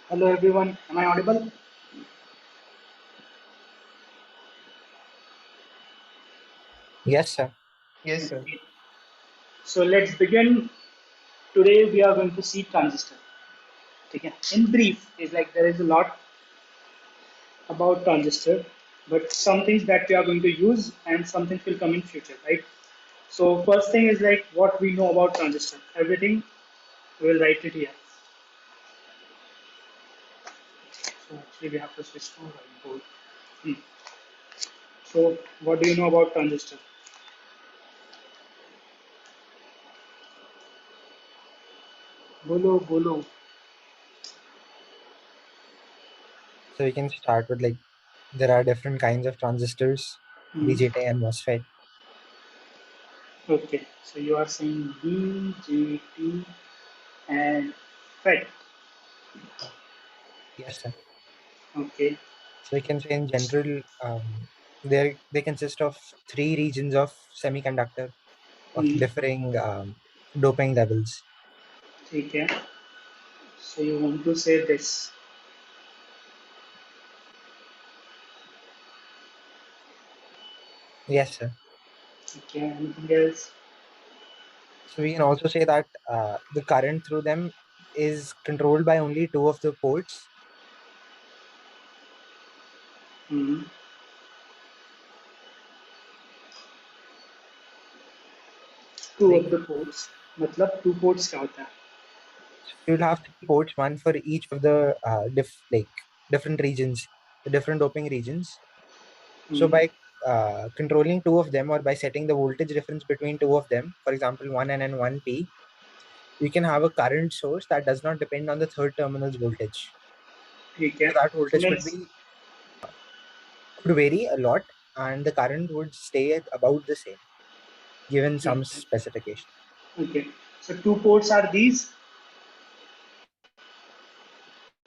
Hello everyone, am I audible? Yes, sir. Yes, sir. Okay. So let's begin. Today we are going to see transistor. Okay. In brief, is like there is a lot about transistor, but some things that we are going to use and some things will come in future, right? So first thing is like what we know about transistor. Everything we will write it here. So actually we have to switch to whiteboard. Hmm. So what do you know about transistor? Bolo bolo. So we can start with like there are different kinds of transistors, Hmm. BJT and MOSFET. Okay. So you are saying BJT and FET. Yes, sir. Okay. So we can say in general, they consist of three regions of semiconductor of Hmm. differing doping levels. ठीक है. So you want to say this. Yes, sir. Okay. Anything else? So we can also say that the current through them is controlled by only two of the ports. Hmm. Two Like of the ports. मतलब two ports क्या होता है? you'll have three ports, one for each of the different regions, the different doping regions. So Hmm. by controlling two of them or by setting the voltage difference between two of them, for example, 1N and 1P, you can have a current source that does not depend on the third terminal's voltage. ठीक है. So that So voltage means could vary a lot and the current would stay at about the same given some ठीक है. specification. Okay. So two ports are these.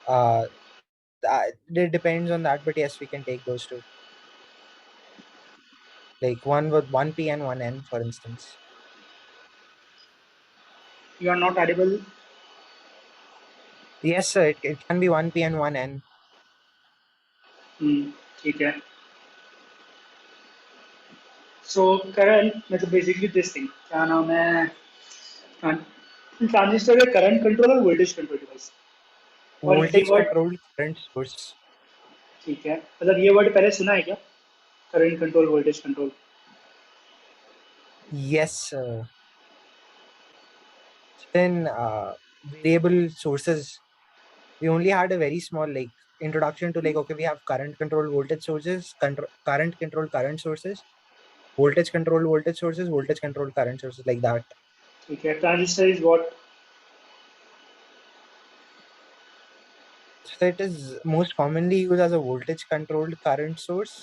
Uh, it depends on that, but yes, we can take those two. Like one with 1P and 1N, for instance. You are not audible. Yes, sir, it can be 1P and 1N. Hmm. ठीक है. So current मतलब basically this thing. क्या नाम है? Transistor है current control और voltage control device. और ये Voltage word controlled current source. ठीक है. मतलब ये वर्ड पहले सुना है क्या? Current control voltage control. Yes, sir. Then variable sources, we only had a very small like introduction to like okay, we have current controlled voltage sources, current controlled current sources, voltage controlled voltage sources, voltage controlled current sources, like that. ठीक है. Transistor is what? So it is most commonly used as a voltage controlled current source,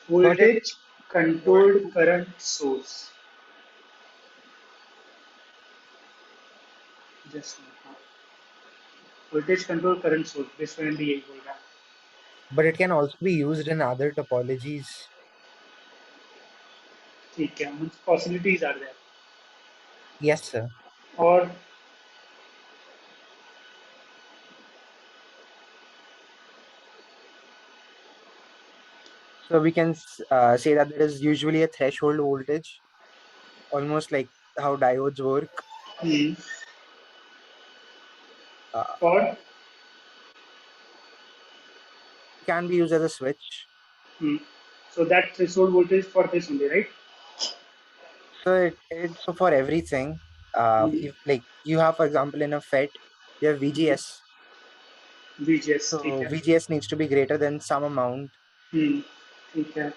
but it voltage controlled current source. Just voltage control current source basically यही बोल रहा है. but it can also be used in other topologies. ठीक है. Possibilities are there. Yes, sir. और So we can say that there is usually a threshold voltage, almost like how diodes work. Uh, और can be used as a switch. So that threshold voltage for this only right. So so for everything, if like you have, for example, in a FET, you have VGS. VGS ठीक So है. VGS needs to be greater than some amount. ठीक है.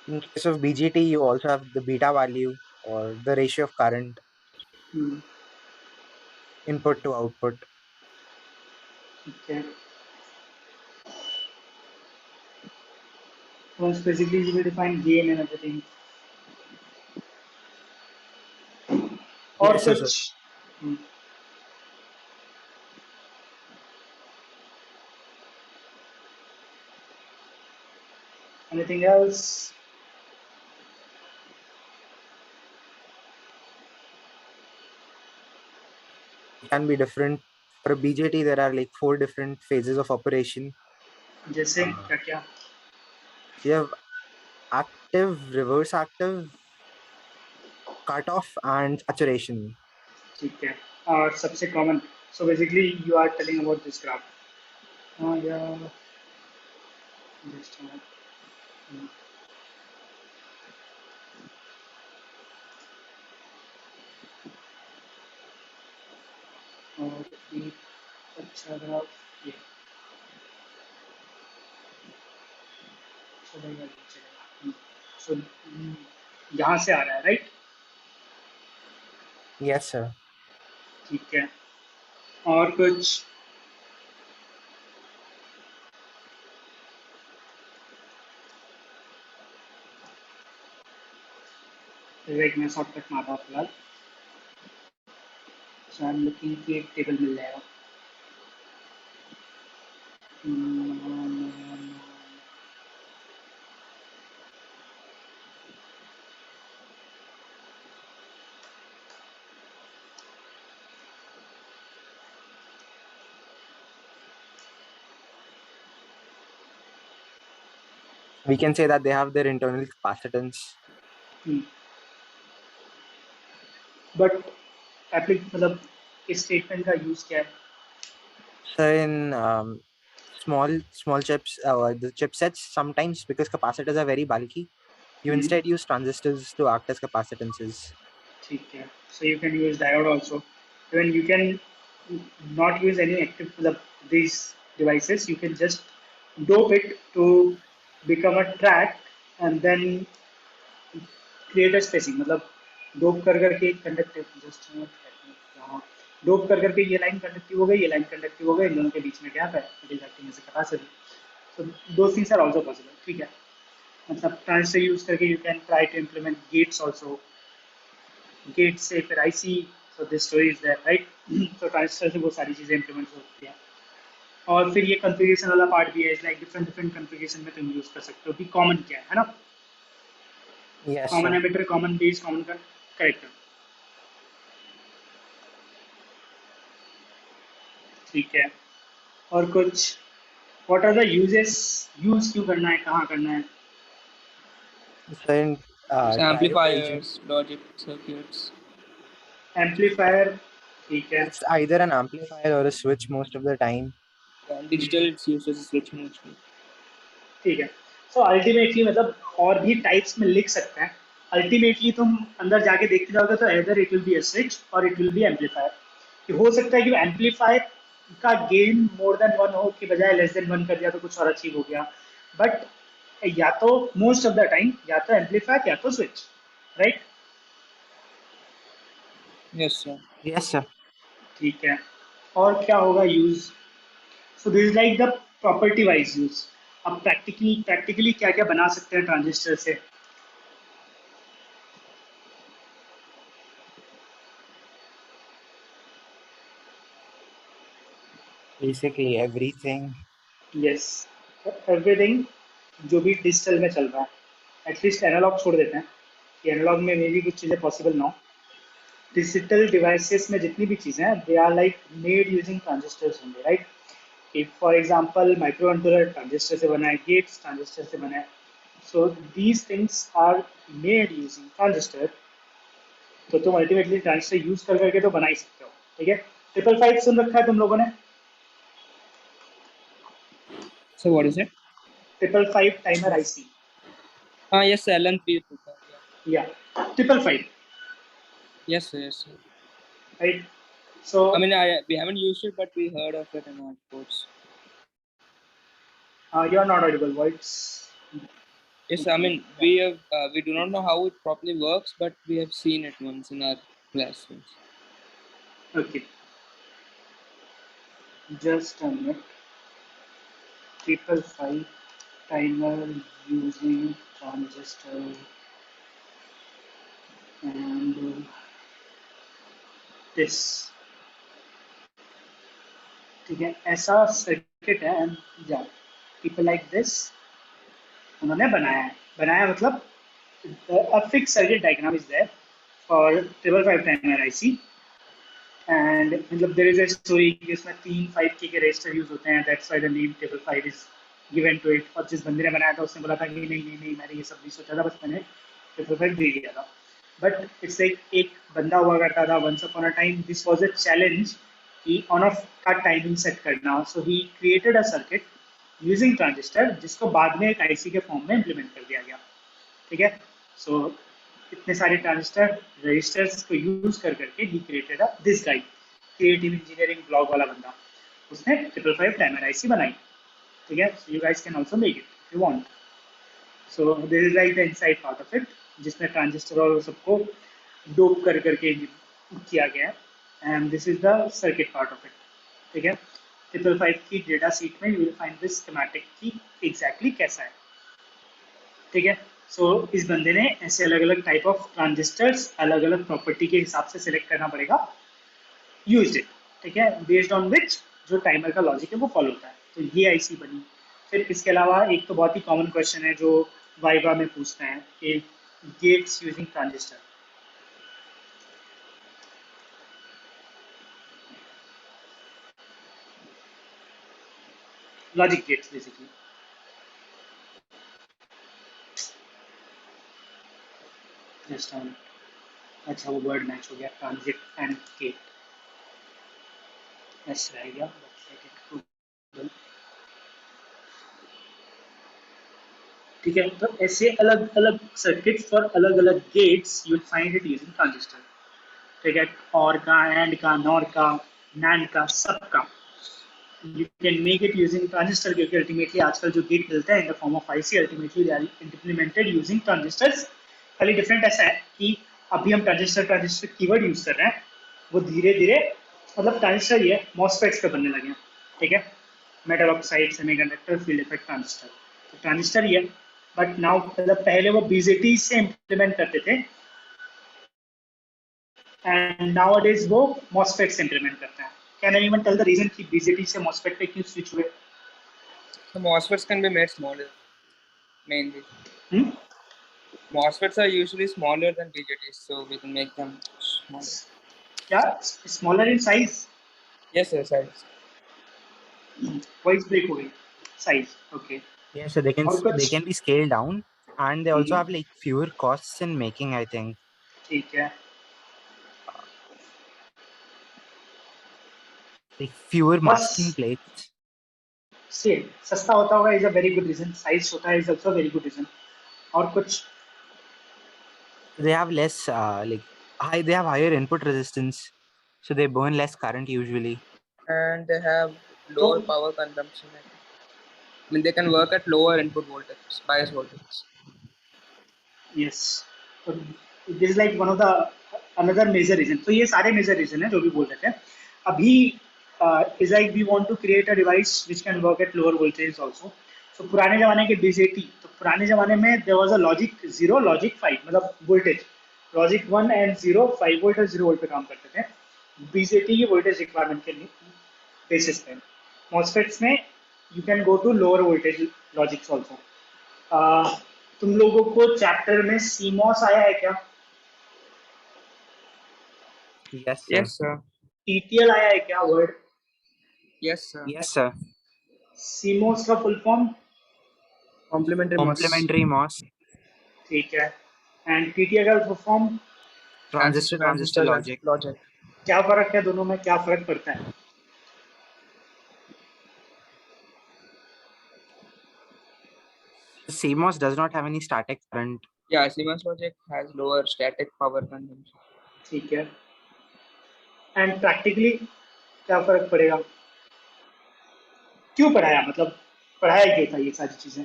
In case of BGT, you also have the beta value or the ratio of current input to output. ठीक है. once basically you will define gain and everything. और Yes, yes, sir. कुछ? Hmm. Anything else? can be different. For a BJT, there are like 4 different phases of operation. जैसे क्या क्या? You have active, reverse active, cutoff, and saturation. ठीक है. और सबसे common, so basically you are telling about this graph. Yeah, just a minute. और एक अच्छा ग्राफ ये चलेगा ये चलेगा. सो यहाँ से आ रहा है, राइट? Yes, sir. ठीक है. और कुछ? एक मैं शॉर्टकट मार रहा हूँ फिलहाल. सो आई एम लुकिंग कि एक टेबल मिल जाएगा. We can say that they have their internal capacitance. But मतलब इस स्टेटमेंट का यूज क्या है? So in small chips, the chipsets, sometimes because capacitors are very bulky, you instead use transistors to act as capacitances. ठीक है. So you can use diode also. Even you can not use any active these devices. You can just dope it to become a track and then create a spacing. मतलब dope कर करके conductive just dope कर करके ये line conductive हो गई, ये line conductive हो गई, इन दोनों के बीच में गैप है, it is acting as a capacitor. So दो थिंग्स आर आल्सो पॉसिबल. ठीक है. मतलब ट्रांजिस्टर यूज करके you can try to implement gates also. Gate से फिर IC. So this story is there, right? तो ट्रांजिस्टर से बहुत सारी चीजें इम्प्लीमेंट होती हैं. और फिर ये कॉन्फ़िगरेशन वाला पार्ट भी है. लाइक डिफरेंट डिफरेंट कॉन्फ़िगरेशन में तुम यूज कर सकते हो कि कॉमन क्या है ना? Yes, common sir. Emitter, common base, common character. ठीक है. और कुछ? What are the uses? Use क्यों करना है, कहाँ करना है? So in triode Amplifiers, logic circuits. Amplifier. ठीक है. it's either an amplifier or a switch most of the time. And digital, it's used as a switch mostly. ठीक है. सो अल्टीमेटली मतलब और भी टाइप्स में लिख सकते हैं. अल्टीमेटली तुम अंदर जाके देखते जाओगे तो either it will be a switch और इट विल बी एम्पलीफायर. हो सकता है कि एम्पलीफायर का गेन मोर देन वन हो की बजाय लेस देन वन कर दिया तो कुछ और अचीव हो गया. बट या तो मोस्ट ऑफ द टाइम या तो एम्पलीफायर या तो switch, right? Yes, sir. Yes, sir. ठीक है. और क्या होगा use? So this is like the property wise use. अब प्रैक्टिकली क्या क्या बना सकते हैं ट्रांजिस्टर से? Basically everything. यस, एवरीथिंग जो भी डिजिटल में चल रहा है. एटलीस्ट एनालॉग छोड़ देते हैं कि एनालॉग में मे भी कुछ चीज़ें पॉसिबल ना हो. डिजिटल डिवाइसेस में जितनी भी चीज़ें हैं they are like made using transistors होंगे, right? if for example microcontroller transistor से बना है, gates transistor से बना है. so these things are made using transistor. तो तुम अल्टीमेटली ट्रांजिस्टर यूज कर करके तो बना ही सकते हो. ठीक है. 555 सुन रखा है तुम लोगों ने? So what is it? 555 timer IC. Yes, sir. LNP. या 555, Yes, sir. Yes, sir. Right? So I mean, we haven't used it, but we heard of it in our course. you are not audible. Voice. Yes, I mean, we do not know how it properly works, but we have seen it once in our classes. Okay. Just a minute. 555 timer using transistor and this. ठीक है. ऐसा circuit है and या people like this उन्होंने बनाया मतलब a fixed circuit diagram is there for 555 timer IC and and मतलब there is a story कि इसमें 3 5K के रजिस्टर यूज होते हैं, that's why the name table 5 is given to it. और जिस बंदे ने बनाया था उसने बोला था कि नहीं नहीं नहीं मैंने ये सब नहीं सोचा था, बस मैंने टेबल 5 दे दिया था। बट इट्स लाइक एक बंदा हुआ करता था once upon a time, this was a challenge कि ऑन ऑफ का टाइमिंग सेट करना। So he created a circuit using transistor, जिसको बाद में एक आईसी के फॉर्म में इम्प्लीमेंट कर दिया गया। ठीक है, सो इतने सारे ट्रांजिस्टर रजिस्टर्स को यूज कर करके ही created a this guy, creative engineering blog वाला बंदा, उसने 555 टाइमर आईसी बनाई। ठीक है, so you guys can also make it if you want. So this is like the inside part of it, जिसमें ट्रांजिस्टर और सबको डोप कर करके किया गया है, and this is the circuit part of it. ठीक है, 555 की डेटा शीट में you will find this schematic की एग्जैक्टली कैसा है। ठीक है, सो इस बंदे ने ऐसे अलग अलग टाइप ऑफ ट्रांजिस्टर्स अलग अलग प्रॉपर्टी के हिसाब से सिलेक्ट करना पड़ेगा, यूज इट। ठीक है, बेस्ड ऑन विच जो टाइमर का लॉजिक है वो फॉलो होता है। तो ये आईसी बनी। फिर इसके अलावा एक तो बहुत ही कॉमन क्वेश्चन है जो वाइवा में पूछते हैं कि gates using transistor. Logic gates basically. Just अच्छा वो वर्ड मैच हो गया, ट्रांजिट एंड गेट ऐसे रह गया। ठीक है, तो ऐसे अलग अलग सर्किट फॉर अलग अलग gates you will find it using transistor. ठीक है, और का, एंड का, नॉर का, नैंड का, सबका you can make it using transistor, क्योंकि अल्टीमेटली आजकल जो गेट मिलते हैं in the form of IC ultimately they are implemented using transistors. खाली डिफरेंट ऐसा है कि अभी हम ट्रांजिस्टर ट्रांजिस्टर कीवर्ड यूज कर रहे हैं, वो धीरे धीरे मतलब ट्रांजिस्टर ही है, मॉसफेट्स पे बनने लगे हैं। ठीक है, metal oxide, semiconductor, field effect transistor, तो ट्रांजिस्टर ही है। बट नाउ मतलब पहले वो बीजेटी से इम्प्लीमेंट करते थे, एंड नाउअडेज वो मॉसफेट से इम्प्लीमेंट करते हैं। Can anyone tell the reason कि बीजेटी से मॉसफेट पे क्यों स्विच हुए? The MOSFETs can be made smaller, mainly. Hmm? MOSFETs are usually smaller than BJTs, so we can make them smaller. क्या smaller in size? Yes, sir, size. Voice break हो गई। Size, okay. Yeah, so they और कुछ? can be scaled down, and they also hmm, have like fewer costs in making, I think. ठीक है। Like fewer masking बस plates. से सस्ता होता होगा is a very good reason, size छोटा है is also very good reason. और कुछ? They have less they have higher input resistance, so they burn less current usually. And they have तो lower power consumption. I mean, they can work at lower input voltages, bias voltages. Yes, तो this is like one of the another major reason. तो ये सारे major reason है जो भी बोल रहे थे अभी। Is like we want to create a device which can work at lower voltage also. So पुराने जमाने के बीजेटी, तो पुराने जमाने में there was a logic 0 logic 5, मतलब वोल्टेज लॉजिक 1 एंड 0 5 वोल्ट और 0 वोल्ट पे काम करते थे बीजेटी की वोल्टेज रिक्वायरमेंट के बेसिस पे। मॉसफेट्स में you can go to lower voltage logics also. तुम लोगों को चैप्टर में सीमॉस आया है क्या? Yes, sir. Yes, sir. TTL आया है क्या word? Yes, sir. Yes, sir. CMOS का full form? Complementary MOS. Complementary MOS. ठीक है, एंड टीटीएल का full form? Transistor logic. logic. क्या फर्क है दोनों में, क्या फर्क पड़ता है? CMOS does not have any static current. Yeah, CMOS logic has lower static power consumption. ठीक है, एंड प्रैक्टिकली क्या फर्क पड़ेगा? क्यों पढ़ाया, मतलब पढ़ाया क्या था ये सारी चीजें?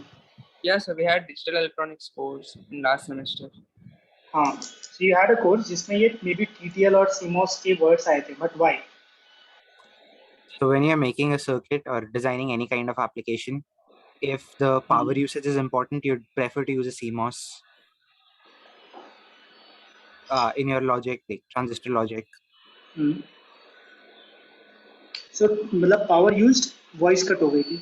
Yeah, so we had digital electronics course in last semester. हाँ, so you had a course जिसमें ये मे बी टीटीएल और सीमॉस के वर्ड्स आए थे, but why? So when you're making a circuit or designing any kind of application, if the power usage is important, you'd prefer to use a CMOS in your logic, like transistor logic. सो मतलब power used, voice cut हो गई थी।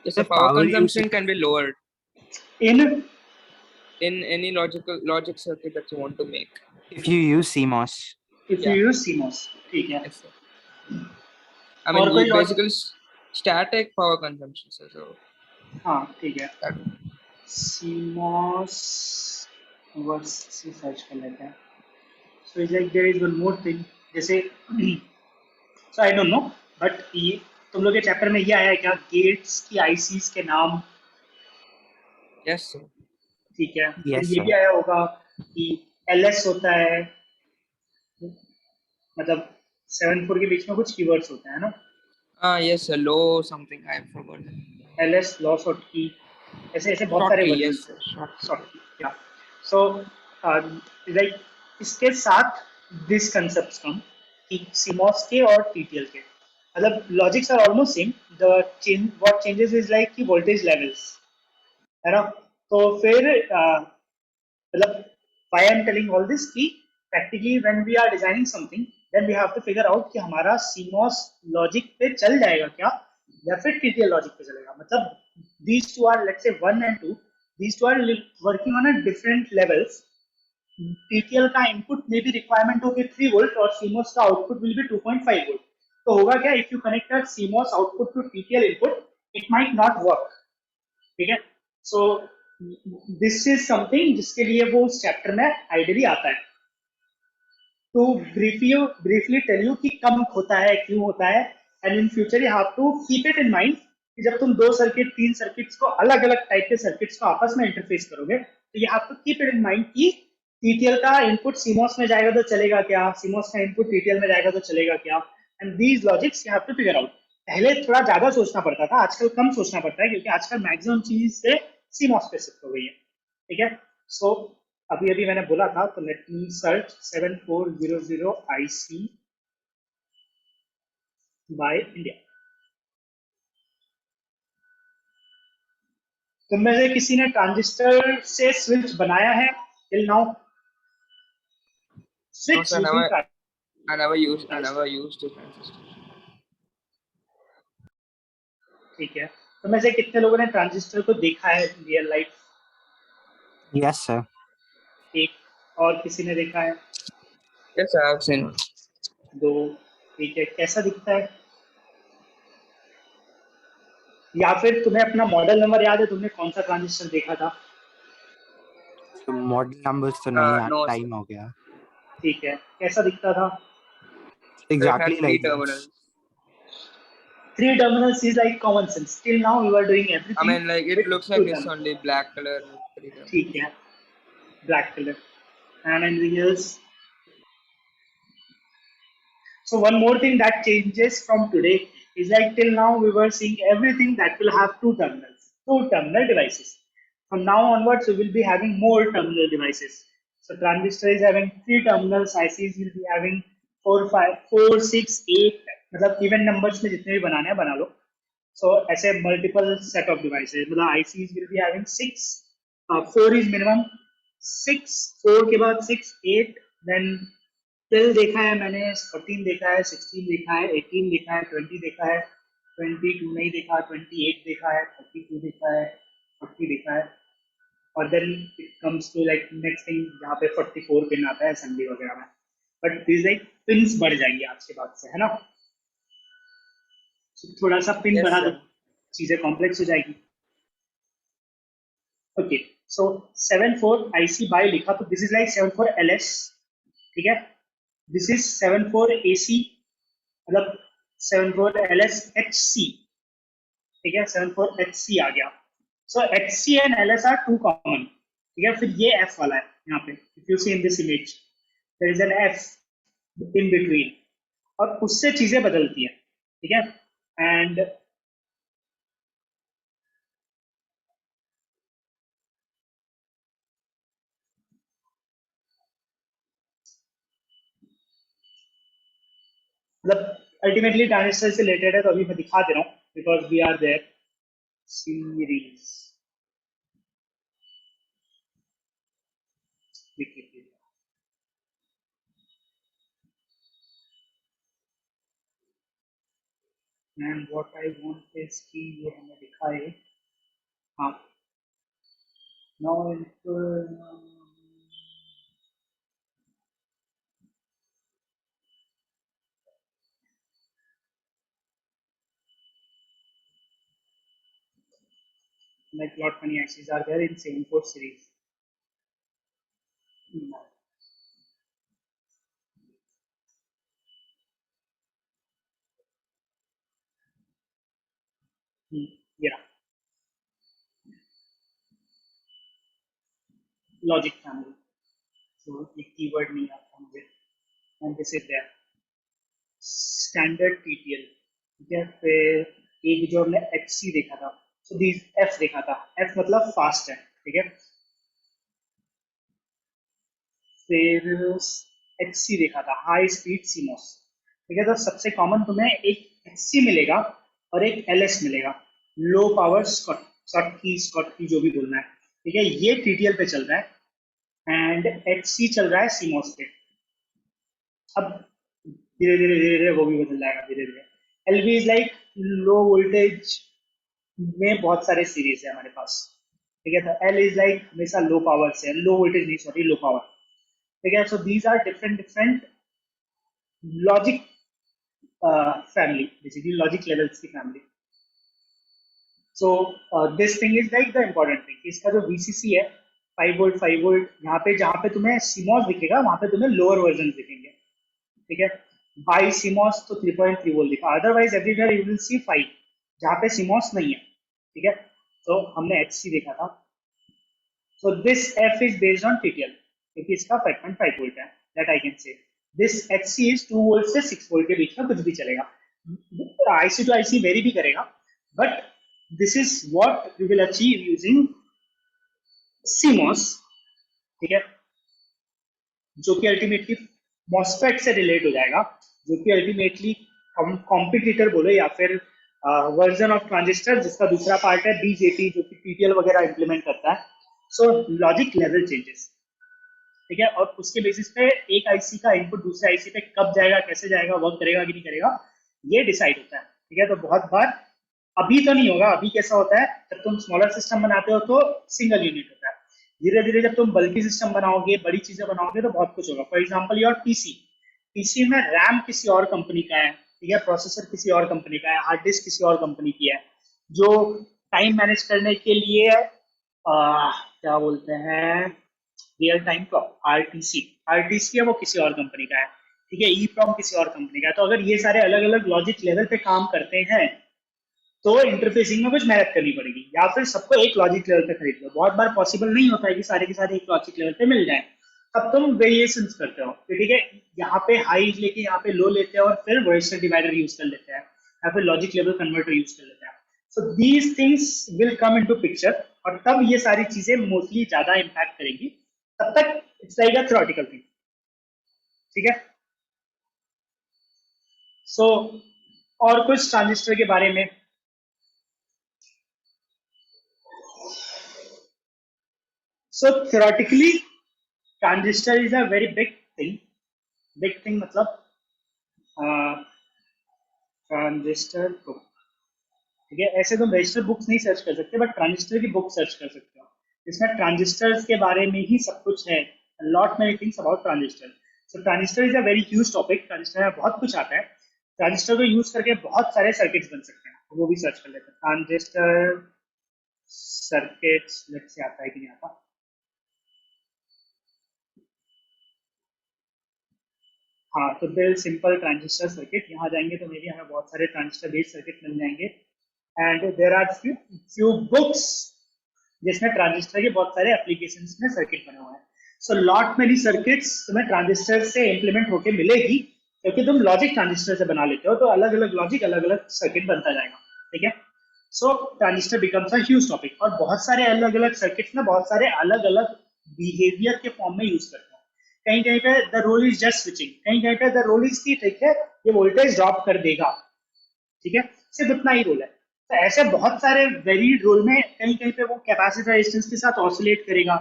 Yes, so If power power consumption usage, can be lowered in in any logic circuit that you want to make. if you use CMOS, if you Yeah. use CMOS. ठीक है. Yes, sir. I mean, और कोई logic? basically static power consumption, sir. So हाँ ठीक है. that, CMOS words से search कर लेते हैं. So it's like there is one more thing. जैसे so I don't know, but ये तुम लोग के चैप्टर में ये आया है क्या, गेट्स की आईसीज के नाम? yes, sir. ठीक है. फिर Yes, ये भी sir. आया होगा कि एलएस होता है, मतलब 7-4 के बीच में कुछ कीवर्ड्स होते हैं ना. Yes, sir. Low something. I forgot. LS, loss of की, ऐसे ऐसे बहुत सारे Shortly, yes, वर्जन्स sir. हैं. Shortly. सॉरी. या सो लाइक इसके साथ दिस कंसेप्ट कम कि सीमॉस के और टीटीएल के मतलब logics are almost same. The change what changes is like कि वोल्टेज लेवल्स है ना. तो फिर मतलब why I'm telling all this कि practically when we are designing something then we have to figure out कि हमारा CMOS logic पे चल जाएगा क्या या फिर TTL logic पे चलेगा. मतलब these two are let's say 1 and 2, these two are working on a different levels. TTL का इनपुट में भी रिक्वायरमेंट होगी 3 वोल्ट और CMOS का आउटपुट विल बी 2.5 वोल्ट. तो होगा क्या, if you connect CMOS output to TTL input it might not work. ठीक है. सो दिस इज समथिंग जिसके लिए वो उस चैप्टर में आइडियली आता है. टू ब्रीफली टेल यू कि कब होता है, क्यों होता है, and in future you have to keep it in mind कि जब तुम 2 सर्किट 3 सर्किट्स को अलग अलग टाइप के सर्किट्स को आपस में इंटरफेस करोगे तो you have to keep it in mind कि टीटीएल का इनपुट सीमॉस में जाएगा तो चलेगा क्या, सीमॉस का इनपुट टीटीएल में जाएगा तो चलेगा क्या, and these logics you have to figure out. पहले थोड़ा ज्यादा सोचना पड़ता था, आजकल कम सोचना पड़ता है क्योंकि आजकल मैक्सिमम चीज से सीमॉस पे शिफ्ट हो गई है. ठीक है. सो अभी अभी मैंने बोला था तो let me search 7400 IC by India. तुम में से किसी ने ट्रांजिस्टर से स्विच बनाया है till now? No, switch sir. Using I never used a transistor. ठीक है. तो में से कितने लोगों ने ट्रांजिस्टर को देखा है रियल लाइफ? Yes, sir. एक. और किसी ने देखा है? Yes, I have seen one. 2. ठीक है. कैसा दिखता है? या फिर तुम्हें अपना मॉडल नंबर याद है, तुमने कौन सा ट्रांजिस्टर देखा था? तो मॉडल नंबर्स तो नहीं यार, No, sir. टाइम हो गया. ठीक है. कैसा दिखता था? So it Exactly had three like this. terminals. 3 terminals is like common sense. Till now you are doing I everything mean, like it with looks like 2 this terminals. only, black color with three terminals. ठीक है. Black colour and anything else. So one more thing that changes from today is like till now we were seeing everything that will have 2 terminals, 2 terminal devices. From now onwards we will be having more terminal devices. So transistor is having 3 terminals, ICs will be having 4, 5, 4, 6, 8. मतलब even numbers में जितने भी बनाने हैं बना लो. So ऐसे multiple set of devices, मतलब ICs will be having 6, 4 is minimum, 6, 4 के बाद 6, 8, then 12 देखा है मैंने, 14 देखा है, 16 देखा है, 18 देखा है, 20 देखा है, 22 नहीं देखा, 28 देखा है, 32 देखा है, 40 देखा है. और then it comes to like next thing जहाँ पे 44 पिन आता है असेंबली वगैरह में. बट दिस लाइक पिन्स बढ़ जाएंगी आज के बाद से, है ना. So, थोड़ा सा पिन Yes, बढ़ा दो, sir. चीजें कॉम्प्लेक्स हो जाएगी. ओके. सो 74 IC बाय लिखा तो दिस इज लाइक 74 LS. ठीक है. दिस इज 74 AC, मतलब 74 LS HC. ठीक है. 74 HC आ गया. So HC and LS are two common. ठीक है. फिर ये F वाला है यहाँ पे, if you see in this image there is an F in between, और उससे चीजें बदलती हैं. ठीक है. एंड मतलब अल्टीमेटली ट्रांजिस्टर से रिलेटेड है तो अभी मैं दिखा दे रहा हूँ because we are there. Series देखिए. And what I want is कि ये हमें दिखाए. हाँ. Now like lot many ICs are there in same port series. Yeah, logic family. So एक कीवर्ड नहीं आता मुझे, and this is there. Standard TTL, ठीक है। फिर एक जो हमने एच सी देखा था, सो दीज एफ देखा था, एफ मतलब फास्ट है, ठीक है। फिर एच सी देखा था, हाई स्पीड सीमोस, ठीक है। तो सबसे कॉमन तुम्हें एक एच सी मिलेगा और एक एल एस मिलेगा, लो पावर स्कॉट की जो भी बोलना है, ठीक है। ये टीटीएल पे चल रहा है एंड एच सी चल रहा है सीमोस पे। अब धीरे धीरे धीरे धीरे वो भी बदल जाएगा धीरे धीरे। LV is like low voltage में बहुत सारे सीरीज है हमारे पास, ठीक है। तो एल इज लाइक हमेशा लो पावर से, लो वोल्टेज नहीं, सॉरी, लो पावर, ठीक है। So these are different different logic family, basically logic levels की फैमिली। So this thing is like the important thing. इसका जो वीसीसी है 5 वोल्ट यहाँ पे, जहाँ पे तुम्हें सीमॉस दिखेगा वहां पे तुम्हें लोअर वर्जन दिखेंगे, ठीक है। बाई सीमॉस तो 3.3 वोल्ट दिखा, अदरवाइज एवरीवेयर यू विल सी 5 जहाँ पे सीमॉस नहीं है, ठीक है। तो हमने एच सी देखा था। So this F is based on TTL, क्योंकि इसका 5.5 वोल्ट है, that I can say. This H C is 2 volt से 6 वोल्ट के बीच में कुछ भी चलेगा, आईसी टू आईसी वेरी भी करेगा, but this is what we will achieve using CMOS, ठीक है। जो कि अल्टीमेटली मॉसफेट से रिलेट हो जाएगा, जो कि अल्टीमेटली कॉम्पिटिटर बोलो या फिर वर्जन ऑफ ट्रांजिस्टर जिसका दूसरा पार्ट है बीजेटी, जो कि टीटीएल वगैरह इंप्लीमेंट करता है। सो लॉजिक लेवल चेंजेस, ठीक है। और उसके बेसिस पे एक आईसी का इनपुट दूसरे आईसी पे कब जाएगा, कैसे जाएगा, वर्क करेगा कि नहीं करेगा, ये डिसाइड होता है, ठीक है। तो बहुत बार अभी तो नहीं होगा, अभी कैसा होता है जब तुम स्मॉलर सिस्टम बनाते हो तो सिंगल यूनिट होता है, धीरे धीरे जब तुम बल्कि सिस्टम बनाओगे, बड़ी चीजें बनाओगे तो बहुत कुछ होगा। For example your PC, PC में रैम किसी और कंपनी का है, ठीक है, प्रोसेसर किसी और कंपनी का है, हार्ड डिस्क किसी और कंपनी की है, जो टाइम मैनेज करने के लिए क्या बोलते हैं, real time clock, RTC, RTC है वो किसी और कंपनी का है, ठीक है। ई प्रॉम किसी और कंपनी का है। तो अगर ये सारे अलग अलग लॉजिक लेवल पे काम करते हैं तो इंटरफेसिंग में कुछ मेहनत करनी पड़ेगी, या फिर सबको एक लॉजिक लेवल पे खरीद लो। बहुत बार पॉसिबल नहीं होता है कि सारे के सारे एक लॉजिक लेवल पे मिल जाए, तब तुम वेरिएशंस करते हो, ठीक है। यहाँ पे हाई लेके यहाँ पे लो लेते हैं और फिर रजिस्टर डिवाइडर यूज कर लेते हैं, या फिर लॉजिक लेवल कन्वर्टर यूज कर लेते हैं। सो these things will come into picture, और तब ये सारी चीजें मोस्टली ज्यादा इम्पैक्ट करेंगी। तब तक it's like a theoretical thing, ठीक है। सो और कुछ ट्रांजिस्टर के बारे में। So theoretically, transistor is a very big thing. Big thing मतलब ट्रांजिस्टर बुक, ठीक है। ऐसे तुम रजिस्टर बुक्स नहीं सर्च कर सकते, बट ट्रांजिस्टर की बुक सर्च कर सकते हो, इसमें ट्रांजिस्टर्स के बारे में ही सब कुछ है, lot many things about transistor. So transistor is a very huge topic, transistor में बहुत कुछ आता है, ट्रांजिस्टर को यूज करके बहुत सारे सर्किट्स बन सकते हैं, वो भी सर्च कर लेते हैं। ट्रांजिस्टर सर्किट्स लेट से आता है कि नहीं आता। हाँ, तो बिल्ड सिंपल ट्रांजिस्टर सर्किट, यहाँ जाएंगे तो मेरी हमें बहुत सारे ट्रांजिस्टर बेस्ड सर्किट मिल जाएंगे, and there are few books जिसमें ट्रांजिस्टर के बहुत सारे एप्लीकेशंस में सर्किट बने हुए हैं। सो लॉट मेनी सर्किट्स तुम्हें ट्रांजिस्टर से इंप्लीमेंट होके मिलेगी, क्योंकि तुम लॉजिक ट्रांजिस्टर से बना लेते हो, तो अलग अलग लॉजिक अलग अलग सर्किट बनता जाएगा, ठीक है। So transistor becomes a huge topic, और बहुत सारे अलग अलग सर्किट्स में बहुत सारे अलग अलग बिहेवियर के फॉर्म में यूज करते हैं। कहीं कहीं पे the role is just switching, कहीं कहीं पे द रोल इज की, ठीक है, ये वोल्टेज ड्रॉप कर देगा, ठीक है, सिर्फ इतना ही रोल है। तो ऐसे बहुत सारे वेरिड रोल में कहीं कहीं पे वो कैपेसिटर रेजिस्टेंस के साथ ऑसिलेट करेगा,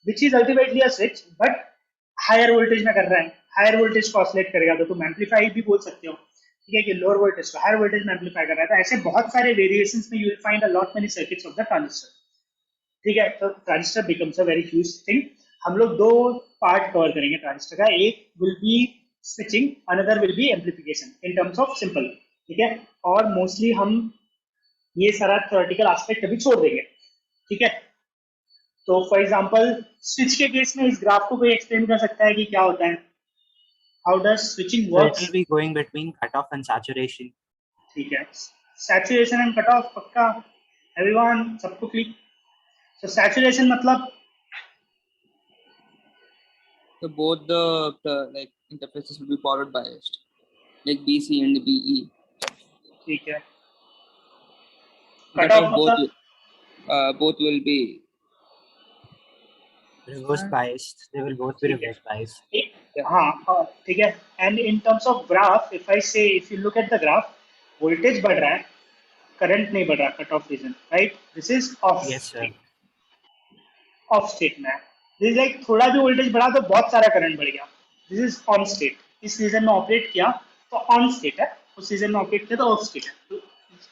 which is ultimately a switch, but higher voltage में कर रहा है, हायर वोल्टेज को ऑसिलेट करेगा, तो तुम एम्पलीफाई भी बोल सकते हो, ठीक है, कि लोअर वोल्टेज को हायर वोल्टेज में एम्पलीफाई कर रहा है। तो ऐसे बहुत सारे वेरिएशंस में you will find a lot many circuits of the transistor, ठीक है। तो transistor becomes a very huge thing. हम लोग दो पार्ट कवर करेंगे ट्रांजिस्टर का, एक will be switching, another will be amplification in terms of simple, ठीक है। और मोस्टली हम ये सारा थ्योरेटिकल एस्पेक्ट अभी छोड़ देंगे, ठीक है। तो फॉर एग्जांपल स्विच के केस में इस ग्राफ को कोई एक्सप्लेन कर सकता है कि क्या होता है, how does switching So it works? will be going between cutoff and saturation. ठीक है, सैचुरेशन एंड कट ऑफ, पक्का एवरीवन, सबको क्लिक। तो सैचुरेशन मतलब So both the like interfaces will be forward biased, like BC and BE. ठीक है, cut Cut of off मतलब both will be Reverse biased. They will both be ठीक reverse biased. है, yeah. हाँ ठीक है। And in terms of graph, if I say, if you look at the graph, voltage बढ़ रहा है, current नहीं बढ़ रहा, cut off region, right? This is off Yes, sir. Off state में है। दिस लाइक थोड़ा भी वोल्टेज बढ़ा तो बहुत सारा करंट बढ़ गया, दिस इज ऑन स्टेट। इस रीजन में ऑपरेट किया तो ऑन स्टेट है, उस रीजन में ऑपरेट किया तो ऑफ स्टेट है।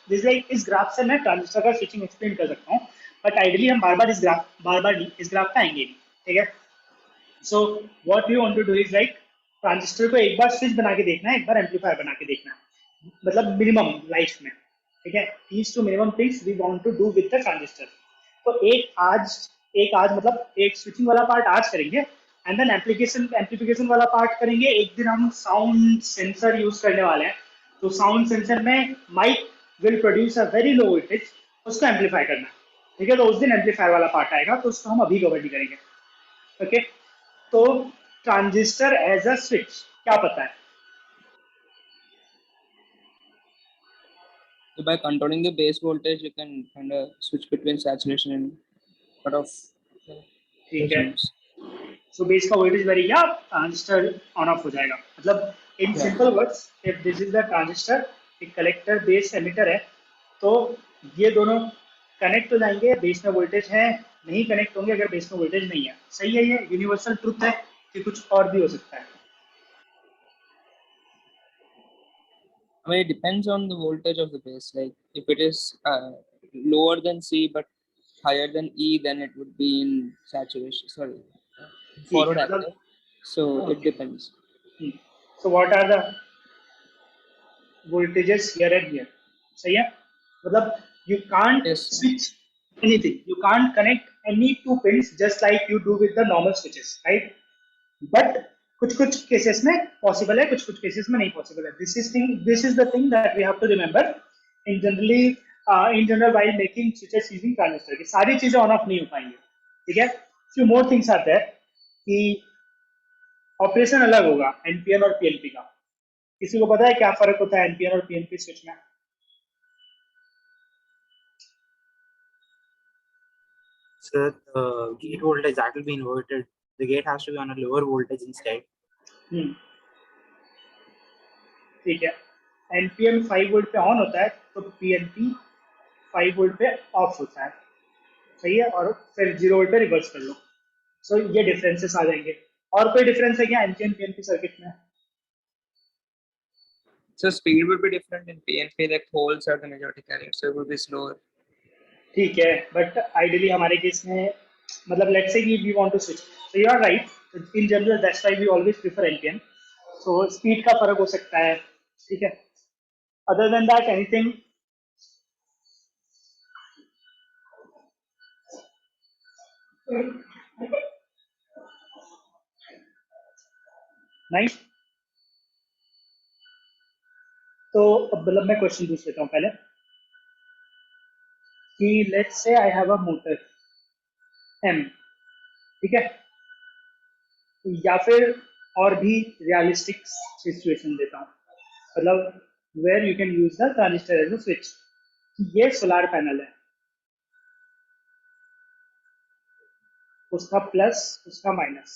दिस लाइक इस ग्राफ से मैं ट्रांजिस्टर का स्विचिंग एक्सप्लेन कर सकता हूँ, बट आइडियली हम बार बार इस ग्राफ पे आएंगे, ठीक है। So what you want to do is like transistor को एक बार स्विच बना के देखना है, एक बार एम्पलीफायर बना के देखना है, मतलब मिनिमम लाइफ में, ठीक है। these two minimum things we want to do with the transistor। तो एक आज मतलब एक स्विचिंग वाला पार्ट आज करेंगे, एंड देन एम्पलीफिकेशन वाला पार्ट करेंगे। एक दिन हम साउंड सेंसर यूज करने वाले हैं, तो साउंड सेंसर में mic will produce a very low voltage, उसको एम्पलीफाई करना है, ठीक है। तो उस दिन एम्पलीफायर वाला पार्ट आएगा, तो उसको हम अभी कवर नहीं करेंगे, ओके। तो ट्रांजिस्टर एज अ स्विच क्या पता है? So by controlling the base voltage, you can kind of switch between saturation and cutoff ठीक है, regimes. सो बेस का वोल्टेज वेरी गया, ट्रांजिस्टर ऑन ऑफ हो जाएगा। मतलब इन Yeah. Simple words, if this is the transistor, एक collector base emitter है, तो ये दोनों कनेक्ट हो जाएंगे, बेस में वोल्टेज है, नहीं कनेक्ट होंगे अगर बेस में वोल्टेज नहीं है। सही है, ये यूनिवर्सल ट्रुथ है कि कुछ और भी हो सकता है? I mean, it depends on the voltage of the base. Like if it is lower than C but higher than E, then it would be in saturation. Sorry, ठीक है, forward मतलब active. So it okay. depends. So what are the voltages here and here, सही है। मतलब you can't Yes. switch anything, you can't connect any two pins just like you do with the normal switches, right? But कुछ कुछ cases में possible है, कुछ कुछ cases में नहीं पॉसिबल है। This is the thing that we have to remember in generally, in general while making switches using transistor, की सारी चीजें ऑन ऑफ नहीं हो पाएंगी, ठीक है। Few more things are there कि ऑपरेशन अलग होगा एनपीएन और पीएनपी का। किसी को पता है क्या फर्क होता है एनपीएन और पीएनपी स्विच में? So the gate voltage that will be inverted. The gate has to be on a lower voltage instead. ठीक है, एनपीएन 5 वोल्ट पे ऑन होता है, तो पीएनपी 5 वोल्ट पे ऑफ होता है, सही है। और फिर 0 वोल्ट पे रिवर्स कर लो, सो ये डिफरेंसेस आ जाएंगे। और कोई डिफरेंस है क्या एनपीएन पीएनपी सर्किट में? So speed would be different in PNP. Like holes are the majority carrier, so it would be slower. ठीक है, बट आइडियली हमारे केस में, मतलब let's say we want to switch, so you are right, in general that's why we always prefer NPN. So speed का फर्क हो सकता है, ठीक है। Other than that anything? Nice. तो अब मतलब मैं क्वेश्चन पूछ लेता हूँ पहले कि let's say I have a motor M, ठीक है। या फिर और भी रियलिस्टिक सिचुएशन देता हूँ, मतलब where you can use the transistor as a switch. ये सोलार पैनल है, उसका प्लस उसका माइनस,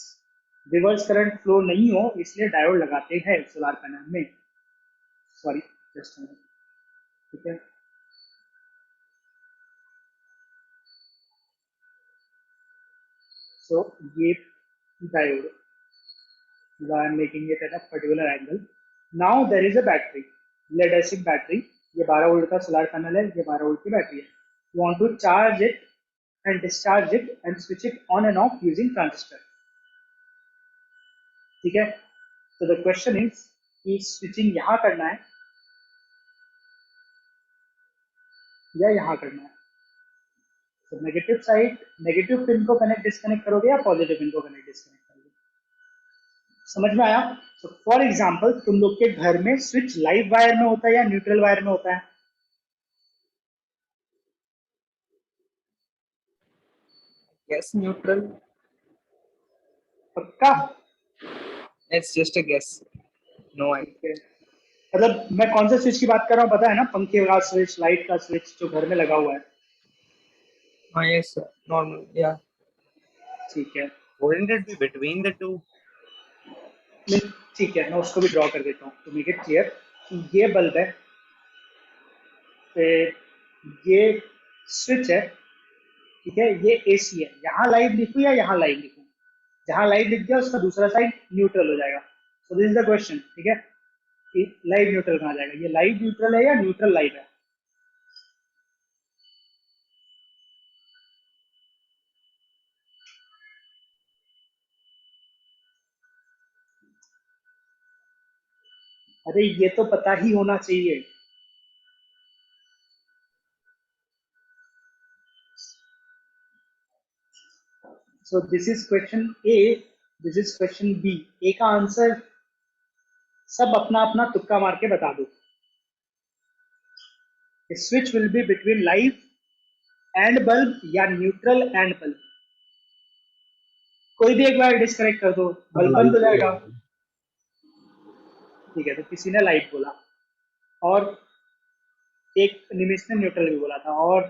रिवर्स करंट फ्लो नहीं हो इसलिए डायोड लगाते हैं सोलार पैनल में। सॉरी, जस्ट, ठीक है। सो ये diode, I am making it at a particular angle. Now there is a battery, lead acid battery. ये 12 वोल्ट का सोलर पैनल है, ये 12 वोल्ट की बैटरी है। You want to charge it and discharge it and switch it on and off using transistor, ठीक है। So the question is कि switching यहाँ करना है या यहाँ करना है? तो नेगेटिव साइड, नेगेटिव पिन को कनेक्ट डिस्कनेक्ट करोगे या पॉजिटिव पिन को कनेक्ट डिस्कनेक्ट करोगे? समझ में आया? तो फॉर एग्जांपल तुम लोग के घर में स्विच लाइव वायर में होता है या न्यूट्रल वायर में होता है? Guess neutral. पक्का? It's just a guess. No idea. ठीक है। मतलब मैं कौन से स्विच की बात कर रहा हूँ पता है ना? पंखे का स्विच, लाइट का स्विच जो घर में लगा हुआ है। Oh, yes, sir. Normal. Yeah. ठीक है, Wouldn't it be between the two? ठीक है, मैं उसको भी ड्रॉ कर देता हूँ टू मेक इट क्लियर कि ये बल्ब है, फिर ये स्विच है, ठीक है, ये एसी है। यहाँ लाइव लिखूँ या यहाँ लाइव लिखूँ? जहाँ लाइव लिख दिया उसका दूसरा साइड न्यूट्रल हो जाएगा। सो दिस इज द क्वेश्चन, ठीक है, कि लाइव न्यूट्रल कहाँ जाएगा? ये लाइव न्यूट्रल है या न्यूट्रल लाइव है? अरे ये तो पता ही होना चाहिए। So this is question A, this is question B. A का आंसर सब अपना अपना तुक्का मार के बता दो। Switch will be between live and bulb या न्यूट्रल एंड बल्ब? कोई भी एक बार डिस्कनेक्ट कर दो, बल्ब बंद हो जाएगा। ठीक है, तो किसी ने लाइट बोला और एक निमिष ने न्यूट्रल भी बोला था, और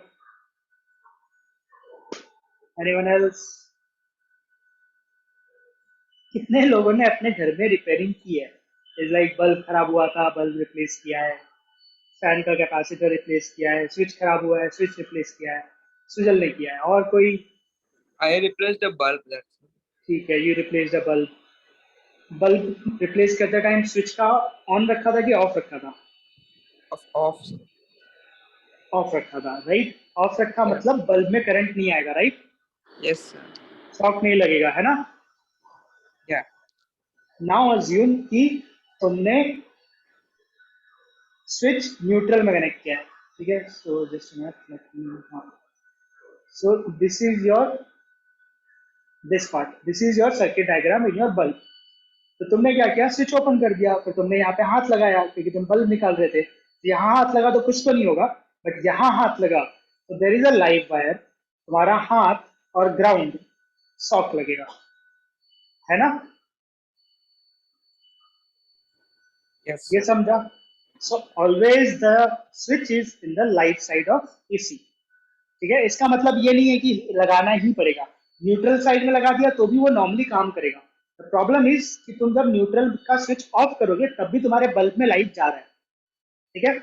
एनीवन एल्स? कितने लोगों ने अपने घर में रिपेयरिंग की है? इज लाइक बल्ब खराब हुआ था, बल्ब रिप्लेस किया है, फैन का कैपेसिटर रिप्लेस किया है, स्विच खराब हुआ है, स्विच रिप्लेस किया है, स्विचल नहीं किया है, और कोई? I replaced the bulb. That's ठीक है, you replace the bulb. Bulb replace करते टाइम स्विच का ऑन रखा था कि ऑफ रखा था? off. ऑफ रखा था, राइट? ऑफ रखा Yeah. मतलब बल्ब में करंट नहीं आएगा, राइट? Yes, sir. शॉक नहीं लगेगा, है ना? Yeah. नाउ अज्यूम कि तुमने स्विच न्यूट्रल में कनेक्ट किया है, ठीक है? So just minute, so this part, this is your circuit diagram in your bulb. तो तुमने क्या किया? स्विच ओपन कर दिया, फिर तुमने यहाँ पे हाथ लगाया क्योंकि तुम बल्ब निकाल रहे थे। तो यहाँ हाथ लगा तो कुछ तो नहीं होगा, बट यहाँ हाथ लगा तो there is a live wire, तुम्हारा हाथ और ग्राउंड शॉक लगेगा, है ना? Yes. ये Sir. समझा? So always the switch is in the light side of AC, ठीक है? इसका मतलब ये नहीं है कि लगाना ही पड़ेगा। न्यूट्रल साइड में लगा दिया तो भी वो नॉर्मली काम करेगा। द प्रॉब्लम इज कि तुम जब न्यूट्रल का स्विच ऑफ करोगे तब भी तुम्हारे बल्ब में लाइट जा रहा है, ठीक है?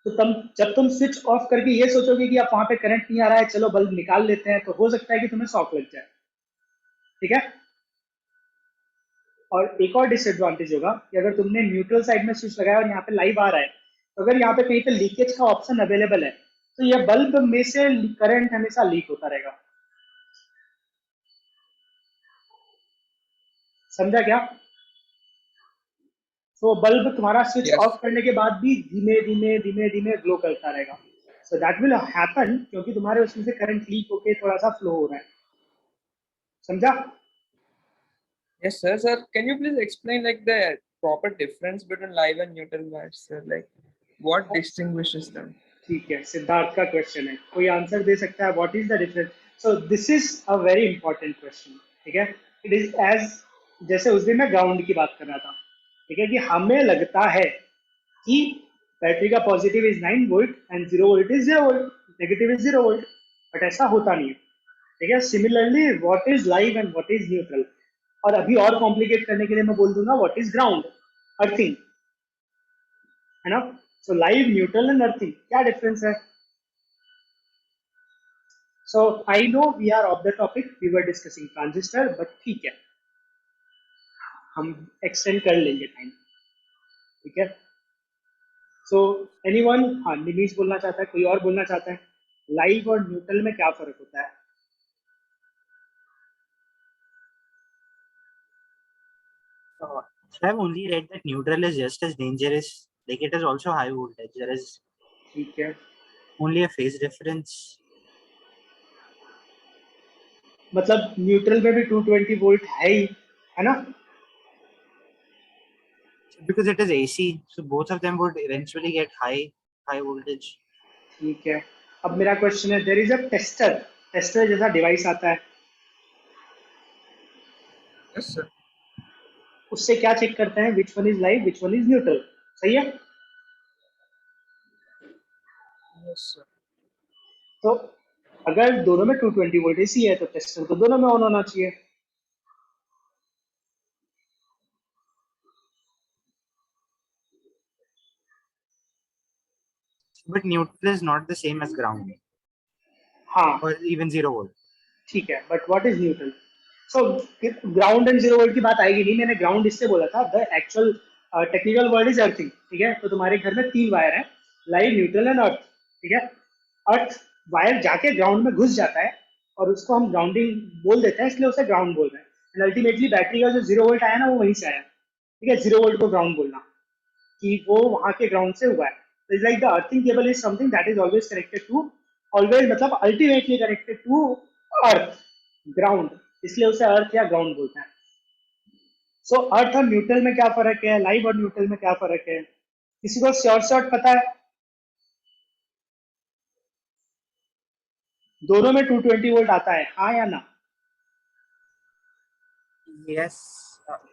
तो जब तुम स्विच ऑफ करके ये सोचोगे कि अब वहां पे करंट नहीं आ रहा है, चलो बल्ब निकाल लेते हैं, तो हो सकता है कि तुम्हें शॉक लग जाए, ठीक है? और एक और डिसएडवांटेज होगा कि अगर तुमने न्यूट्रल साइड में स्विच लगाया और यहाँ पे लाइव आ रहा है, तो अगर यहाँ पे कहीं पे लीकेज का ऑप्शन अवेलेबल है तो ये बल्ब में से करंट हमेशा लीक होता रहेगा। समझा क्या? तो बल्ब तुम्हारा स्विच Yes. ऑफ करने के बाद भी धीमे धीमे धीमे धीमे ग्लो करता रहेगा। सो दैट विल हैपन क्योंकि तुम्हारे उसमें से करंट लीक होके थोड़ा सा फ्लो हो रहा है। समझा? Yes, sir. Sir, can you please explain like the proper difference between live and neutral wires, sir? Like, what distinguishes them? ठीक है, सिद्धार्थ का क्वेश्चन है, कोई आंसर दे सकता है? What is the difference? So this is a very important question, ठीक है? It is as, जैसे उस दिन मैं ग्राउंड की बात कर रहा था, ठीक है, कि हमें लगता है कि बैटरी का positive is 9 volt and 0 volt is 0 volt, negative is 0 volt, but ऐसा होता नहीं है, ठीक है? Similarly what is live and what is neutral, और अभी और कॉम्प्लिकेट करने के लिए मैं बोल दूंगा व्हाट इज ग्राउंड, अर्थिंग, है ना? सो लाइव, न्यूट्रल एंड अर्थिंग, क्या डिफरेंस है? So I know we are off the topic, we were discussing transistor, but ठीक है, हम extend कर लेंगे टाइम, ठीक है? So anyone? हाँ, निमीश बोलना चाहता है, कोई और बोलना चाहता है? लाइव और न्यूट्रल में क्या फर्क होता है? So I've only read that neutral is just as dangerous. Like it is also high voltage. There is ठीक है, only a phase difference. मतलब न्यूट्रल में भी 220 वोल्ट है ना? Because it is AC, so both of them would eventually get high voltage. ठीक है, अब मेरा क्वेश्चन है, देयर इज अ टेस्टर जैसा डिवाइस आता है, Yes, sir. उससे क्या चेक करते हैं, which one is live which one is neutral, सही है? Yes, sir. तो अगर दोनों में 220 वोल्ट एसी है तो टेस्टर तो दोनों में ऑन होना चाहिए। But neutral is not the same as ground हाँ or even 0 volt. ठीक है, but what is neutral? So ground and zero volt की बात आएगी नहीं, मैंने ग्राउंड इससे बोला था, the actual technical word is earthing, ठीक है? तो तुम्हारे घर में 3 वायर है, लाइव, न्यूट्रल एंड अर्थ, ठीक है? अर्थ वायर जाके ग्राउंड में घुस जाता है और उसको हम ग्राउंडिंग बोल देते हैं, इसलिए उसे ग्राउंड बोल रहे हैं। एंड अल्टीमेटली बैटरी का जो 0 वोल्ट आया ना, वो वहीं से आया, ठीक है? 0 वोल्ट को ग्राउंड बोलना कि वो वहां के ग्राउंड से हुआ है। Is like the earthing cable is something that is always connected to, always मतलब ultimately connected to earth, ground, इसलिए उसे अर्थ या ग्राउंड बोलते हैं। सो अर्थ और न्यूट्रल में क्या फर्क है, लाइव और न्यूट्रल में क्या फर्क है? किसी को शॉर्ट पता है? दोनों में 220 वोल्ट आता है, हाँ या ना? Yes.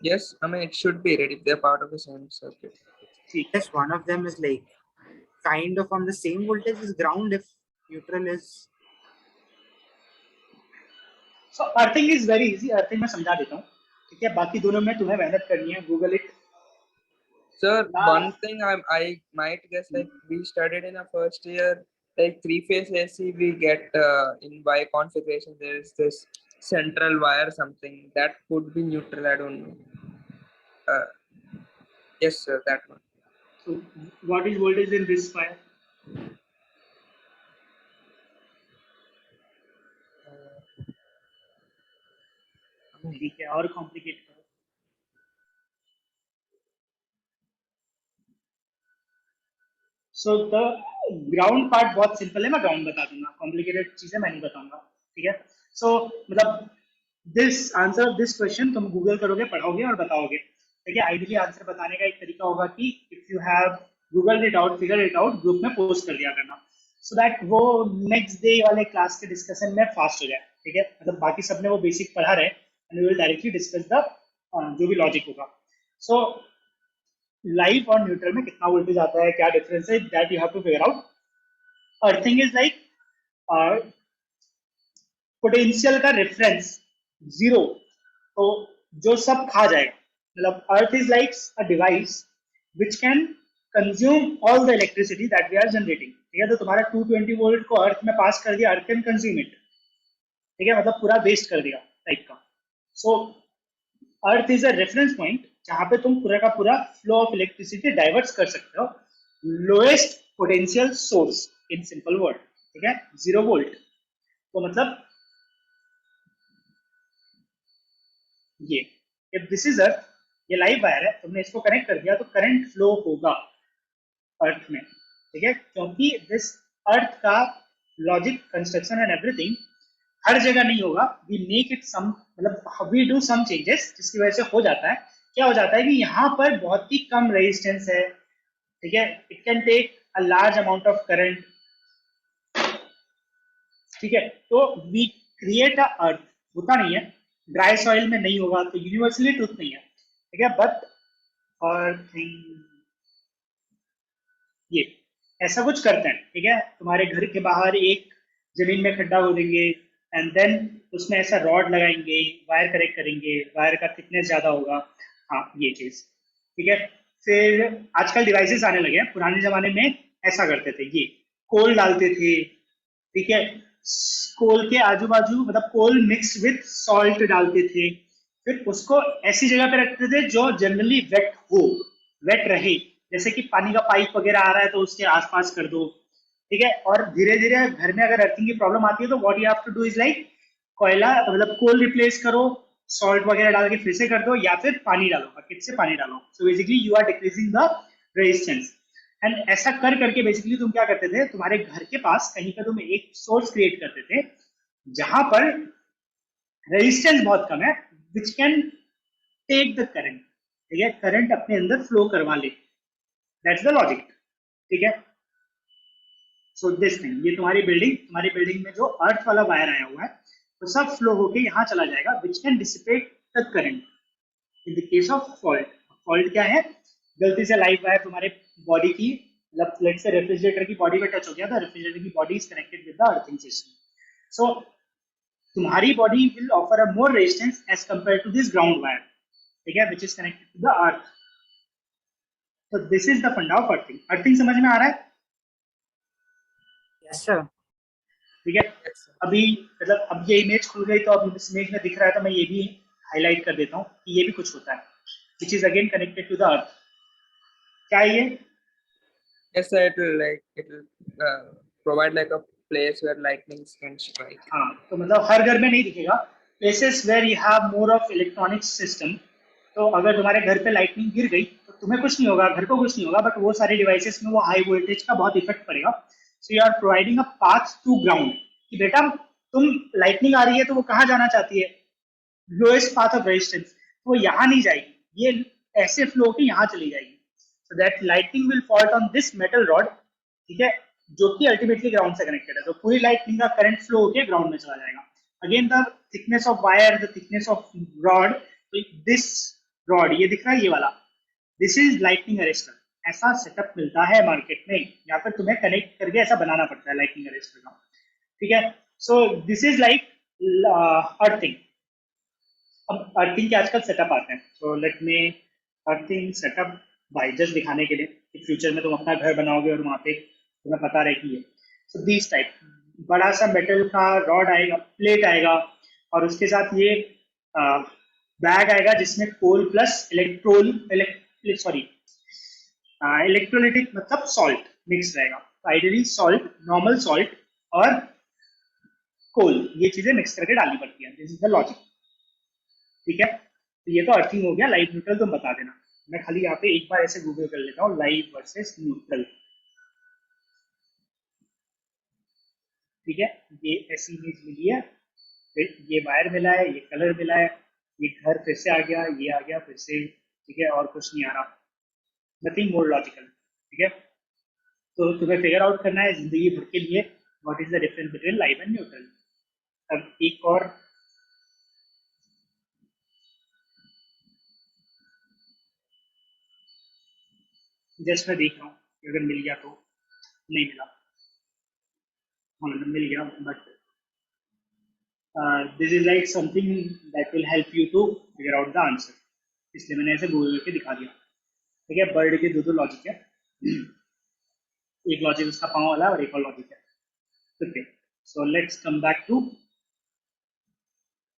Yes, I mean it should be right if they're part of the same circuit. ठीक है, Yes, one of them is like kind of on the same voltage as ground if neutral is. So earthing is very easy, earthing मैं समझा देता हूँ, ठीक है? बाकी दोनों में तुम्हें मेहनत करनी है, Google it. Sir, one thing I might guess, like we studied in our first year, like 3-phase AC, we get in Y configuration there is this central wire something that could be neutral. I don't know. Yes, sir, that one. So what is voltage in this wire? ठीक है, और complicate करो। So the ground part बहुत simple है, मैं ground बता दूंगा, complicated चीजें मैं नहीं बताऊंगा, ठीक है? सो मतलब this answer of this question तुम गूगल करोगे, पढ़ोगे और बताओगे, ठीक है? आइडियली आंसर बताने का एक तरीका होगा कि if you have Google it out, figure it out, group में पोस्ट कर दिया करना, सो दैट वो नेक्स्ट डे वाले क्लास के डिस्कशन में फास्ट हो जाए, ठीक है? मतलब बाकी सबने वो बेसिक पढ़ा रहे and we will directly discuss the जो भी लॉजिक होगा। सो लाइव और न्यूट्रल में कितना वोल्टेज आता है, क्या डिफरेंस है, that you have to figure out. Earthing is like potential का रेफरेंस जीरो, तो जो सब खा जाएगा, मतलब earth is like a device which can consume all the electricity that we are generating, ठीक है? तो तुम्हारा 220 वोल्ट को अर्थ में पास कर दिया, अर्थ कैन कंज्यूम इट, ठीक है? मतलब पूरा वेस्ट कर दिया टाइप का। So earth is a reference point जहां पे तुम पूरा का पूरा फ्लो ऑफ इलेक्ट्रिसिटी डाइवर्ट कर सकते हो, lowest potential source in simple word, ठीक है? 0 वोल्ट, तो मतलब ये, इफ दिस इज अर्थ, ये लाइव वायर है, तुमने इसको कनेक्ट कर दिया तो करंट फ्लो होगा अर्थ में, ठीक है? क्योंकि दिस अर्थ का लॉजिक, कंस्ट्रक्शन एंड एवरीथिंग हर जगह नहीं होगा, वी मेक इट सम, मतलब वी डू सम चेंजेस जिसकी वजह से हो जाता है। क्या हो जाता है कि यहाँ पर बहुत ही कम रेजिस्टेंस है, ठीक है? It can take a large amount of current, ठीक है? तो वी क्रिएट अ अर्थ, होता नहीं है, ड्राई सॉइल में नहीं होगा, तो यूनिवर्सली ट्रूथ नहीं है, ठीक है? बट अर्थिंग ये ऐसा कुछ करते हैं, ठीक है? तुम्हारे घर के बाहर एक जमीन में खड्डा हो देंगे एंड देन उसमें ऐसा रॉड लगाएंगे, वायर कनेक्ट करेंगे, वायर का थिकनेस ज्यादा होगा, हाँ ये चीज, ठीक है? फिर आजकल डिवाइसेस आने लगे हैं, पुराने जमाने में ऐसा करते थे, ये कोल डालते थे, ठीक है? कोल के आजू बाजू, मतलब कोल मिक्स विथ सॉल्ट डालते थे, फिर उसको ऐसी जगह पे रखते थे जो जनरली वेट हो, वेट रहे, जैसे कि पानी का पाइप वगैरह आ रहा है तो उसके आसपास कर दो, ठीक है? और धीरे धीरे घर में अगर अर्थिंग की प्रॉब्लम आती है तो what you have to do is like कोयला, मतलब कोल रिप्लेस करो, सॉल्ट वगैरह डाल के फिर से कर दो, या फिर पानी डालो, बकेट से पानी डालो, so basically you are decreasing the resistance. And ऐसा कर करके बेसिकली तुम क्या करते थे, तुम्हारे घर के पास कहीं पर तुम एक सोर्स क्रिएट करते थे जहां पर रेजिस्टेंस बहुत कम है, which can take the current, ठीक है, करंट अपने अंदर फ्लो करवा ले, दैट्स द लॉजिक, ठीक है। सो दिस थिंग, ये तुम्हारी बिल्डिंग में जो अर्थ वाला वायर आया हुआ है वो सब फ्लो होके यहाँ चला जाएगा, which can dissipate the current in the case of fault. Fault क्या है, गलती से लाइव वायर तुम्हारे बॉडी की, मतलब लेट्स से रेफ्रिजरेटर की बॉडी पे टच हो गया था, रेफ्रिजरेटर की body is connected with the earthing system, so तुम्हारी body will offer a more resistance as compare to this ground wire, ठीक है, which is connected to the earth. तो this is the funda of earthing. Earthing समझ में आ रहा है? Yes sir. ठीक है, अभी मतलब अब ये इमेज खुल गई तो अब इस इमेज में दिख रहा है, तो मैं ये भी हाईलाइट कर देता हूँ कि ये भी कुछ होता है, which is again connected to the earth. क्या है ये? Yes, sir. It will provide like a place where lightnings can strike. हाँ, तो मतलब हर घर में नहीं दिखेगा, places where you have more of electronic system. तो अगर तुम्हारे घर पे लाइटनिंग गिर गई तो तुम्हें कुछ नहीं होगा, घर को कुछ नहीं होगा, बट वो सारे डिवाइसेस में वो हाई वोल्टेज का बहुत इफेक्ट पड़ेगा। So you are providing a path to ground कि बेटा तुम, लाइटनिंग आ रही है तो वो कहाँ जाना चाहती है, लोएस्ट पाथ ऑफ रेजिस्टेंस, तो वो यहाँ नहीं जाएगी, ये ऐसे फ्लो होकर यहाँ चली जाएगी। So that lightning will fault on this metal rod, ठीक है, जो कि अल्टीमेटली ग्राउंड से कनेक्टेड है। तो पूरी लाइटनिंग का करंट फ्लो होकर ग्राउंड में चला जाएगा। Again the thickness of wire, the thickness of rod, this rod ये दिख रहा है ये वाला, दिस इज लाइटनिंग अरेस्टर। ऐसा सेटअप मिलता है मार्केट में, या फिर तुम्हें कनेक्ट करके ऐसा बनाना पड़ता है लाइटनिंग अरेस्टर का, ठीक है। So this is like earthing. अब अर्थिंग के आजकल सेटअप आते हैं, तो let me earthing setup by just दिखाने के लिए कि फ्यूचर में तुम अपना घर बनाओगे और वहाँ पे तुम्हें पता रहे कि ये, सो दिस टाइप बड़ा सा मेटल का रॉड आएगा, प्लेट आएगा, और उसके साथ ये बैग आएगा जिसमें कोल प्लस इलेक्ट्रोलिटिक मतलब सॉल्ट मिक्स रहेगा। आइडियली सॉल्ट, नॉर्मल सॉल्ट और कोल, ये चीजें मिक्स करके डालनी पड़ती है। दिस इज द लॉजिक, ठीक है। तो ये तो अर्थिंग हो गया। लाइव न्यूट्रल तुम बता देना, मैं खाली यहाँ पे एक बार ऐसे गूगल कर लेता हूँ, लाइव वर्सेस न्यूट्रल, ठीक है। ये ऐसी इमेज मिली है, फिर ये वायर मिला है, ये कलर मिला है, ये घर फिर से आ गया, ये आ गया फिर से, ठीक है, और कुछ नहीं आ रहा, नथिंग मोर लॉजिकल, ठीक है। तो तुम्हें फिगर आउट करना है जिंदगी भर के लिए what is the difference between live and neutral. अब एक और जस्ट मैं देख रहा हूँ अगर मिल गया तो, नहीं मिला, हाँ मिल गया, but this is like something that will help you to figure out the answer, इसलिए मैंने ऐसे गूगल करके दिखा दिया, ठीक है। बर्ड के दो लॉजिक है, एक लॉजिक उसका पाँव वाला और एक और लॉजिक है, ठीक है। So let's come back to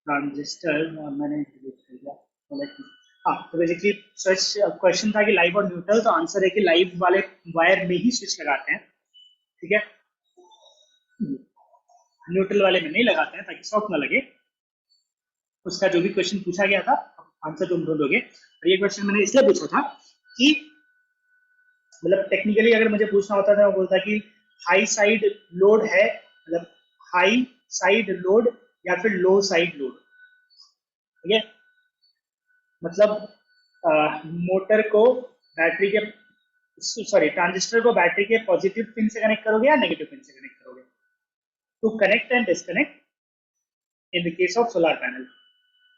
transistor, मैंने डिलीट कर दिया, हाँ। तो बेसिकली सर्च क्वेश्चन था कि लाइव और न्यूट्रल, तो आंसर है कि लाइव वाले वायर में ही स्विच लगाते हैं, ठीक है, न्यूट्रल वाले में नहीं लगाते हैं ताकि शॉक ना लगे। उसका जो भी क्वेश्चन पूछा गया था आंसर तुम ढूंढोगे, और ये क्वेश्चन मैंने इसलिए पूछा था कि मतलब टेक्निकली अगर मुझे पूछना होता था, मैं बोलता कि हाई साइड लोड है, मतलब हाई साइड लोड या फिर लो साइड लोड, ठीक है। मतलब मोटर को बैटरी के, सॉरी ट्रांजिस्टर को बैटरी के पॉजिटिव पिन से कनेक्ट करोगे या नेगेटिव पिन से कनेक्ट करोगे, to connect and disconnect in the case of solar panel,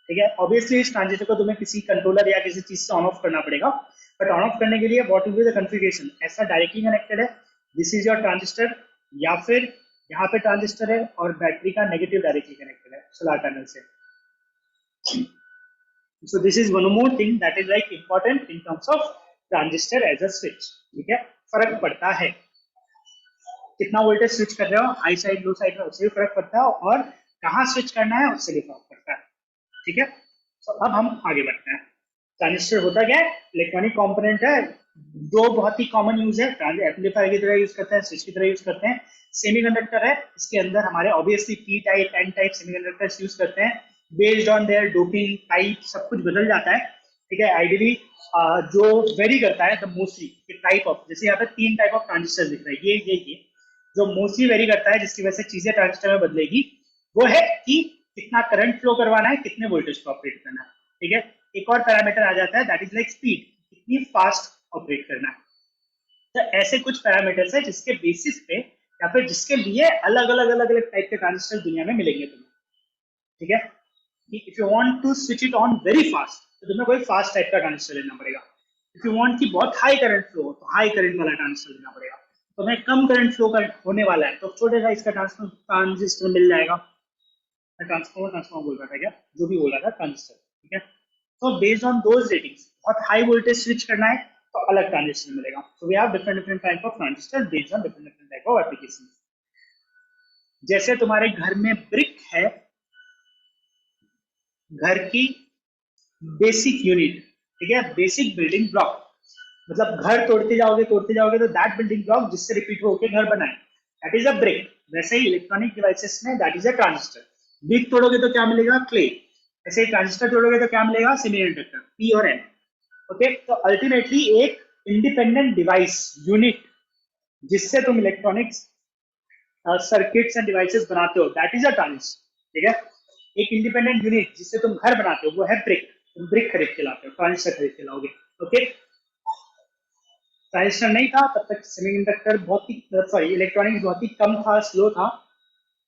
ठीक है। ऑब्वियसली इस ट्रांजिस्टर को तुम्हें किसी कंट्रोलर या किसी चीज से ऑन ऑफ करना पड़ेगा, बट ऑन ऑफ करने के लिए what will be the configuration, ऐसा डायरेक्टली कनेक्टेड है, दिस इज योर ट्रांजिस्टर, या फिर यहाँ पे ट्रांजिस्टर है और बैटरी का नेगेटिव डायरेक्टली कनेक्टेड है सोलर पैनल से। So this is one more thing that is like important in terms of transistor as a switch, ठीक है। फर्क पड़ता है कितना वोल्टेज स्विच कर रहे हो, हाई साइड लो साइड में, उससे भी फर्क पड़ता है, और कहाँ स्विच करना है उससे भी फर्क पड़ता है, ठीक है। तो अब हम आगे बढ़ते हैं। ट्रांजिस्टर होता क्या है, इलेक्ट्रॉनिक कंपोनेंट है, दो बहुत ही कॉमन यूज है, एम्पलीफायर की तरह यूज करते हैं, स्विच की तरह यूज करते हैं। सेमीकंडक्टर है, इसके अंदर हमारे obviously P type N type semiconductors use करते हैं, based on their doping type सब कुछ बदल जाता है, ठीक है। आइडियली जो वेरी करता है द मोस्टली टाइप ऑफ, जैसे यहाँ पे 3 टाइप ऑफ ट्रांजिस्टर दिख रहे हैं, ये जो मोस्टली वेरी करता है जिसकी वजह से चीजें ट्रांजिस्टर में बदलेगी, वो है कि कितना करंट फ्लो करवाना है, कितने वोल्टेज पे ऑपरेट करना है, ठीक है। एक और पैरामीटर आ जाता है, दैट इज लाइक स्पीड, कितनी फास्ट ऑपरेट करना है। तो ऐसे कुछ पैरामीटर्स है जिसके बेसिस पे या फिर जिसके लिए अलग अलग टाइप के ट्रांजिस्टर दुनिया में मिलेंगे तुम्हें, ठीक है। If you want to switch it on very fast तो तुम्हें कोई फास्ट टाइप का ट्रांजिस्टर लेना पड़ेगा। इफ यू वांट कि बहुत हाई करंट फ्लो तो हाई करंट वाला ट्रांजिस्टर लेना पड़ेगा। तुम्हें कम करंट फ्लो होने वाला है तो छोटे साइज का ट्रांजिस्टर मिल जाएगा। ट्रांसफॉर्मर बोल रहा था क्या, जो भी बोल रहा था, ट्रांजिस्टर, ठीक है। तो बेस्ड ऑन दोज रेटिंग्स, बहुत हाई वोल्टेज स्विच करना है तो अलग ट्रांजिस्टर मिलेगा। So we have different different type of transistor based on different different type of application. जैसे तुम्हारे घर में ब्रिक है, घर की बेसिक यूनिट, ठीक है, बेसिक बिल्डिंग ब्लॉक, मतलब घर तोड़ते जाओगे तो दैट बिल्डिंग ब्लॉक जिससे रिपीट होकर घर बना है, दैट इज अ ब्रिक। वैसे ही इलेक्ट्रॉनिक डिवाइसेस में that is a transistor. Brick तोड़ोगे तो क्या मिलेगा, क्ले। ऐसे ही ट्रांजिस्टर तोड़ोगे तो क्या मिलेगा, सेमीकंडक्टर, पी और एन। ओके, तो अल्टीमेटली एक इंडिपेंडेंट डिवाइस यूनिट जिससे तुम इलेक्ट्रॉनिक्स सर्किट्स एंड डिवाइसेस बनाते हो, दैट इज अ ट्रांजिस्टर, ठीक है। एक इंडिपेंडेंट यूनिट जिससे तुम घर बनाते हो वो है ब्रिक। तुम ब्रिक खरीद के लाते हो, ट्रांजिस्टर खरीद के लाओगे। ओके, ट्रांजिस्टर नहीं था तब तक सेमीकंडक्टर बहुत ही, सॉरी, इलेक्ट्रॉनिक्स बहुत ही कम था, स्लो था।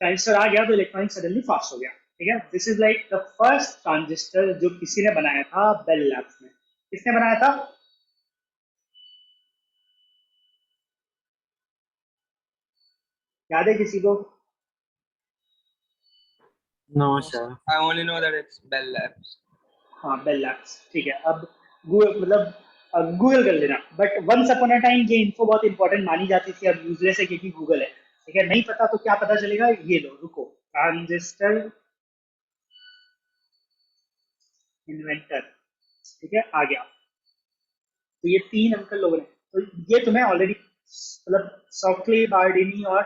ट्रांजिस्टर आ गया तो इलेक्ट्रॉनिक्स सडनली फास्ट हो गया, ठीक है। This is like the first transistor जो किसी ने बनाया था बेल लैब्स में। किसने बनाया था? याद है किसी को? No, No, sir. sir. I only know that it's Bell Labs. हाँ, बेल लैब्स, ठीक है। अब गूगल, मतलब गूगल कर लेना। But once upon a time ये इन्फो बहुत इंपॉर्टेंट मानी जाती थी, अब यूजलेस है क्योंकि गूगल है, ठीक है। नहीं पता तो क्या पता चलेगा, ये लो, रुको। ट्रांजिस्टर इन्वेंटर, ठीक है, आ गया। तो ये तीन अंकल लोगों ने, तो ये तुम्हें ऑलरेडी, मतलब सॉफ्टली, बार्डिनी और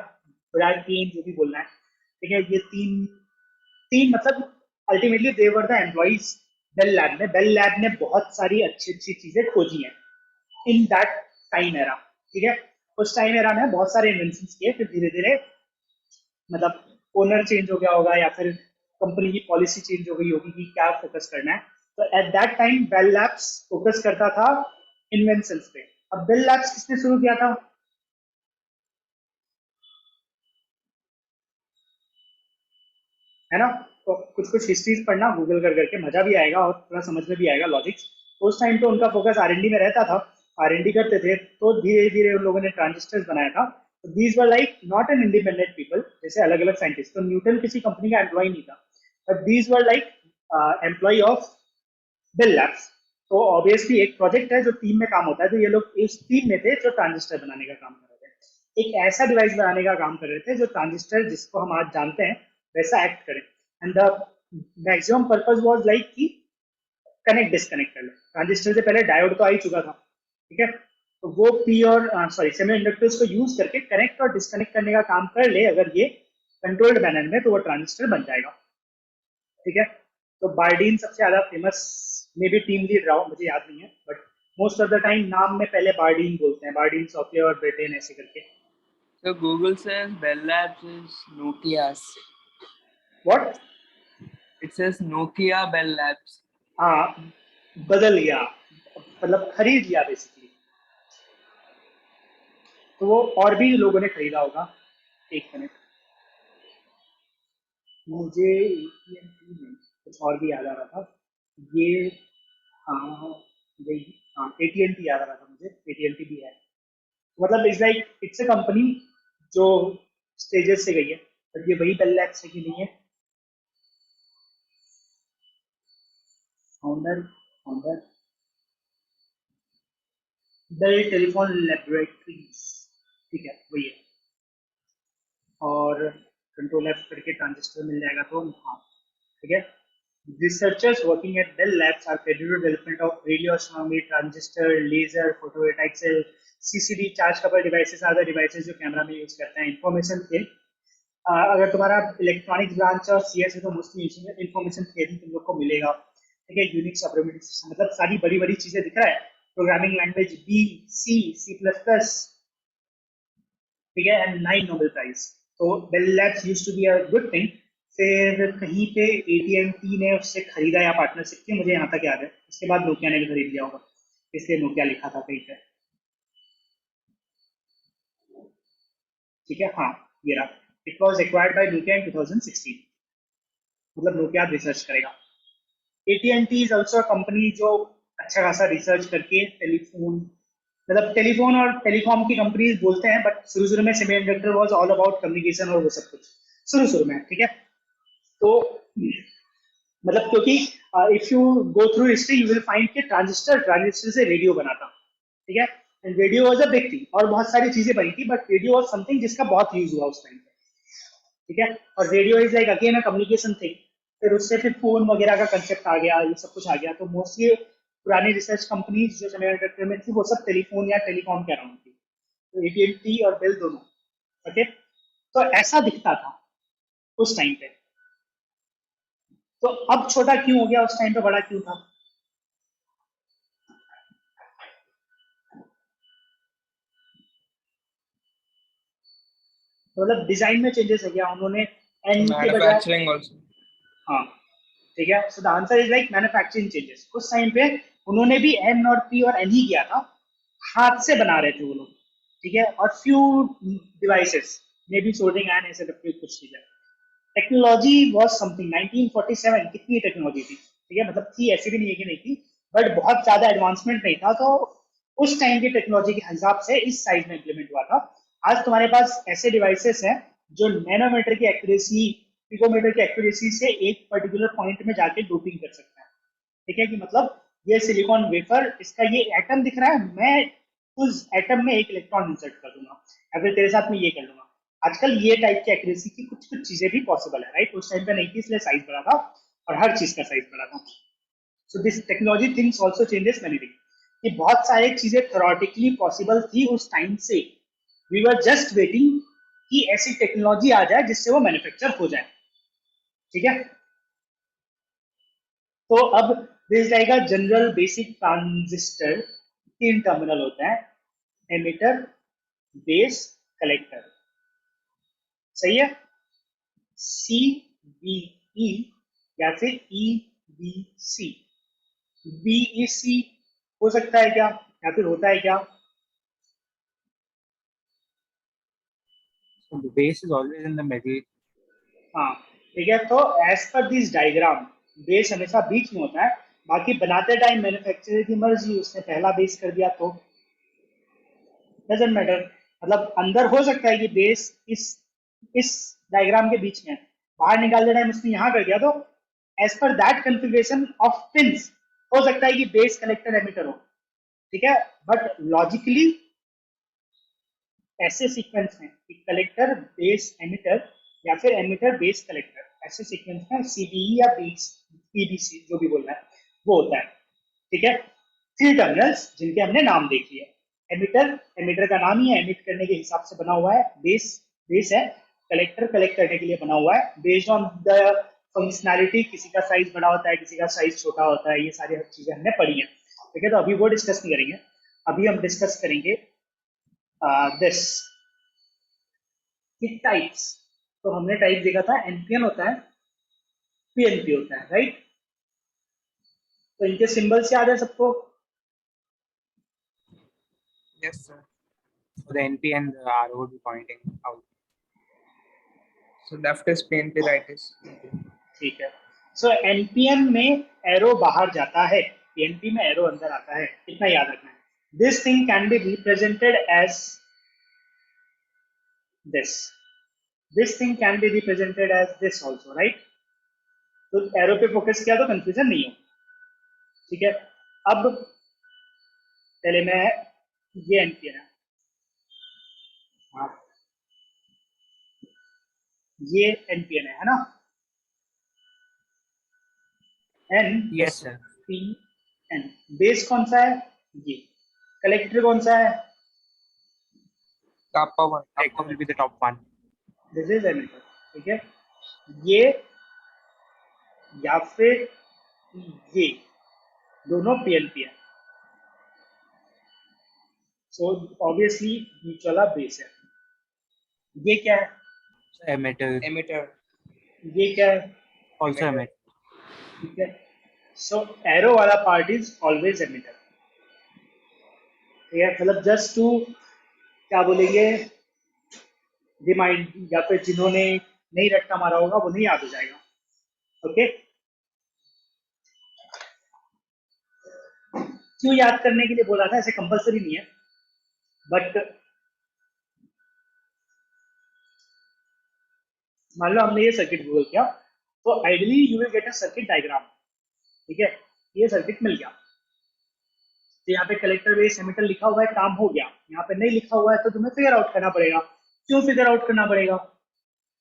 ब्रैडकीन, जो भी बोलना है, ठीक है। ये तीन तीन मतलब ultimately they were the employees Bell Lab में। बेल लैब ने बहुत सारी अच्छी अच्छी चीजें खोजी हैं इन दैट टाइम एरा, ठीक है। उस टाइम एरा में बहुत सारे इन्वेंशन किए, फिर धीरे धीरे, मतलब ओनर चेंज हो गया होगा या फिर कंपनी की पॉलिसी चेंज हो गई होगी कि क्या फोकस करना है। तो at that time Bell Labs focus करता था इन्वेंशन पे। अब बेल लैब्स किसने शुरू किया था? है ना? तो कुछ कुछ हिस्ट्रीज पढ़ना गूगल कर करके, मजा भी आएगा और थोड़ा समझ में भी आएगा लॉजिक्स। उस टाइम तो उनका फोकस आर&डी में रहता था, आर&डी करते थे, तो धीरे धीरे उन लोगों ने ट्रांजिस्टर्स बनाया था। These were like not an independent people, जैसे अलग अलग साइंटिस्ट। तो न्यूटन किसी कंपनी का एम्प्लॉय नहीं था, but these were like employ of Bell Labs. तो ऑब्वियसली एक प्रोजेक्ट है जो टीम में काम होता है, तो ये लोग इस टीम में थे जो ट्रांजिस्टर बनाने का काम कर रहे थे, एक ऐसा डिवाइस बनाने का काम कर रहे थे जो ट्रांजिस्टर जिसको हम आज जानते हैं वैसा एक्ट करे। And the maximum purpose was like कि कनेक्ट डिस्कनेक्ट कर ले। ट्रांजिस्टर से पहले डायोड तो आ ही चुका था, ठीक है। तो वो पी और सॉरी सेमी इंडक्टर्स को यूज करके कनेक्ट और डिस्कनेक्ट करने का काम कर ले अगर ये कंट्रोल्ड मैनर में, तो वो ट्रांजिस्टर बन जाएगा, ठीक है। तो बार्डीन सबसे ज्यादा famous, may be team lead रहा हो, मुझे याद नहीं है, but most of the time नाम में पहले बार्डीन बोलते हैं, बार्डीन, सॉफ्टवेयर और ब्रिटेन ऐसे करके। So Google says Bell Labs is Nokia's. What? It says Nokia Bell Labs. हाँ, बदल गया, मतलब खरीद लिया बेसिकली। तो वो और भी लोगों ने खरीदा होगा। एक मिनट, मुझे AT&T में कुछ और भी याद आ रहा था ये। हाँ, यही, हाँ, AT&T याद आ रहा था मुझे, AT&T भी है। मतलब it's like it's a company जो स्टेजेस से गई है, बट ये वही बेल लैब्स है कि नहीं है? Founder, founder Bell telephone laboratories, ठीक है, वही है। और कंट्रोल एफ करके ट्रांजिस्टर मिल जाएगा तो हाँ, ठीक है। Researchers working at Bell Labs are credited with development of radio astronomy, transistor, laser, photovoltaic cell, CCD, charge coupled devices, other devices जो कैमरा में यूज करते हैं इंफॉर्मेशन के। अगर तुम्हारा इलेक्ट्रॉनिक्स ब्रांच और सीएस है तो मोस्टली इंफॉर्मेशन थियरी तुम लोग को मिलेगा, ठीक है। यूनिक्स ऑपरेटिंग सिस्टम, मतलब सारी बड़ी बड़ी चीजें दिख रहा है। Programming language B, C plus plus, ठीक है, एंड 9 नोबेल प्राइज। तो Bell Labs used to be a good thing. फिर कहीं पे AT&T ने उससे खरीदा या पार्टनरशिप की, मुझे यहाँ तक याद है। इसके बाद नोकिया ने भी खरीद लिया होगा, इसलिए नोकिया लिखा था कहीं पे। ठीक है, हाँ ये रहा। It was acquired by Nokia in 2016। मतलब नोकिया रिसर्च करेगा। AT&T इज ऑल्सो कंपनी जो अच्छा खासा रिसर्च करके टेलीफोन, मतलब टेलीफोन और टेलीकॉम की कंपनीज बोलते हैं, बट शुरू शुरू में semiconductor was all about communication और वो सब कुछ शुरू शुरू में। ठीक है, तो मतलब क्योंकि if you go through history you will find कि ट्रांजिस्टर से रेडियो बना था। ठीक है, and radio was a big thing, और बहुत सारी चीजें बनी थी, बट रेडियो वाज समथिंग जिसका बहुत यूज हुआ उस टाइम पे। ठीक है, और radio is like again a communication thing. फिर उससे फिर फोन वगैरह का कंसेप्ट आ गया, ये सब कुछ आ गया। तो मोस्टली पुरानी रिसर्च कंपनीज जो सेमीकंडक्टर में थी वो सब टेलीफोन या टेलीकॉम के अराउंड थी, तो AT&T और बेल दोनों। ओके, तो ऐसा दिखता था उस टाइम पे। तो अब छोटा क्यों हो गया, उस टाइम पे बड़ा क्यों था? तो मतलब डिजाइन में चेंजेस है क्या? उन्होंने एन के बजाय, Manufacturing also. हाँ ठीक है, so the answer is like manufacturing changes. उस टाइम पे उन्होंने भी एन और पी और एन ही किया था, हाथ से बना रहे थे वो लोग। ठीक है, और few devices may be soldering ion ऐसे करके कुछ चीजें। टेक्नोलॉजी वाज समथिंग 1947, कितनी टेक्नोलॉजी थी? ठीक है, मतलब थी, ऐसी भी नहीं है कि नहीं थी, बट बहुत ज्यादा एडवांसमेंट नहीं था। तो उस टाइम की टेक्नोलॉजी के हिसाब से इस साइज में इंप्लीमेंट हुआ था। आज तुम्हारे पास ऐसे डिवाइसेस हैं जो नैनोमीटर की एक्यूरेसी, पिकोमीटर की एक्यूरेसी से एक पर्टिकुलर पॉइंट में जाके डोपिंग कर सकते हैं। ठीक है, कि मतलब ये सिलिकॉन वेफर, इसका ये एटम दिख रहा है, मैं उस एटम में एक इलेक्ट्रॉन इंसर्ट कर दूंगा, या फिर तेरे साथ में ये कर लूंगा। आजकल ये टाइप की एक्यूरेसी की कुछ कुछ चीजें भी पॉसिबल है, राइट? उस टाइम पे नहीं थी, इसलिए साइज बड़ा था, और हर चीज का साइज बड़ा था। So this technology things also changes many thing, कि बहुत सारी चीजें थ्योरेटिकली पॉसिबल थी उस टाइम से। वी वर जस्ट वेटिंग कि ऐसी टेक्नोलॉजी आ जाए जिससे वो मैन्युफैक्चर हो जाए। ठीक है, तो अब this like a general basic transistor, तीन टर्मिनल होता है, एमिटर, बेस, कलेक्टर। सही है? सी बी ई या फिर E B C. B E सी हो सकता है क्या, या फिर होता है क्या? So the base is always in the middle. हाँ ठीक है, तो as per this diagram base हमेशा बीच में होता है। बाकी बनाते टाइम मैन्युफैक्चरर की मर्जी, उसने पहला बेस कर दिया तो डजेंट मैटर। मतलब अंदर हो सकता है कि बेस इस डायग्राम के बीच में है, बाहर निकालते टाइम उसने यहाँ कर दिया, तो as per that configuration of pins हो सकता है कि बेस कलेक्टर एमिटर हो। ठीक है, बट लॉजिकली ऐसे सीक्वेंस में कि कलेक्टर बेस एमिटर, या फिर एमिटर बेस कलेक्टर, ऐसे सीक्वेंस में सीबीई या पीबीसी जो भी बोलना है वो होता है। ठीक है, थ्री टर्मिनल्स जिनके हमने नाम देख लिए। एमिटर, एमिटर का नाम ही है, एमिट करने के हिसाब से बना हुआ है। बेस, बेस है। कलेक्टर, कलेक्ट करने के लिए बना हुआ है बेस्ड ऑन द फंक्शनैलिटी। किसी का साइज बड़ा होता है, किसी का साइज छोटा होता है, ये सारी चीजें हमने पढ़ी हैं। ठीक है, तो अभी वो डिस्कस नहीं करेंगे। अभी हम डिस्कस करेंगे दिस कि टाइप्स। तो हमने टाइप देखा था, एनपीएन होता है, पीएनपी होता है, राइट? तो इनके सिंबल्स याद है सबको? Yes, sir. So the NP and the R would be pointing out. So left is PNP, right is NP. ठीक है, सो एनपीएन में एरो बाहर जाता है, पीएनपी में एरो अंदर आता है, इतना याद रखना है। This thing can be represented as this, this thing can be represented as this also, right? तो एरो पे फोकस किया तो कंफ्यूजन नहीं हो। ठीक है, अब पहले मैं, ये एनपीएन है, हाँ ये एनपीएन है ना? N Yes, sir. P N. Base कौन सा है? ये। कलेक्टर कौन सा है? Kappa 1. Collector will be the top one. This is emitter. ठीक है, ये या फिर ये दोनों पीएनपी है। सो ऑब्वियसली बीच वाला बेस है। ये क्या है? So emitter. Emitter. ये क्या है? Also Emitter. emit. ठीक है, सो एरो वाला पार्ट इज ऑलवेज एमिटर। ठीक है, मतलब जस्ट टू क्या बोलेंगे, रिमाइंड, या फिर जिन्होंने नहीं रट्टा मारा होगा वो नहीं याद हो जाएगा। ओके, क्यों याद करने के लिए बोला था, ऐसे कंपलसरी नहीं है, बट मान लो हमने ये सर्किट गूगल किया, तो ideally you will get a circuit diagram. ठीक है, ये सर्किट मिल गया, तो यहाँ पे कलेक्टर बेस एमिटर लिखा हुआ है, काम हो गया। यहाँ पे नहीं लिखा हुआ है तो तुम्हें फिगर आउट करना पड़ेगा। क्यों फिगर आउट करना पड़ेगा?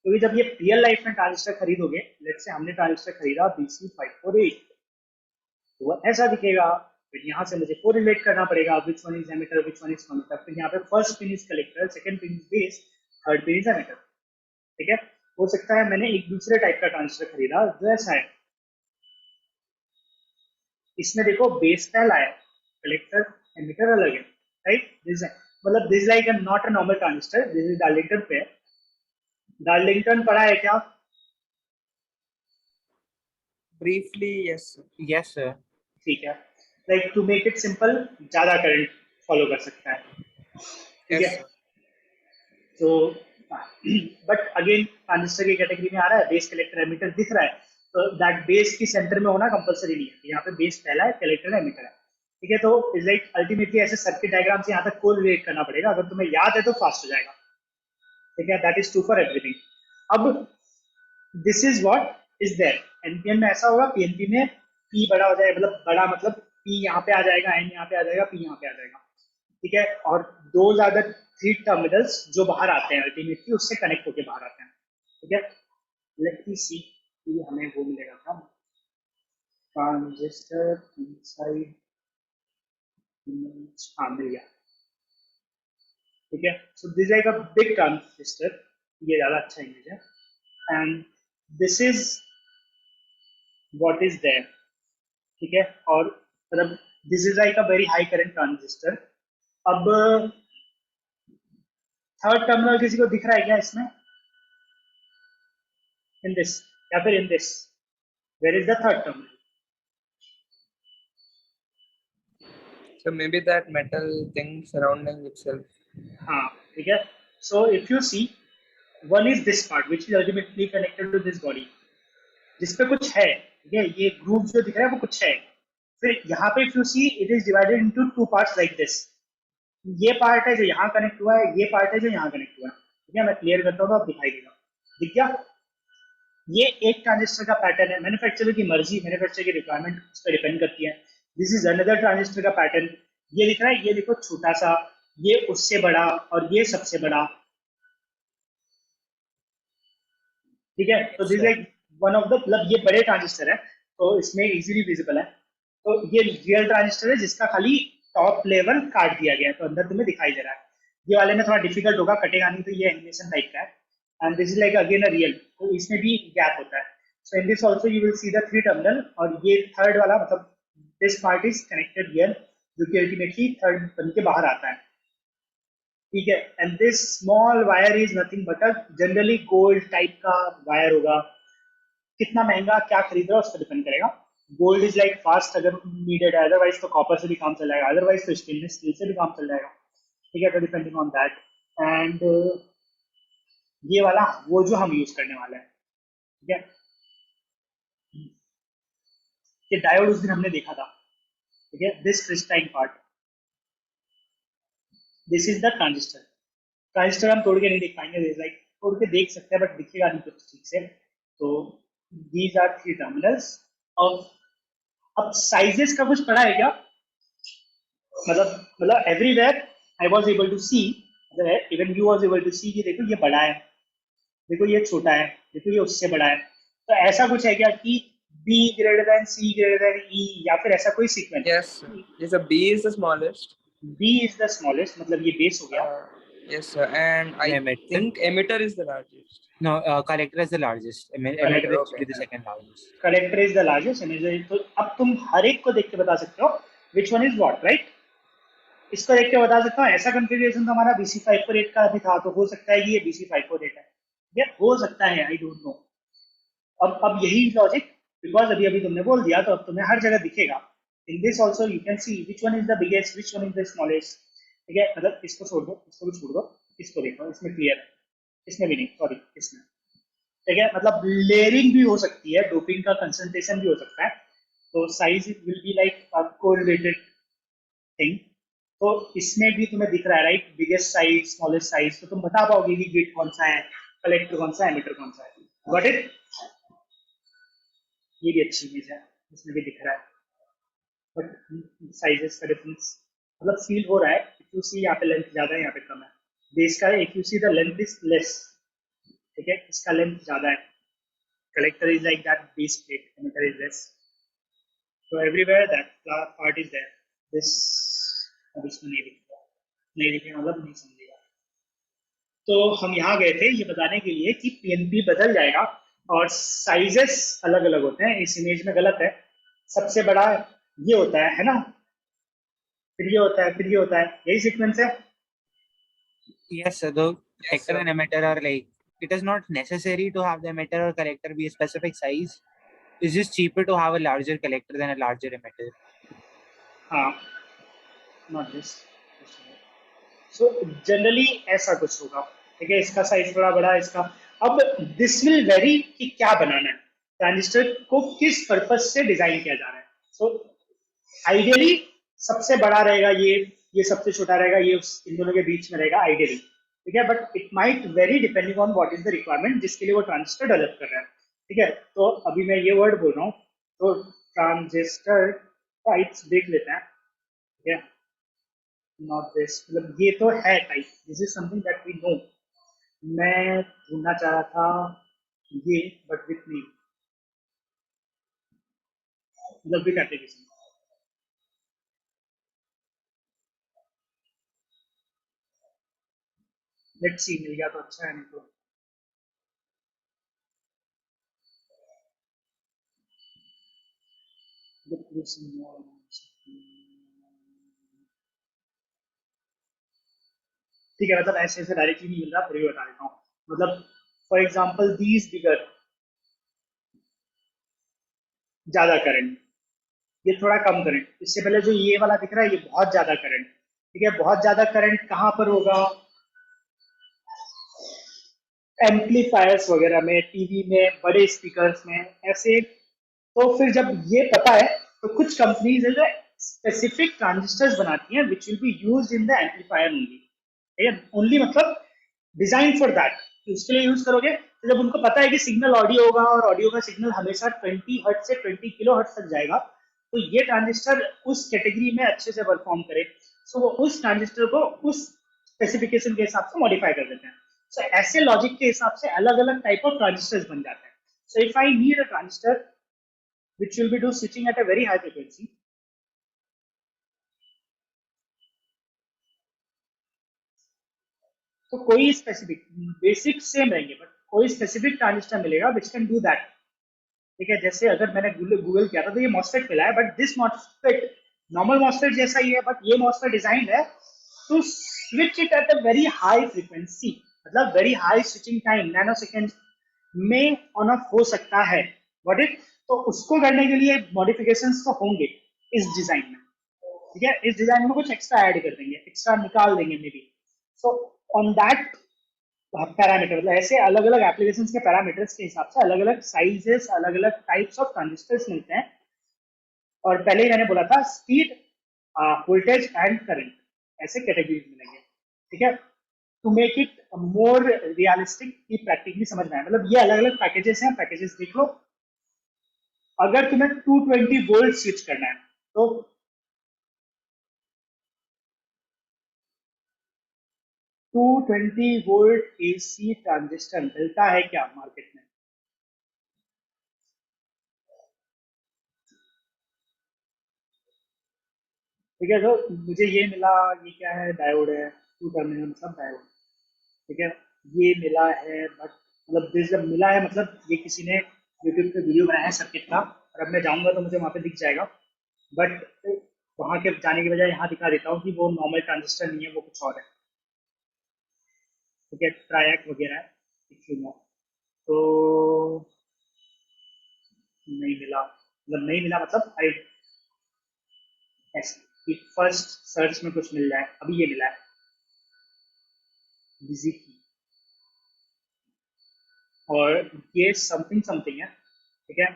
क्योंकि जब ये रियल लाइफ में ट्रांजिस्टर खरीदोगे, लेट्स से हमने ट्रांजिस्टर खरीदा BC548, तो वो ऐसा दिखेगा। फिर यहाँ से मुझे को रिलेट करना पड़ेगा, which one is emitter which one is collector. फिर यहाँ पे first pin is collector, second pin is base, third pin is emitter. ठीक है, हो सकता है मैंने एक दूसरे टाइप का ट्रांजिस्टर खरीदा जो ऐसा है, इसमें देखो बेस पहला है, कलेक्टर एमिटर अलग है, राइट? दिस मतलब this like not a normal transistor, this is Darlington पे। डार्लिंगटन पढ़ा है क्या? Briefly, yes, sir. Yes, sir. ठीक है, like to make it simple, ज्यादा करंट फॉलो कर सकता है। ठीक Yes, है, sir. तो बट अगेन ट्रांजिस्टर की कैटेगरी में आ रहा है, बेस कलेक्टर एमिटर दिख रहा है, तो दैट बेस की सेंटर में होना कंपलसरी नहीं है। यहाँ पे बेस पहला है, कलेक्टर एमिटर है। ठीक है, तो इज लाइक अल्टीमेटली ऐसे सर्किट डायग्राम से यहाँ तक को रिलेट करना पड़ेगा। अगर तुम्हें याद है तो फास्ट हो जाएगा। ठीक है, that is true for everything. अब this is what is there. NPN में ऐसा होगा, पीएनपी में पी बड़ा हो जाएगा, मतलब बड़ा मतलब पी यहाँ पे आ जाएगा, एन यहाँ पे आ जाएगा, पी यहाँ पे आ जाएगा। ठीक है, और दो ज्यादा थ्री टर्मिनल्स जो बाहर आते हैं अल्टीमेटली उससे कनेक्ट होके बाहर आते हैं। ठीक है, लेट मी सी कि हमें वो मिलेगा क्या, ट्रांजिस्टर इनसाइड इमेज। हाँ, मिल गया। ठीक है, so this like a big transistor, ये ज्यादा अच्छा इमेज है, and this is what is there. ठीक है, और मतलब this is like a very high current transistor. अब थर्ड टर्मिनल किसी को दिख रहा है क्या इसमें, इन दिस या फिर in this? Where is the third terminal? So maybe that metal thing surrounding itself. हाँ, ठीक है, so if you see, one is this part which is ultimately connected to this body, जिसपे कुछ है। ठीक है, ये ग्रुप जो दिख रहा है वो कुछ है। फिर यहाँ पे if you see, it is divided into two parts like this. ये पार्ट है जो यहाँ कनेक्ट हुआ है, ये पार्ट है जो यहाँ कनेक्ट हुआ है। ठीक है, मैं क्लियर करता हूँ तो आप दिखाई देगा, दिख गया? ये एक ट्रांजिस्टर का पैटर्न है, मैन्युफैक्चरर की मर्जी, मैन्युफैक्चरर की रिक्वायरमेंट उस पर डिपेंड करती है। दिस इज अनदर ट्रांजिस्टर का पैटर्न, ये दिख रहा है, ये देखो छोटा सा, ये उससे बड़ा, और ये सबसे बड़ा। ठीक है, तो this like one of the, मतलब ये बड़े ट्रांजिस्टर है तो इसमें इजीली विजिबल है। तो ये रियल ट्रांजिस्टर है जिसका खाली टॉप लेवल काट दिया गया है, तो अंदर तुम्हें दिखाई दे रहा है। ये वाले में थोड़ा डिफिकल्ट होगा, कटेगा नहीं, तो ये एनिमेशन टाइप का है। And this is like again a real, तो इसमें भी गैप होता है। So in this also you will see the three terminal, और ये थर्ड वाला मतलब this part is connected real, जो कि अल्टीमेटली थर्ड बन के बाहर आता है। ठीक है, and this small wire is nothing but a generally gold type का वायर होगा। कितना महंगा क्या खरीद रहा है उस पर डिपेंड करेगा। गोल्ड इज लाइक फास्ट अगर नीडेड है, अदरवाइज तो कॉपर से भी काम चल जाएगा, अदरवाइज तो स्टेनलेस स्टील से भी काम चल जाएगा। ठीक है, तो डिपेंडिंग ऑन दैट। एंड ये वाला वो जो हम यूज करने वाले हैं। ठीक है, ये डायोड उस दिन हमने देखा था। ठीक है, this Christine part, this is the transistor. Transistor हम तोड़ के नहीं देख पाएंगे, लाइक तोड़ के देख सकते हैं बट दिखेगा नहीं कुछ ठीक से। तो these are three terminals of. अब साइजेस का कुछ पढ़ा है क्या? मतलब everywhere I was able to see, even you was able to see कि देखो ये बड़ा है, देखो ये छोटा है, देखो ये उससे बड़ा है। तो ऐसा कुछ है क्या कि B greater than C greater than E, या फिर ऐसा कोई sequence? Yes, sir. Yes, a B is the smallest. B is the smallest, मतलब ये बेस हो गया। Yes, sir. And I Emitter. think emitter is the largest. No, collector is the largest. Emitter Collector, is okay. actually the second largest. Collector is the largest, imagery. तो अब तुम हर एक को देख के बता सकते हो which one is what, right? इसको देख के बता सकता हूँ, ऐसा कंफिग्रेशन तो हमारा BC548 का भी था, तो हो सकता है कि ये BC548 है। ये हो सकता है, आई डोंट नो। अब यही लॉजिक, बिकॉज अभी अभी तुमने बोल दिया तो अब तुम्हें हर जगह दिखेगा। इन this also you can see which one is the biggest, which one is the smallest. ठीक है, मतलब इसको छोड़ दो, इसको भी छोड़ दो, इसको देखो, इसमें क्लियर है, इसमें भी नहीं, सॉरी इसमें। ठीक है, मतलब लेयरिंग भी हो सकती है, डोपिंग का कंसंट्रेशन भी हो सकता है, तो size will be like correlated thing. तो इसमें भी तुम्हें दिख रहा है right, biggest size, smallest size, तो तुम बता पाओगे कि गेट कौन सा है, कलेक्टर कौन सा है, एमिटर कौन सा है। Got it? ये भी अच्छी चीज है, इसमें भी दिख रहा है, बट साइजेस का डिफरेंस मतलब फील हो रहा है। इफ यू सी यहाँ पे लेंथ ज्यादा है, यहाँ पे कम है बेस का। If you see the length is less, ठीक है, इसका लेंथ ज्यादा है, collector is like that, base plate, emitter is less, so everywhere that part is there, this अब इसमें नहीं दिखेगा, नहीं दिखेगा मतलब नहीं समझेगा। तो हम यहाँ गए थे ये बताने के लिए कि पीएनपी बदल जाएगा और साइजेस अलग अलग होते हैं। इस इमेज में गलत है, सबसे बड़ा ये होता है ना, फिर ये होता है, फिर ये होता है, यही सीक्वेंस है। Yes, so the Yes, collector sir. and emitter are like, it is not necessary to have the emitter or collector be a specific size. It's just cheaper to have a larger collector than a larger emitter. हाँ, not this. So generally ऐसा कुछ होगा, ठीक है, इसका size थोड़ा बड़ा है इसका। अब दिस विल वेरी कि क्या बनाना है, ट्रांजिस्टर को किस पर्पज से डिजाइन किया जा रहा है। सो आइडियली सबसे बड़ा रहेगा ये सबसे छोटा रहेगा, ये इन दोनों के बीच में रहेगा आइडियली, ठीक है, but it might very depending on what is the requirement जिसके लिए वो ट्रांजिस्टर डेवलप कर रहा है। ठीक है, तो अभी मैं ये वर्ड बोल रहा हूँ, तो ट्रांजिस्टर टाइप्स देख लेते हैं। ठीक है, नॉट दिस, मतलब ये तो है type, this is something that we know. मैं ढूंढना चाह रहा था ये, बट विथ मी, मतलब विथ एप्लीकेशन। लेट्स सी, मिल गया तो अच्छा है, नहीं तो ठीक है, मतलब ऐसे ऐसे डायरेक्टली नहीं मिल रहा, फिर भी बता देता हूँ। मतलब फॉर एग्जाम्पल दीज बिगर, ज्यादा करंट, ये थोड़ा कम करंट। इससे पहले जो ये वाला दिख रहा है ये बहुत ज्यादा करंट। ठीक है, बहुत ज्यादा करंट कहाँ पर होगा, एम्पलीफायर्स वगैरह में, टीवी में, बड़े स्पीकर्स में, ऐसे। तो फिर जब ये पता है तो कुछ कंपनीज है जो स्पेसिफिक ट्रांजिस्टर्स बनाती हैं which will be used in the amplifier only. ठीक है, ओनली मतलब डिजाइन फॉर दैट, उसके लिए यूज करोगे। तो जब उनको पता है कि सिग्नल ऑडियो होगा और ऑडियो का सिग्नल हमेशा 20 हर्ट्ज से 20 किलो हर्ट्ज तक जाएगा, तो ये ट्रांजिस्टर उस कैटेगरी में अच्छे से परफॉर्म करे, सो वो उस ट्रांजिस्टर को उस स्पेसिफिकेशन के हिसाब से मॉडिफाई कर देते हैं। सो ऐसे लॉजिक के हिसाब से अलग अलग टाइप ऑफ ट्रांजिस्टर्स बन जाते हैं। So if I need a transistor which will be do switching at a very high frequency, तो कोई स्पेसिफिक, बेसिक सेम रहेंगे बट कोई स्पेसिफिक ट्रांजिस्टर मिलेगा विच कैन डू दैट। ठीक है, जैसे अगर मैंने गूगल किया था तो ये मॉसफेट मिला है, but this MOSFET normal MOSFET जैसा ही है, बट ये मॉसफेट डिजाइन है to switch it at a very high frequency, मतलब very high switching time, nano second में ऑन ऑफ हो सकता है। व्हाट इट, तो उसको करने के लिए मॉडिफिकेशंस तो होंगे इस डिजाइन में। ठीक है, इस डिजाइन में कुछ एक्स्ट्रा ऐड कर देंगे, एक्स्ट्रा निकाल देंगे may be. So on that parameter, मतलब ऐसे अलग अलग एप्लीकेशन के पैरामीटर्स के हिसाब से अलग अलग साइजेस, अलग अलग टाइप्स ऑफ ट्रांजिस्टर्स मिलते हैं। और पहले ही मैंने बोला था स्पीड, वोल्टेज एंड करंट, ऐसे कैटेगरीज मिलेंगे। ठीक है, to make it more realistic की प्रैक्टिकली समझ में आए, मतलब ये अलग अलग पैकेजेस हैं, पैकेजेस देख लो। अगर तुम्हें 220 वोल्ट स्विच करना है तो 220 वोल्ट एसी ट्रांजिस्टर मिलता है क्या मार्केट में? ठीक है, तो मुझे ये मिला, ये क्या है, डायोड है, टू टर्मिनल सब डायोड। ठीक है, ये मिला है, बट मतलब दिस जब मिला है मतलब ये किसी ने यूट्यूब पे वीडियो बनाया है सर्किट का, और अब मैं जाऊंगा तो मुझे वहां पे दिख जाएगा। बट वहां के जाने की बजाय यहाँ दिखा देता हूँ कि वो नॉर्मल ट्रांजिस्टर नहीं है, वो कुछ और है। ठीक है, ट्रायक वगैरह है, if you know। तो नहीं मिला, मतलब नहीं मिला मतलब आई ऐसे कि फर्स्ट सर्च में कुछ मिल जाए, अभी ये मिला है बिजी की, और ये समथिंग समथिंग है, ठीक है।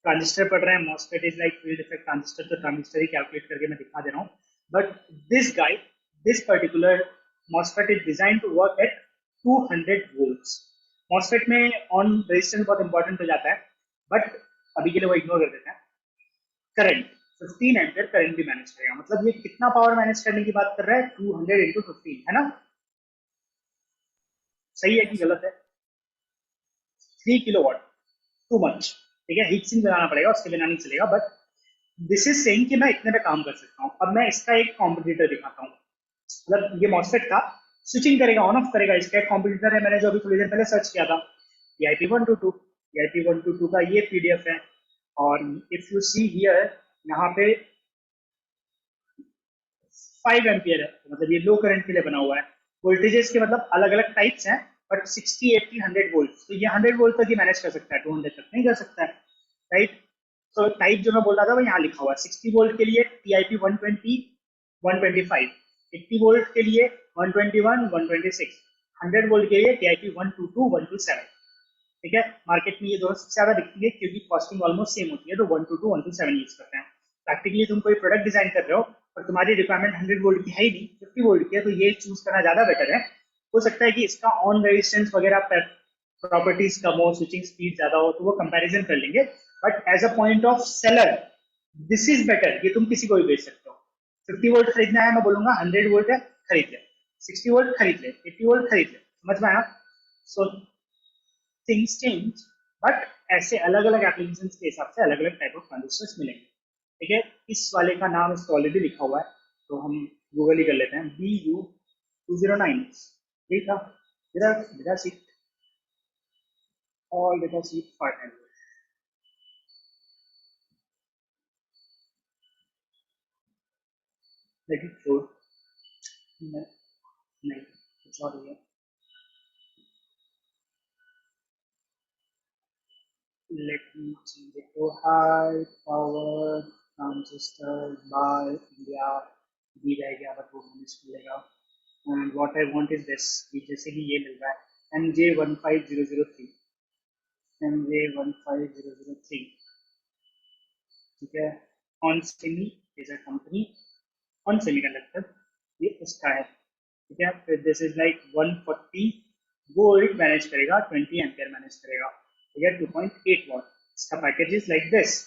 ट्रांजिस्टर पढ़ रहे हैं, MOSFET is like field effect transistor, तो ट्रांजिस्टर ही कैलकुलेट करके मैं दिखा दे रहा हूँ। But this guide, this particular MOSFET is design to work at 200 volts. MOSFET में ऑन रेजिस्टेंस बहुत इंपॉर्टेंट हो जाता है, बट अभी के लिए वो इग्नोर कर देते हैं। करंट 15 एम्पियर करंट भी मैनेज करेगा, मतलब ये कितना पावर मैनेज करने की बात कर रहा है, 200 इंटू 15, है ना? सही है कि गलत है? 3 किलोवाट, टू मच, ठीक है। हीट सिंक लगाना पड़ेगा, उसके बिना नहीं चलेगा। बट दिस इज सेइंग कि मैं इतने पे काम कर सकता हूँ। अब मैं इसका एक कॉम्पिटिटर दिखाता हूँ, मतलब ये मॉसफेट था, स्विचिंग करेगा, ऑन ऑफ करेगा, इसका एक कॉम्पिटिटर है, मैंने जो अभी थोड़ी देर पहले सर्च किया था, EIP122। EIP122 का ये PDF है, और इफ यू सी हियर, यहाँ पे 5 एम्पियर है, मतलब ये लो करंट के लिए बना हुआ है। वोल्टेजेस के मतलब अलग अलग टाइप्स हैं, बट 60, 80, 100 वोल्ट, तो ये 100 वोल्ट तक ही मैनेज कर सकता है, 200 तक नहीं कर सकता है, राइट। तो टाइप जो मैं बोल रहा था वो यहाँ लिखा हुआ है। 60 वोल्ट के लिए TIP 120, 125, 80 वोल्ट के लिए 121, 126, 100 वोल्ट के लिए TIP 122, 127, ठीक है। मार्केट में ये दोनों सबसे ज्यादा बिकती है, क्योंकि कॉस्टिंग ऑलमोस्ट सेम होती है, तो 122, 127 यूज करते हैं। प्रैक्टिकली तुम कोई प्रोडक्ट डिजाइन कर रहे हो और तुम्हारी रिक्वायरमेंट 100 वोल्ट की है ही नहीं, 50 वोल्ट की है, तो ये चूज करना ज्यादा बेटर है। हो सकता है कि इसका ऑन रेजिस्टेंस वगैरह प्रॉपर्टीज कम हो, स्विचिंग स्पीड ज्यादा हो, तो वो कंपैरिजन कर लेंगे। But as a point of seller, this is better, ये तुम किसी को भी बेच सकते हो। 50 वोल्ट खरीदना है, मैं बोलूंगा 100 वोल्ट है, खरीद ले। 60 वोल्ट खरीद ले, 80 वोल्ट खरीद ले, समझ में आया? सो थिंग्स चेंज, बट ऐसे अलग अलग एप्लीकेशन के हिसाब से अलग अलग टाइप ऑफ ट्रांजिस्टर्स मिलेंगे, ठीक है। इस वाले का नाम इस ऑलरेडी लिखा हुआ है, तो हम गूगल ही कर लेते हैं, BU209, यही था। मेरा sheet, all data sheet part, लेकिन फ्लोर नहीं, कुछ और ही है। Let me change it to high power transistor by India, भी रह गया, बट वो मिस मिलेगा। And what I want is this, कि जैसे कि ये मिल रहा है MJ15003, MJ15003, ठीक है। On semi is a company, on semiconductor, ये उसका है, ठीक है। फिर this is like 140 volt manage करेगा, 20 एम्पियर मैनेज करेगा, ठीक है। 2.8 वॉट, इसका पैकेज इज लाइक दिस।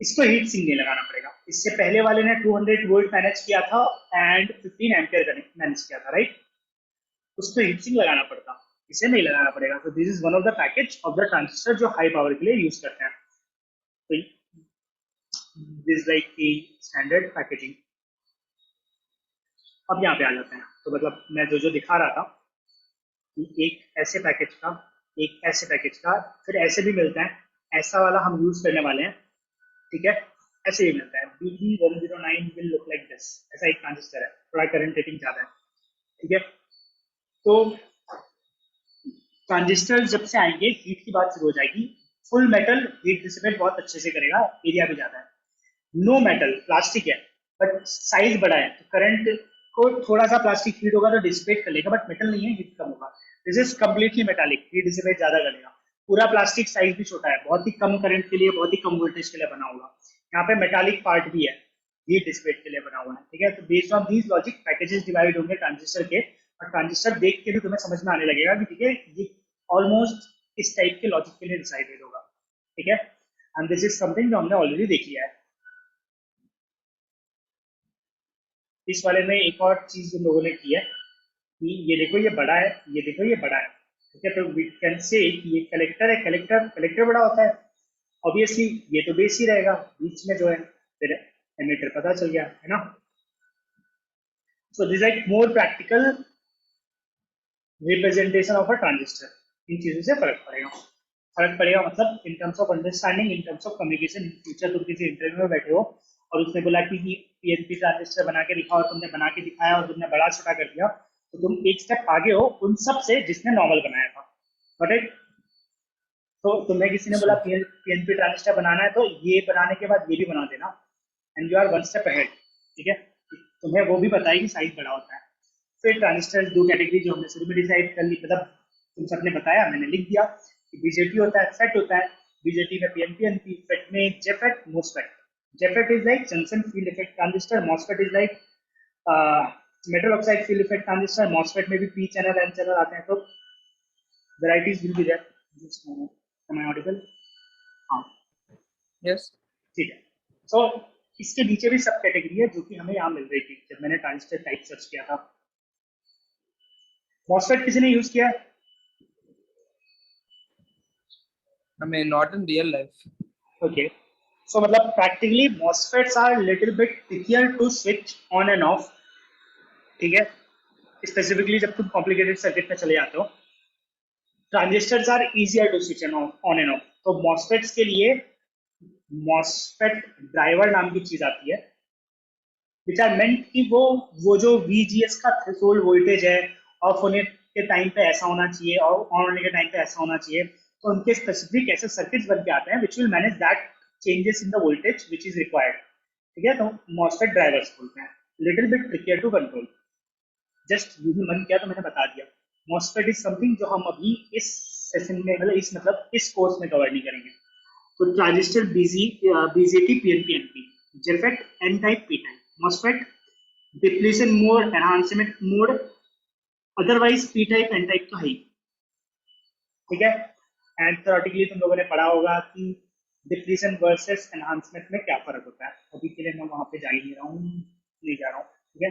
इसको हीट सिंक नहीं लगाना पड़ेगा। इससे पहले वाले ने 200 वोल्ट मैनेज किया था एंड 15 एम्पियर मैनेज किया था, राइट। उसको हीट सिंक लगाना पड़ता, इसे नहीं लगाना पड़ेगा। तो this is one of the package of the transistor जो हाई पावर के लिए यूज करते हैं। तो दिस लाइक की स्टैंडर्ड पैकेजिंग। अब यहाँ पे आ जाते हैं, तो मतलब मैं जो जो दिखा रहा था कि एक ऐसे पैकेज का, एक ऐसे पैकेज का, फिर ऐसे भी मिलता है, ऐसा वाला हम यूज करने वाले हैं, ठीक है। ऐसे ही मिलता है, BB109 will look like this, ऐसा एक ट्रांजिस्टर है, थोड़ा करंट रेटिंग ज्यादा है, ठीक है। तो ट्रांजिस्टर जब से आएंगे, हीट की बात शुरू हो जाएगी। फुल मेटल हीट डिसिपेट बहुत अच्छे से करेगा, एरिया भी ज्यादा है। नो मेटल प्लास्टिक है, बट साइज बड़ा है, तो करंट को थोड़ा सा प्लास्टिक हीट होगा तो डिसिपेट कर लेगा, बट मेटल नहीं है, हीट कम होगा। This is completely metallic, heat dissipate ज्यादा करेगा। पूरा प्लास्टिक, साइज भी छोटा है, बहुत ही कम करंट के लिए, बहुत ही कम वोल्टेज के लिए बना होगा। यहाँ पे मेटालिक पार्ट भी है, हीट डिसिपेट के लिए बना हुआ है, ठीक है। तो based on these logic packages divide होंगे ट्रांजिस्टर के, और ट्रांजिस्टर देख के भी तुम्हें समझ में आने लगेगा कि ठीक है, ये ऑलमोस्ट इस टाइप के लॉजिक के लिए डिसाइडेड होगा, ठीक है। एंड दिस इज समथिंग जो हमने ऑलरेडी देख लिया है। इस वाले में एक और चीज हम लोगों ने की है कि ये देखो ये बड़ा है, ये देखो ये बड़ा है, ठीक है। तो वी कैन से कि ये कलेक्टर है, कलेक्टर कलेक्टर बड़ा होता है, ऑब्वियसली ये तो बेस ही रहेगा, बीच में जो है फिर एमिटर पता चल गया, है ना। So this like more practical representation of a transistor. इन चीजों से फर्क पड़ेगा मतलब in terms of understanding, in terms of communication. In future तुम किसी इंटरव्यू में बैठे हो और उसने बोला कि PNP ट्रांजिस्टर बना के दिखाओ, और तुमने बना के दिखाया और तुमने बड़ा छोटा कर दिया, तो तुम एक स्टेप आगे हो उन सब से जिसने नॉर्मल बनाया था, बट तो तुम्हें किसी ने बोला पीएनपी ट्रांजिस्टर बनाना है तो ये बनाने के बाद ये भी बना देना, and you are one step ahead, ठीक है। तुम्हें वो भी पता है कि साइज बड़ा होता है। फिर ट्रांजिस्टर दो कैटेगरी जो हमने शुरू में डिसाइड कर ली, मतलब तुम सबने बताया, मैंने लिख दिया कि बीजेटी होता है, फेट होता है। बीजेटी में पीएनपी, एनपी, फेट में JFET, MOSFET. JFET is like junction field effect transistor, MOSFET is like metal oxide field effect transistor. MOSFET में भी पी चैनल, एन चैनल आते हैं, तो varieties will be there. Am I audible? हाँ, Yes. ठीक है। सो इसके नीचे भी सब कैटेगरी है जो कि हमें यहाँ मिल रही थी जब मैंने ट्रांजिस्टर टाइप सर्च किया था। मॉसफेट किसी ने यूज किया है? I mean, not in real life. Okay, so मतलब practically MOSFETs are little bit trickier to switch on and off, ठीक है। स्पेसिफिकली जब तुम कॉम्प्लिकेटेड सर्किट में चले जाते हो, transistors are easier to switch on and off. तो मॉसफेट्स के लिए मॉसफेट ड्राइवर नाम की चीज आती है, विच आर मेंट कि वो जो VGS का थ्रेशोल्ड वोल्टेज है, ऑफ होने के टाइम पे ऐसा होना चाहिए और ऑन होने के टाइम पे ऐसा होना चाहिए, तो उनके स्पेसिफिक ऐसे सर्किट्स बन के आते हैं which will manage that changes in the voltage which is required, ठीक है। तो मॉसफेट ड्राइवर्स बोलते हैं, little bit trickier to control. Just यू ही मन किया तो मैंने बता दिया। मॉसफेट इज समथिंग जो हम अभी इस सेशन में, मतलब इस कोर्स में कवर नहीं करेंगे। तो transistor BJT, PNP, NP, JFET, N type, P type, MOSFET depletion mode, enhancement mode, otherwise P type, N type तो है ही, ठीक है। एंड थ्योरेटिकली तुम लोगों ने पढ़ा होगा कि डिप्लीशन वर्सेस एनहांसमेंट में क्या फर्क होता है। अभी के लिए मैं वहां पे जा ही नहीं रहा हूँ, नहीं जा रहा हूँ, ठीक है।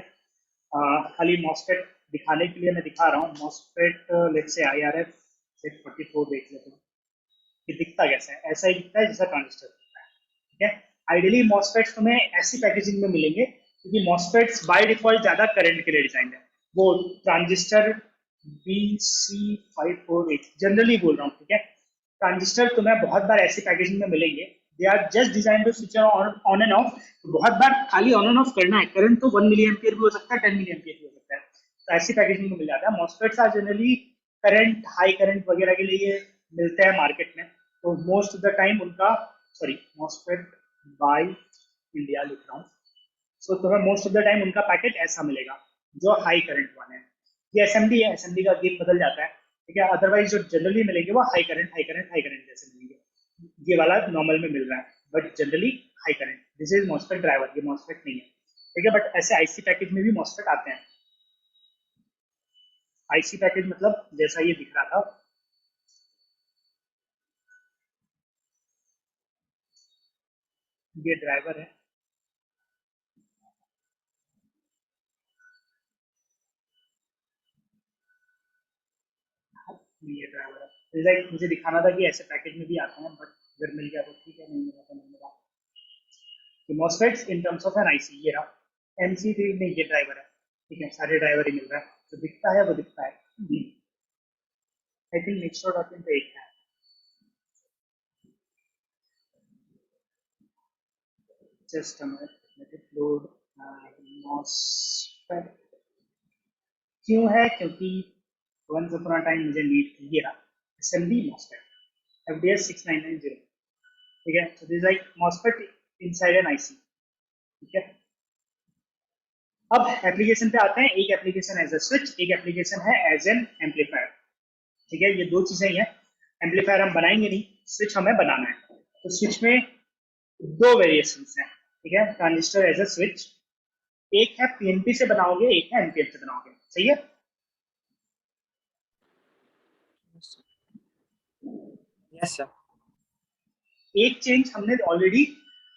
खाली मॉसफेट दिखाने के लिए मैं दिखा रहा हूँ। मॉसफेट लेट्स से IRF 644 देख लेते हैं कि दिखता कैसा है। ऐसा ही दिखता है जैसा ट्रांजिस्टर दिखता है, ठीक है। आइडियली मॉसफेट्स तुम्हें ऐसी पैकेजिंग में मिलेंगे क्योंकि मॉसफेट्स बाय डिफॉल्ट ज्यादा करंट के लिए डिजाइन है। वो ट्रांजिस्टर BC548 जनरली बोल रहा हूँ, ठीक है। ट्रांजिस्टर तुम्हें बहुत बार ऐसी पैकेजिंग में मिलेंगे, they are just design to switch on and off. बहुत बार खाली ऑन एंड ऑफ करना है, करंट तो 1 मिली एम्पियर भी हो सकता है, 10 मिली एम्पियर भी हो सकता है, तो ऐसी पैकेजिंग में मिल जाता है। MOSFETs are generally current, high current वगैरह के लिए मिलते हैं मार्केट में, तो मोस्ट ऑफ द टाइम उनका, सॉरी मॉसफेट बाय इंडिया लिख रहा हूँ, सो तुम्हें मोस्ट ऑफ द टाइम उनका पैकेट ऐसा मिलेगा जो हाई करंट वाले हैं। ये एसएमडी है, एसएमडी का गेम बदल जाता है, ठीक है। अदरवाइज जो जनरली मिलेंगे वो high current, high current, high current जैसे मिलेंगे। ये वाला नॉर्मल में मिल रहा है, but generally high current. This is MOSFET driver, ये मॉसफेट नहीं है, ठीक है। बट ऐसे आईसी पैकेज में भी मॉसफेट आते हैं। आईसी पैकेज मतलब जैसा ये दिख रहा था, ये ड्राइवर है, ये ड्राइवर है। लाइक मुझे दिखाना था कि ऐसे पैकेज में भी आते हैं, बट अगर मिल गया तो ठीक है, नहीं मिला तो नहीं मिला। MOSFETs in terms of an IC, ये रहा MC3 में, ये ड्राइवर है, ठीक है। सारे ड्राइवर ही मिल रहा है, जो दिखता है वो दिखता है। आई थिंक नेक्स्ट डॉक्यूमेंट पे एक है, just let it load. MOSFET क्यों है? क्योंकि वंस अपॉन अ टाइम मुझे नीड थी, ये रहा SMD मॉसफेट FDS 6990, ठीक है। So this like MOSFET inside an IC, ठीक है। अब एप्लीकेशन पे आते हैं। एक एप्लीकेशन एज अ स्विच, एक एप्लीकेशन है एज एन एम्पलीफायर, ठीक है। ये दो चीजें ही हैं। एम्पलीफायर हम बनाएंगे नहीं, स्विच हमें बनाना है। तो स्विच में दो वेरिएशन हैं, ठीक है। ट्रांजिस्टर एज अ स्विच, एक है पीएनपी से बनाओगे, एक है एनपीएन से बनाओगे, सही है। Yes sir. एक चेंज हमने ऑलरेडी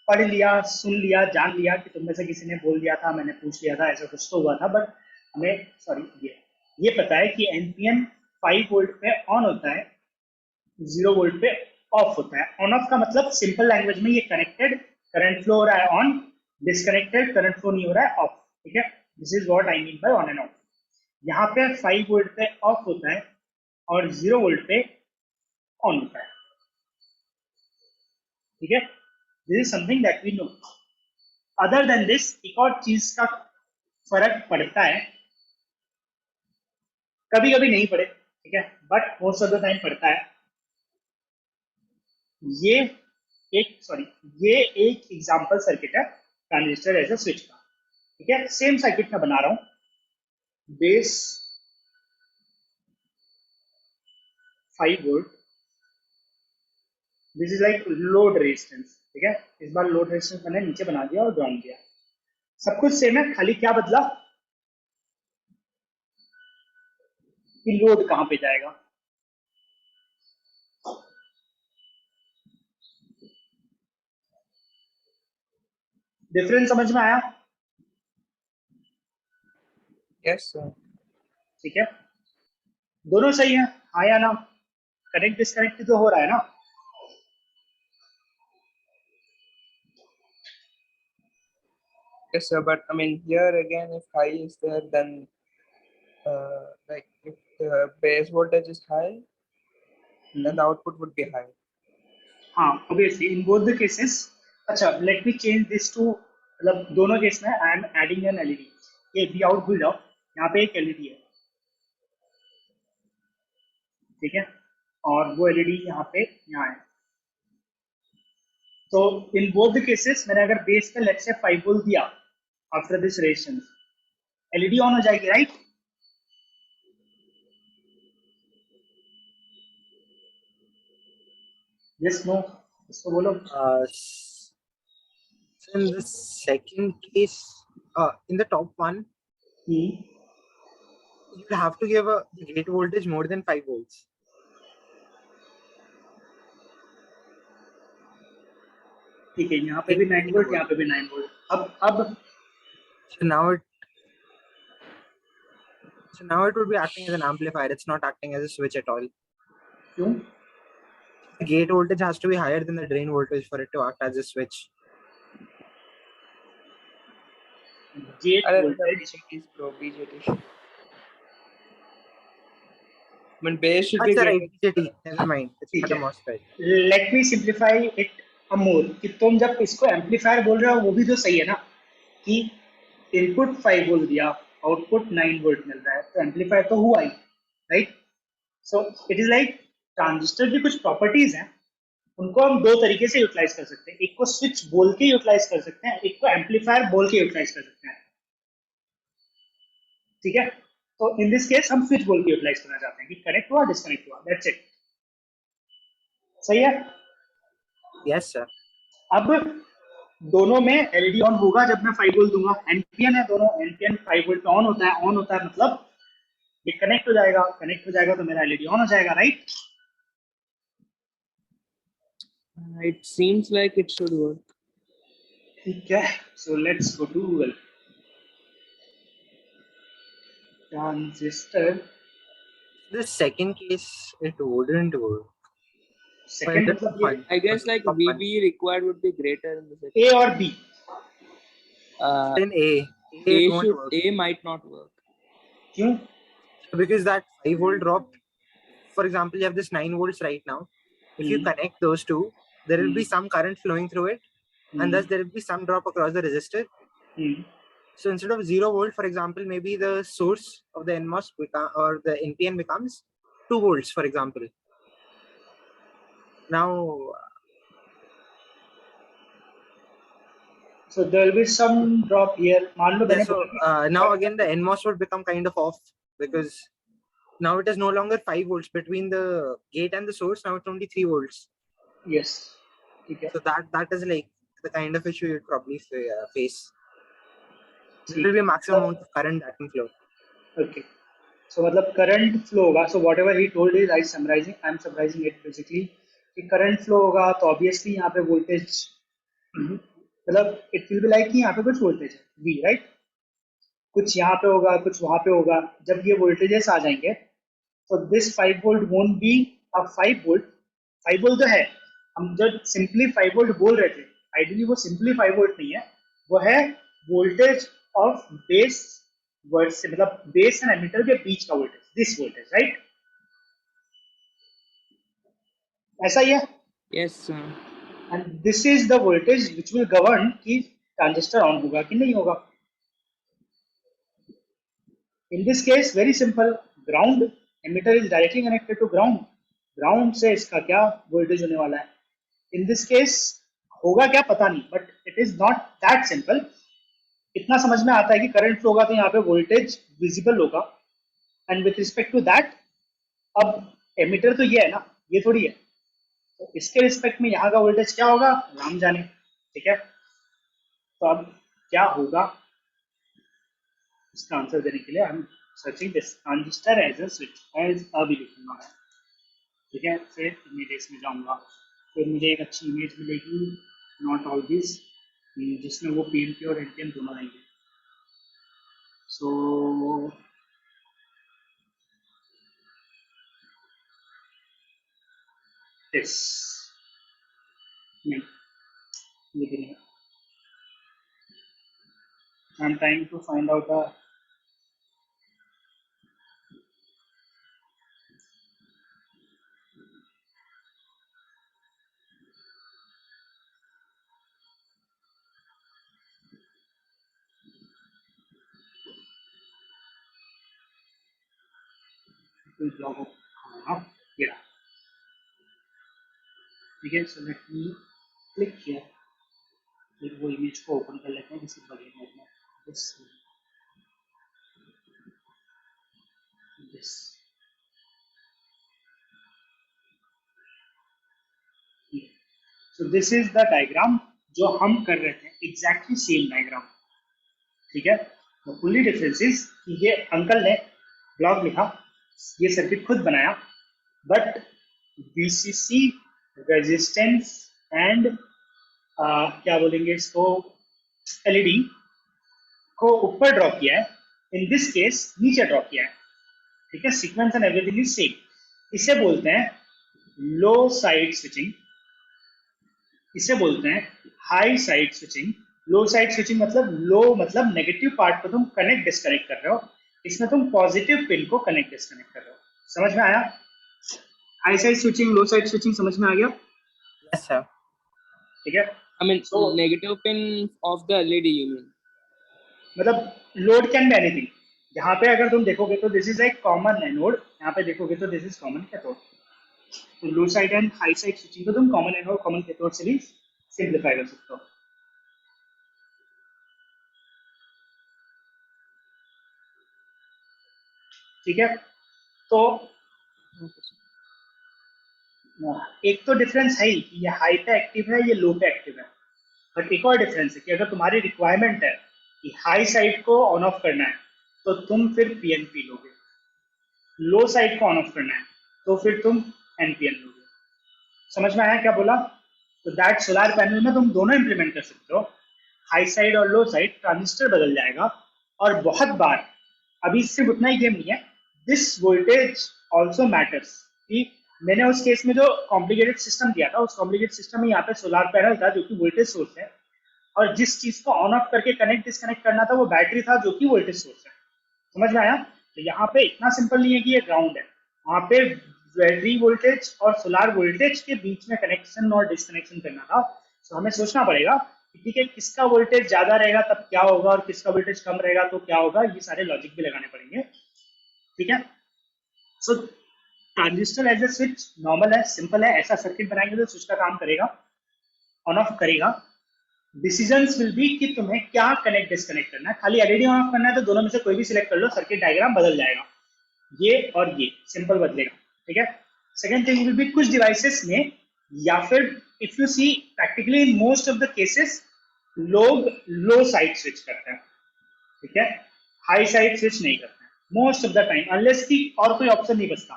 पढ़ लिया, सुन लिया, जान लिया कि तुम में से किसी ने बोल दिया था, मैंने पूछ लिया था, ऐसा कुछ तो हुआ था, बट हमें सॉरी ये पता है कि एनपीएन 5 वोल्ट पे ऑन होता है, 0 वोल्ट पे ऑफ होता है। ऑन ऑफ का मतलब सिंपल लैंग्वेज में ये कनेक्टेड, करंट फ्लो हो रहा है ऑन, डिसकनेक्टेड, करंट फ्लो नहीं हो रहा है ऑफ, ठीक है। This is what I mean by on and of. यहाँ पे 5 वोल्ट पे ऑफ होता है और 0 वोल्ट पे ऑन होता है, ठीक है। This is something that we know. Other than this एक और चीज का फर्क पड़ता है, कभी कभी नहीं पड़े, ठीक है, but most of the time पड़ता है। ये ये एक एग्जांपल सर्किट है ट्रांजिस्टर एज अ स्विच का, ठीक है। सेम सर्किट मैं बना रहा हूं, base 5 volt, this is like load resistance, ठीक है। इस बार लोड रेजिस्टेंस मैंने नीचे बना दिया और ग्राउंड दिया, सब कुछ सेम है, खाली क्या बदला कि लोड कहां पे जाएगा। डिफरेंस समझ में आया? Yes, sir. ठीक है, दोनों सही है, हाँ या ना? कनेक्ट डिस्कनेक्ट तो हो रहा है ना? Yes, sir. But I mean, here again, if high is there, then like if the base voltage is high, then the output would be high. हाँ, obviously in both the cases. अच्छा, let me change this to, मतलब दोनों case में I am adding N LED. ये we out भूल जाओ, यहाँ पे एक एलईडी है, ठीक है, और वो एलईडी यहाँ पे यहाँ है। तो इन बोथ द केसेस मैंने अगर बेस पे लेट्स से 5 वोल्ट दिया after this resistance, LED on हो जाएगी, राइट? यस नो, इसको बोलो। So in the second case, in the top one, you have to give a gate voltage more than 5 volts. ठीक है, यहाँ पे भी 9 वोल्ट, यहाँ पे भी 9 वोल्ट। अब So now it would be acting as an amplifier. It's not acting as a switch at all. क्यों? The gate voltage has to be higher than the drain voltage for it to act as a switch. Gate Other voltage, BJTs, bro, BJT. I mean, base should be That's greater. right, BJT. Never mind. It's ठीक not a है। MOSFET. Let me simplify it a more, कि तुम जब इसको amplifier बोल रहे हो वो भी तो सही है ना, कि इनपुट 5 वोल्ट दिया, आउटपुट 9 वोल्ट मिल रहा है, तो एम्पलीफायर तो हुआ ही, right? So it is like transistor की कुछ प्रॉपर्टीज हैं, उनको हम दो तरीके से यूटिलाइज कर सकते हैं। एक को स्विच बोल के यूटिलाइज कर सकते हैं, एक को एम्पलीफायर बोल के यूटिलाइज कर सकते हैं, ठीक है। तो इन दिस केस हम स्विच बोल के यूटिलाइज करना चाहते हैं कि कनेक्ट हुआ, डिस्कनेक्ट हुआ, दैट्स इट। सही है? Yes, sir. अब दोनों में एलईडी ऑन होगा जब मैं 5 वोल्ट दूंगा, एनपीएन है दोनों, एनपीएन 5 वोल्ट पे ऑन होता है, ऑन होता है मतलब ये कनेक्ट हो जाएगा, कनेक्ट हो जाएगा तो मेरा एलईडी ऑन हो जाएगा, right? It seems like it should work. ठीक है, so let's go to Google. Transistor, The second case, it wouldn't work. Second the मतलब top one. I guess like Top one. VB required would be greater in the second. ए और B? Then A A it won't should work. A might not work. क्यों? Because that 5 volt drop, for example, you have this 9 volts right now. If you connect those two, there will be some current flowing through it, and thus there will be some drop across the resistor. So instead of 0 volt, for example, maybe the source of the NMOS or the NPN becomes 2 volts, for example. Now, so there will be some drop here, मान लो मैंने so now again the NMOS would become kind of off, because now it is no longer 5 volts between the gate and the source. Now it's only 3 volts. yes, ठीक है, So that is like the kind of issue you'd probably face. There ठीक will be है। a maximum amount of current that can flow. Okay, so मतलब current flow होगा, so whatever he told is I am summarizing it basically, कि current flow होगा तो obviously यहाँ पे voltage, मतलब इट विल बी लाइक कि यहाँ पे कुछ वोल्टेज है वी, राइट? कुछ यहाँ पे होगा, कुछ वहां पे होगा। जब ये वोल्टेजेस आ जाएंगे तो this 5 volt won't be a 5 volt. 5 volt तो है, हम जब सिंपली 5 वोल्ट बोल रहे थे, आइडियली वो सिंपली 5 वोल्ट नहीं है, वो है वोल्टेज ऑफ बेस वर्ड से, मतलब बेस एंड एमिटर के बीच का वोल्टेज, दिस वोल्टेज, राइट? ऐसा ही है। Yes, sir. And this is the voltage which will govern कि ट्रांजिस्टर ऑन होगा कि नहीं होगा। In this case very simple, ground, emitter is directly connected to ground, ground से इसका क्या वोल्टेज होने वाला है, इन दिस केस होगा क्या पता नहीं, but it is not that simple. इतना समझ में आता है कि करंट फ्लो होगा तो यहाँ पे वोल्टेज विजिबल होगा, and with respect to that अब एमीटर तो ये है ना, ये थोड़ी है, तो इसके रिस्पेक्ट में यहाँ का वोल्टेज क्या होगा राम जाने. ठीक है, तो अब क्या होगा इसका आंसर देने के लिए I am searching this transistor as a switch, as अभी लिखूंगा मैं. ठीक है, फिर इमेजेस में जाऊंगा, फिर मुझे एक अच्छी इमेज मिलेगी, नॉट ऑल दिस, जिसमें वो पीएनपी और एनपीएन दोनों रहेंगे. सो दिस नहीं, ये भी नहीं. I am trying to find out a blog of, हाँ ये रहा. ठीक है, so let me click here, फिर वो इमेज को ओपन कर लेते हैं किसी बड़े इमेज में. This this so this is the diagram जो हम कर रहे थे, एग्जैक्टली सेम डायग्राम. ठीक है, द ओनली डिफरेंस इज कि ये अंकल ने ब्लॉग लिखा, ये सर्किट खुद बनाया, बट वीसीसी रेजिस्टेंस एंड क्या बोलेंगे इसको, एलईडी को ऊपर ड्रॉ किया है, इन दिस केस नीचे ड्रॉ किया है. ठीक है, sequence and everything is same. इसे बोलते हैं लो साइड स्विचिंग, इसे बोलते हैं हाई साइड स्विचिंग. लो साइड स्विचिंग मतलब लो मतलब नेगेटिव पार्ट को तुम कनेक्ट डिस्कनेक्ट कर रहे हो, इसमें तुम पॉजिटिव पिन को कनेक्ट डिस्कनेक्ट कर रहे हो. समझ में आया? हाई साइड स्विचिंग, लो साइड स्विचिंग समझ में आ गया? Yes, sir. ठीक है, I mean, So- negative pin of the LED, you mean? मतलब लोड कैन बी एनीथिंग. यहाँ पे अगर तुम देखोगे तो this is like common anode, यहाँ पे देखोगे तो दिस इज कॉमन कैथोड. तो low side and high side switching को तुम कॉमन एनोड कॉमन कैथोड से भी सिंप्लीफाई कर सकते हो. ठीक है, तो एक तो डिफरेंस है ही कि ये हाई पे एक्टिव है, ये लो पे एक्टिव है. बट एक और डिफरेंस है कि अगर तुम्हारी रिक्वायरमेंट है कि हाई साइड को ऑन ऑफ करना है तो तुम फिर पीएनपी लोगे, लो साइड को ऑन ऑफ करना है तो फिर तुम एनपीएन लोगे. समझ में आया क्या बोला? तो दैट सोलर पैनल में तुम दोनों इंप्लीमेंट कर सकते हो, हाई साइड और लो साइड. ट्रांजिस्टर बदल जाएगा, और बहुत बार, अभी सिर्फ उतना ही गेम नहीं है, दिस वोल्टेज ऑल्सो मैटर्स. कि मैंने उस केस में जो कॉम्प्लिकेटेड सिस्टम दिया था, उस कॉम्प्लिकेटेड सिस्टम में यहाँ पे सोलर पैनल था जो कि वोल्टेज सोर्स है, और जिस चीज को ऑन ऑफ करके कनेक्ट डिस्कनेक्ट करना था वो बैटरी था जो कि वोल्टेज सोर्स है. समझ में आया? तो यहाँ पे इतना सिंपल नहीं है कि ये ग्राउंड है, वहाँ पे बैटरी वोल्टेज और सोलर वोल्टेज के बीच में कनेक्शन और डिस्कनेक्शन करना था. तो हमें सोचना पड़ेगा कि ठीक है, किसका वोल्टेज ज्यादा रहेगा तब क्या होगा और किसका वोल्टेज कम रहेगा तो क्या होगा, ये सारे लॉजिक भी लगाने पड़ेंगे. ठीक है, so transistor as a switch normal है, सिंपल है. ऐसा सर्किट बनाएंगे तो स्विच का काम करेगा, ऑन ऑफ करेगा. डिसीजंस विल बी कि तुम्हें क्या कनेक्ट डिस्कनेक्ट करना है. खाली एलईडी ऑन ऑफ करना है तो दोनों में से कोई भी सिलेक्ट कर लो, सर्किट डायग्राम बदल जाएगा, ये और ये सिंपल बदलेगा. ठीक है, सेकंड थिंग विल बी कुछ डिवाइसेस में, या फिर if you see practically in most of the cases लोग लो साइड स्विच करते हैं. ठीक है, हाई साइड स्विच नहीं करते हैं most of the time, unless की और कोई ऑप्शन नहीं बचता.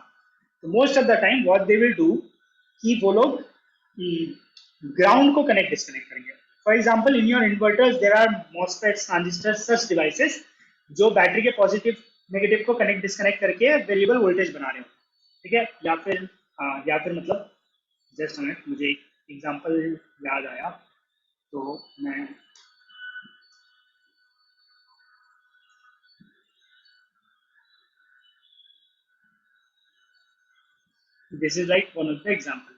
तो most of the time what they will do कि वो लोग ग्राउंड को कनेक्ट डिस्कनेक्ट करेंगे. For example in your inverters there are MOSFETs, transistors, such devices जो बैटरी के पॉजिटिव नेगेटिव को कनेक्ट डिस्कनेक्ट करके वेरिएबल वोल्टेज बना रहे हो. ठीक है, या फिर मतलब जस्ट मिनट, मुझे एक एग्जांपल याद आया तो मैं this is like one of the example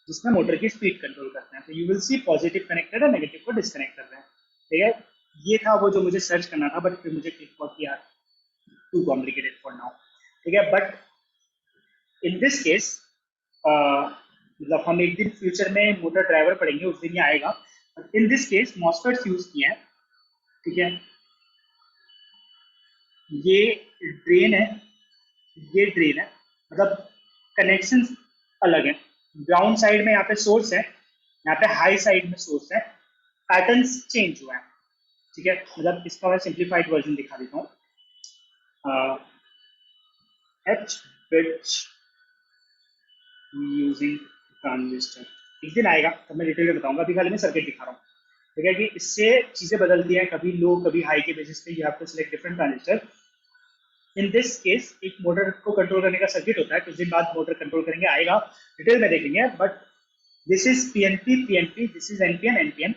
जिसमें मोटर की स्पीड कंट्रोल करते हैं. तो you will C positive connected और नेगेटिव को डिस्कनेक्ट कर रहे हैं. ठीक है, ये था वो जो मुझे सर्च करना था, बट फिर मुझे क्लिक हुआ कि यार टू कॉम्प्लिकेटेड फॉर नाउ. ठीक है, बट इन दिस केस मतलब हम एक दिन फ्यूचर में मोटर ड्राइवर पढ़ेंगे, उस दिन ये आएगा। इन दिस केस मॉस्फेट्स यूज किए हैं, ठीक है। ये ड्रेन है, ये ड्रेन है, मतलब कनेक्शन अलग है। ग्राउंड साइड में यहाँ पे सोर्स है, यहाँ पे हाई साइड में सोर्स है, पैटर्न्स चेंज हुआ है, ठीक है। मतलब इसका मैं सिंप्लीफाइड वर्जन दिखा देता हूँ। एच बिट यूजिंग ट्रांजिस्टर एक दिन आएगा तब मैं डिटेल में बताऊंगा, अभी खाली मैं सर्किट दिखा रहा हूँ, ठीक है। कि इससे चीजें बदलती हैं, कभी लो कभी हाई के बेसिस पे you have to select different transistor. In this case एक मोटर को कंट्रोल करने का सर्किट होता है, कुछ दिन बाद मोटर कंट्रोल करेंगे, आएगा डिटेल में देखेंगे। But this is PNP PNP, this is NPN NPN.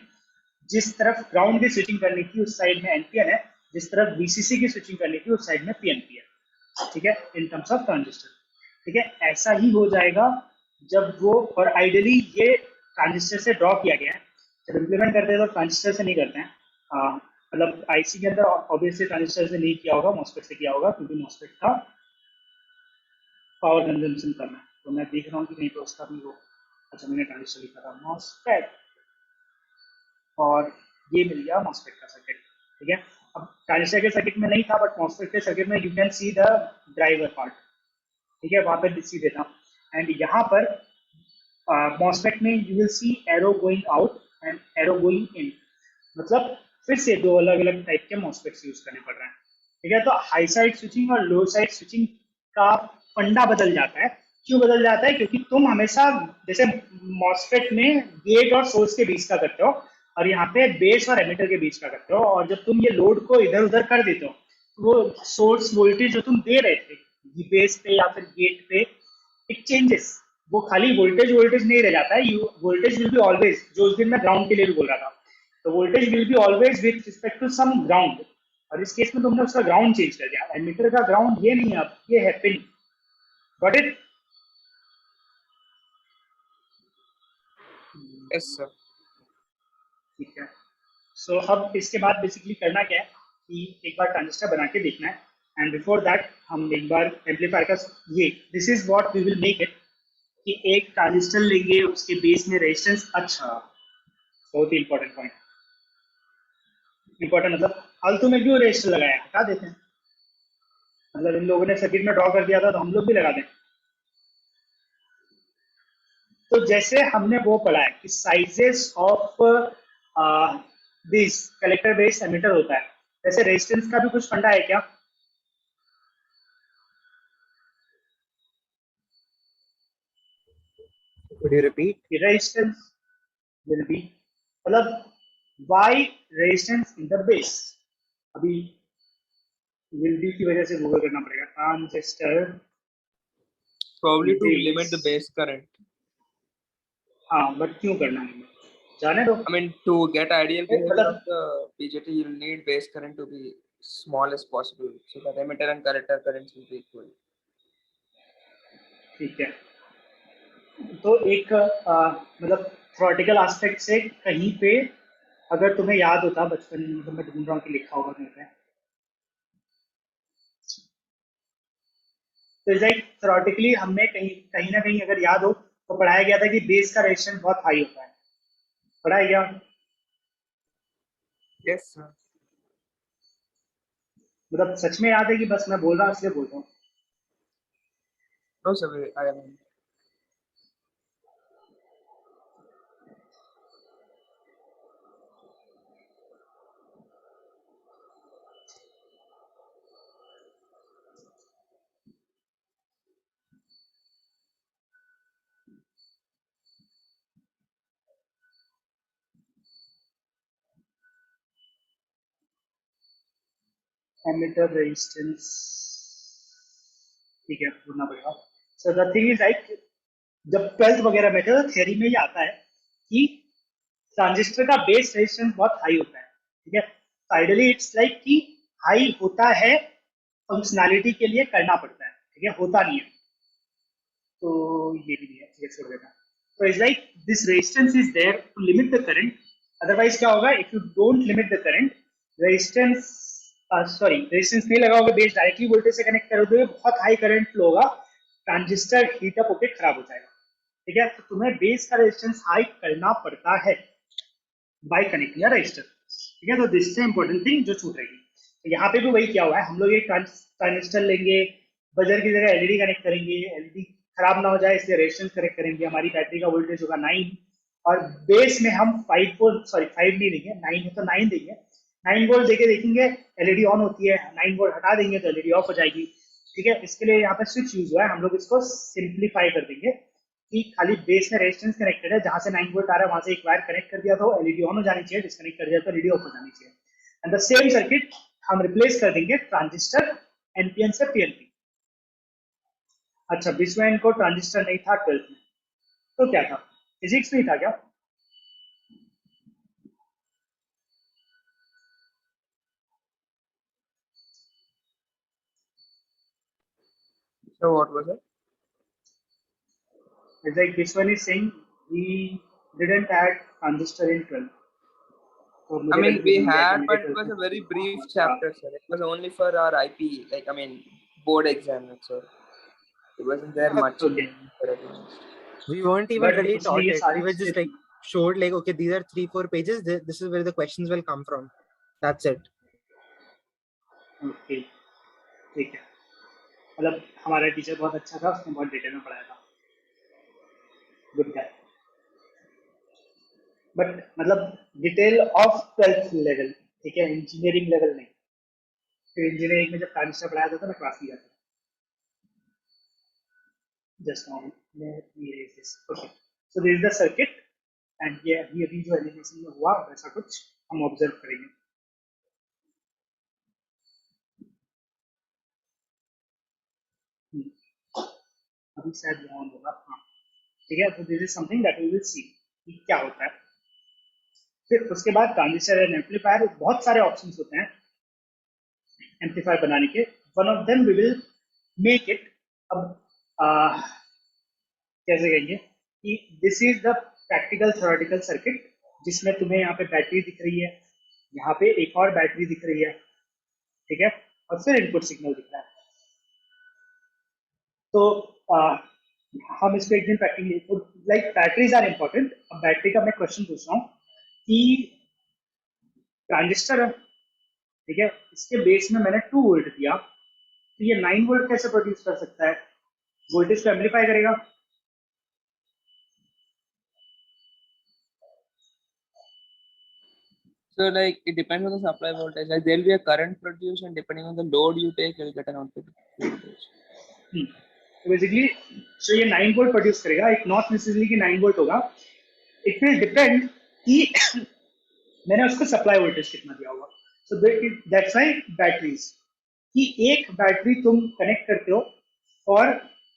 जिस तरफ ग्राउंड की स्विचिंग करनी थी उस साइड में एनपीएन है, जिस तरफ वीसीसी की स्विचिंग करनी थी उस साइड में पीएनपी है, ठीक है, इन टर्म्स ऑफ ट्रांजिस्टर, ठीक है। ऐसा ही हो जाएगा जब वो, और आइडियली ये ट्रांजिस्टर से ड्रॉ किया गया है। जब इम्प्लीमेंट करते हैं तो ट्रांजिस्टर से नहीं करते हैं, मतलब आईसी के अंदर ऑब्वियसली ट्रांजिस्टर से नहीं किया होगा, मॉस्फेट से किया होगा, क्योंकि मॉस्फेट का पावर कंजम्पशन करना है। तो मैं देख रहा हूँ कि कहीं पर उसका भी हो। अच्छा, मैंने ट्रांजिस्टर लिखा था मॉस्फेट, और ये मिल गया मॉस्फेट का सर्किट, ठीक है। अब ट्रांजिस्टर के सर्किट में नहीं था, बट मॉस्फेट के सर्किट में you can see the driver part, ठीक है, वहां पर सी देता। एंड यहाँ पर मॉस्फेट में you will C arrow going out and arrow going in, मतलब फिर से दो अलग अलग टाइप के मॉस्फेट्स यूज करने पड़ रहे हैं, ठीक है। तो हाई साइड स्विचिंग और लो साइड स्विचिंग का फंडा बदल जाता है। क्यों बदल जाता है? क्योंकि तुम हमेशा जैसे मॉस्फेट में गेट और सोर्स के बीच का करते हो, और यहाँ पे बेस और एमिटर के बीच का करते हो, और जब तुम ये लोड को इधर उधर कर देते हो, वो सोर्स वोल्टेज जो तुम दे रहे थे बेस पे या फिर गेट पे, इट चेंजेस। वो खाली वोल्टेज वोल्टेज नहीं रह जाता है, you voltage will be always, जो उस दिन मैं ग्राउंड के लिए भी बोल रहा था, तो voltage will be always with respect to some ground. और इस केस में तुमने उसका ग्राउंड चेंज कर दिया, एमीटर का ग्राउंड ये नहीं है, अब ये है pin. Got it? Yes, sir. ठीक है। सो अब इसके बाद बेसिकली करना क्या है कि एक बार ट्रांजिस्टर बना के देखना है, एंड बिफोर दैट हम एक बार एम्पलीफायर का, ये this is what we will make it, कि एक ट्रांजिस्टर लेंगे, उसके बेस में रेजिस्टेंस, अच्छा बहुत ही इंपॉर्टेंट पॉइंट, इंपॉर्टेंट मतलब फालतू में क्यों रेजिस्टर लगाया, हटा देते हैं। मतलब इन लोगों ने सर्किट में ड्रॉ कर दिया था तो हम लोग भी लगा दें। तो जैसे हमने वो पढ़ा है कि sizes of this collector base emitter होता है, वैसे रेजिस्टेंस का भी कुछ फंडा है क्या? Could you repeat? Resistance will be, मतलब why resistance in the base, अभी विल बी की वजह से गूगल करना पड़ेगा, transistor Probably to base, limit the base current. हाँ बट क्यों करना है, जाने दो। I mean, to get ideal behavior of मतलब the BJT, you'll need base current to be small as possible, so that emitter and collector currents will be equal. ठीक है, तो एक मतलब थ्योरेटिकल एस्पेक्ट से कहीं पे अगर तुम्हें याद होता बचपन में, मतलब मैं ढूंढ रहा हूँ कि लिखा होगा कहीं पे, तो लाइक थ्योरेटिकली हमने कहीं कहीं ना कहीं अगर याद हो तो पढ़ाया गया था कि बेस का रेजिस्टेंस बहुत हाई होता है, पढ़ाया गया। Yes, sir. मतलब सच में याद है कि बस मैं बोल रहा हूँ इसलिए बोल रहा हूँ? No, sir. I am. Emitter resistance, ठीक है, ढूंढना पड़ेगा। So the thing is like, जब 12th वगैरह में थे तो थ्योरी में ये आता है कि ट्रांजिस्टर का बेस रेजिस्टेंस बहुत हाई होता है, ठीक है। आइडियली इट्स लाइक कि हाई होता है, फंक्शनैलिटी के लिए करना पड़ता है, ठीक है, होता नहीं है। तो ये भी नहीं है, ये छोड़ देना। तो it's like this resistance is there to limit the current, otherwise क्या होगा, if you don't limit the current, resistance, sorry resistance नहीं लगाओगे, बेस डायरेक्टली वोल्टेज से कनेक्ट करोगे, बहुत हाई करंट फ्लो होगा, ट्रांजिस्टर हीट अप होकर खराब हो जाएगा, ठीक है, तो तुम्हें बेस का रेजिस्टेंस हाई करना पड़ता है बाय कनेक्टिंग रजिस्टर, ठीक है। तो दिस इज इंपॉर्टेंट थिंग जो छूट रहेगी। तो यहाँ पे भी वही किया हुआ है, हम लोग एक ट्रांजिस्टर लेंगे, बजर की जगह एलईडी कनेक्ट करेंगे, एलईडी खराब ना हो जाए इसलिए रेजिस्टेंस कनेक्ट करेंगे, हमारी बैटरी का वोल्टेज होगा 9 और बेस में हम 5 नहीं देंगे, 9 है तो 9 देंगे, 9 वोल्ट देके देखेंगे एलईडी ऑन होती है, 9 वोल्ट हटा देंगे तो एलईडी ऑफ हो जाएगी, ठीक है। इसके लिए यहाँ पे स्विच यूज हुआ है, हम लोग इसको सिंप्लीफाई कर देंगे कि खाली बेस में रेजिस्टेंस कनेक्टेड है, जहां से 9 वोल्ट आ रहा है वहां से एक वायर कनेक्ट कर दिया तो एलईडी ऑन हो जानी चाहिए, डिस्कनेक्ट कर दिया तो एलईडी ऑफ हो जानी चाहिए। एंड द सेम सर्किट हम रिप्लेस कर देंगे ट्रांजिस्टर एनपीएन से पीएनपी। अच्छा, बीच में इनको ट्रांजिस्टर नहीं था 12th में, तो क्या था, फिजिक्स नहीं था क्या? So what was it? It's like this one is saying we didn't add transistor in 12th. तो I मुझे mean, we confusion हो गया कि had, मुझे but it 12th was a में- very brief chapter, sir. It was only for our IP, like, I mean, board exam, so it wasn't there much. Okay. We weren't even But really उसमें taught ये it. सारी We were just चीजें like showed like, okay, these are 3-4 pages. This is where the questions will come from. That's it. Okay, ठीक है। मतलब हमारा teacher बहुत अच्छा था, उसने बहुत डिटेल में पढ़ाया था, गुड गाय। बट मतलब डिटेल ऑफ 12th लेवल, ठीक है, इंजीनियरिंग लेवल नहीं। फिर इंजीनियरिंग में जब ट्रांजिस्टर पढ़ाया था तो मैं क्लास लिया था just now. Okay, so this is the circuit and ये अभी जो एनिमेशन में हुआ वैसा कुछ हम ऑब्जर्व करेंगे। अभी शायद ऑन होगा, हाँ, ठीक है। तो this is something that we will see कि क्या होता है। फिर उसके बाद ट्रांजिस्टर एंड एम्पलीफायर, बहुत सारे ऑप्शंस होते हैं एम्पलीफायर बनाने के। One of them we will make it, अब कैसे कहेंगे कि this is the practical theoretical circuit, जिसमें तुम्हें यहाँ पे बैटरी दिख रही है, यहाँ पे एक और बैटरी दिख रही है, ठीक है, और फिर इनपुट सिग्नल दिख रहा है। तो हम इसको एक दिन practically, like batteries are important. अब बैटरी का मैं क्वेश्चन पूछ रहा हूँ कि ट्रांजिस्टर है, ठीक है, इसके बेस में मैंने 2 वोल्ट दिया, तो ये 9 वोल्ट कैसे प्रोड्यूस कर सकता है? वोल्टेज को एम्पलीफाई करेगा। So like it depends on the supply voltage. Like there will be a current produced, and depending on the load you take, you'll get an output voltage. तो basically जो ये 9 volt produce करेगा, it not necessarily कि 9 volt होगा, it will depend कि मैंने उसको supply voltage कितना दिया होगा। सो दैट्स व्हाई बैटरीज कि एक बैटरी तुम कनेक्ट करते हो और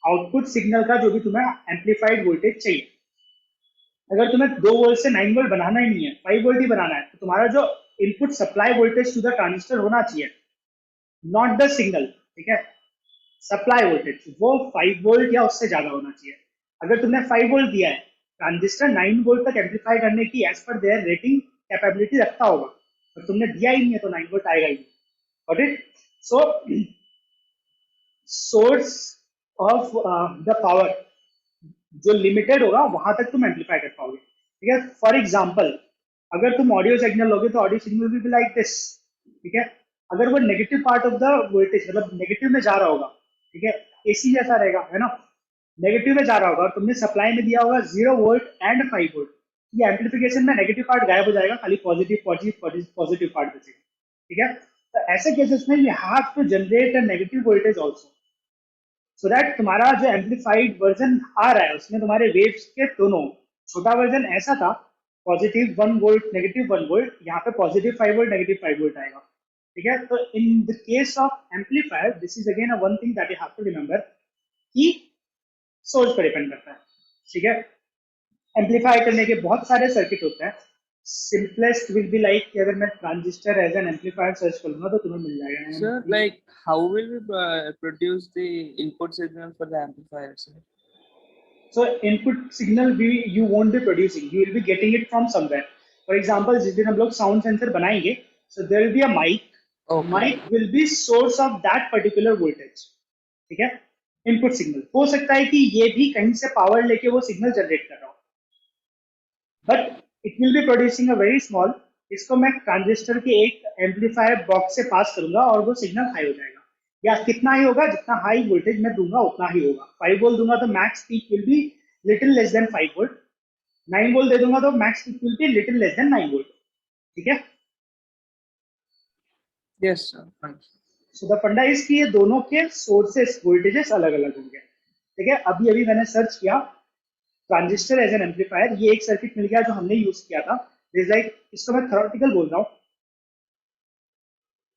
आउटपुट सिग्नल का जो भी तुम्हें एम्पलीफाइड वोल्टेज चाहिए। अगर तुम्हें 2 वोल्ट से 9 वोल्ट बनाना ही नहीं है, 5 वोल्ट ही बनाना है, तो तुम्हारा जो input supply voltage to the transistor होना चाहिए, नॉट द सिग्नल, ठीक है, सप्लाई वोल्टेज वो 5 वोल्ट या उससे ज्यादा होना चाहिए। अगर तुमने 5 वोल्ट दिया है, ट्रांजिस्टर 9 वोल्ट तक एम्पलीफाई करने की as per there rating capability रखता होगा, और तुमने दिया ही नहीं है तो 9 वोल्ट आएगा ही। Got it? So source of the power जो लिमिटेड होगा वहां तक तुम एम्पलीफाई कर पाओगे, ठीक है। फॉर एग्जाम्पल, अगर तुम ऑडियो सिग्नल लोगे तो audio signal will be like this, ठीक है। अगर वो negative part of the voltage मतलब नेगेटिव में जा रहा होगा, ठीक है, एसी जैसा रहेगा, है ना, नेगेटिव में जा रहा होगा और तुमने सप्लाई में दिया होगा 0 वोल्ट एंड 5 वोल्ट, ये एम्पलीफिकेशन में नेगेटिव पार्ट गायब हो जाएगा, खाली पॉजिटिव पॉजिटिव पार्ट बचेगा, ठीक है। तो ऐसे केसेस में you have to generate a negative voltage also, so that तुम्हारा जो एम्पलीफाइड वर्जन आ रहा है उसमें तुम्हारे वेव्स के दोनों, छोटा वर्जन ऐसा था पॉजिटिव 1 वोल्ट नेगेटिव 1 वोल्ट, यहाँ पे पॉजिटिव 5 वोल्ट नेगेटिव 5 वोल्ट आएगा, ठीक है। तो in the case of amplifier this is again one thing that you have to remember कि सोर्स पर डिपेंड करता है, ठीक है। एम्पलीफाई करने के बहुत सारे सर्किट होते हैं, सिंपलेस्ट विल बी लाइक कि अगर मैं transistor as an amplifier search करूंगा तो तुम्हें मिल जाएगा। Sir, like how will we produce the input signal for the amplifier, sir? So input signal you won't be producing, you will be getting it from somewhere. For example, जिस दिन हम लोग sound sensor बनाएंगे, so there will be a mic. Okay. Mic will be source of that particular voltage, ठीक है। Input signal. हो सकता है कि ये भी कहीं से पावर लेके वो सिग्नल जनरेट कर रहा हो, but it will be producing a very small. इसको मैं ट्रांजिस्टर के एक एम्पलीफायर बॉक्स से पास करूंगा और वो सिग्नल हाई हो जाएगा, या कितना ही होगा, जितना हाई वोल्टेज मैं दूंगा उतना ही होगा। 5 वोल्ट दूंगा तो max peak will be little less than 5 volt, 9 volt दे दूंगा तो max peak will be little less than 9 volt. ठीक है, Yes, sir. Thanks. So the funda is कि ये दोनों के सोर्सेस वोल्टेजेस अलग अलग होंगे। ठीक है, अभी अभी मैंने सर्च किया ट्रांजिस्टर एज एन एम्पलीफायर, ये एक सर्किट मिल गया जो हमने यूज किया था। इज लाइक, इसको मैं थ्योरेटिकल बोल रहा हूँ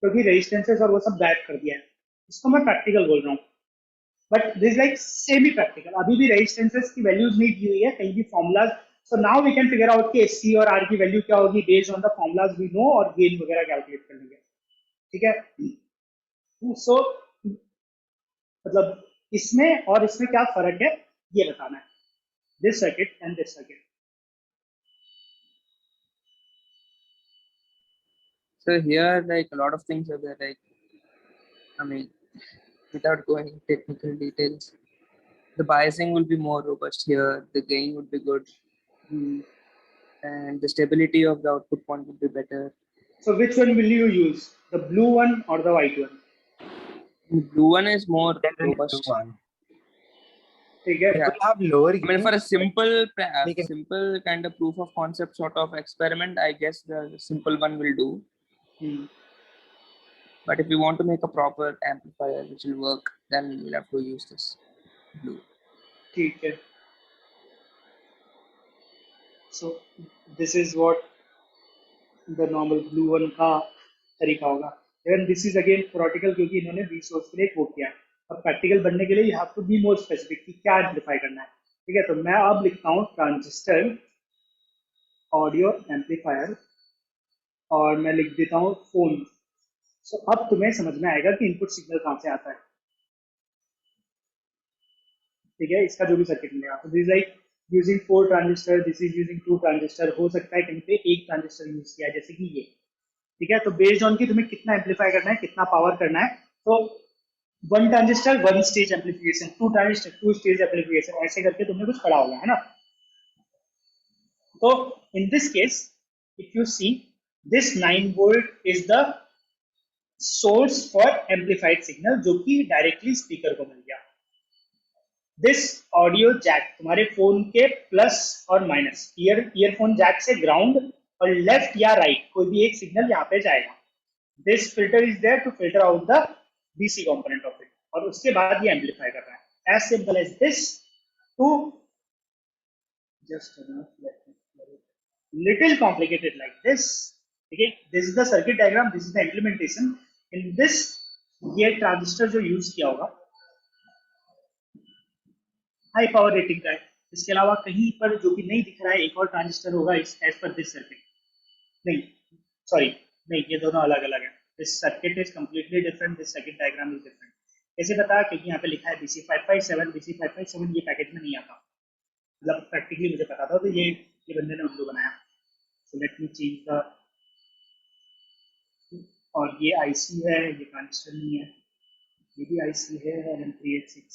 क्योंकि रेजिस्टेंसेस और वो सब गायब कर दिया है, इसको मैं प्रैक्टिकल बोल रहा हूँ। But this like semi practical, अभी भी रेजिस्टेंसेस की वैल्यूज नहीं दी हुई है कहीं भी formulas. So now we can figure out कि सी और आर की वैल्यू क्या होगी based on the formulas we know, और गेन वगैरह कैलकुलेट कर लेंगे। ठीक है, सो मतलब इसमें और इसमें क्या फर्क है ये बताना है, this circuit and this circuit. So here, like a lot of things are there. Like, I mean, without going into technical details, the biasing will be more robust here. The gain would be good, and the stability of the output point would be better. So which one will you use, the blue one or the white one? The blue one is more Generally, robust. one. ठीक है, Yeah. We have lower I mean, gain, for a simple, we can simple kind of proof of concept sort of experiment, I guess the simple one will do. But if you want to make a proper amplifier which will work, then we'll have to use this blue. ठीक है। So this is what the normal blue one का तरीका होगा। Then this is again theoretical क्योंकि इन्होंने resource के लिए coat किया है। अब प्रैक्टिकल बनने के लिए you have to be more specific कि क्या एम्पलीफाई करना है। ठीक है, तो मैं अब लिखता हूँ ट्रांजिस्टर ऑडियो एम्पलीफायर और मैं लिख देता हूँ फोन। सो अब तुम्हें समझ में आएगा कि इनपुट सिग्नल कहाँ से आता है। ठीक है, इसका जो भी सर्किट मिलेगा, तो this like using 4 transistor, this is using 2 transistor. हो सकता है कहीं पे एक ट्रांजिस्टर यूज किया है जैसे कि ये। ठीक है, तो बेस्ड ऑन की तुम्हें कितना एम्पलीफाई करना है, कितना पावर करना है, तो 1 transistor 1 stage amplification, 2 transistor 2 stage amplification, ऐसे करके तुमने कुछ पढ़ा होगा, है ना। तो in this case if you see, this 9 volt is the source for amplified signal जो कि डायरेक्टली स्पीकर को मिल गया। दिस ऑडियो जैक तुम्हारे फोन के प्लस और माइनस, ईयरफोन जैक से ग्राउंड और लेफ्ट या राइट कोई भी एक सिग्नल यहाँ पे जाएगा। This filter is there to filter out the DC component of it, और उसके बाद ये एम्पलीफाई कर रहा है। As simple as this to just little complicated like this. Okay, this is the circuit diagram, this is the implementation. In this ये transistor जो use किया होगा हाई पावर रेटिंग का है। इसके अलावा कहीं पर जो कि नहीं दिख रहा है एक और ट्रांजिस्टर होगा इस एज पर दिस सर्किट। नहीं, सॉरी, नहीं, ये दोनों अलग अलग है। This circuit is completely different, this circuit diagram is different. कैसे पता? क्योंकि यहाँ पे लिखा है BC557, BC557 ये पैकेज में नहीं आता, मतलब प्रैक्टिकली मुझे पता था, तो ये बंदे ने उल्लू बनाया। So let me change the, और ये आईसी है, ये ट्रांजिस्टर नहीं है, ये भी आईसी है LM386,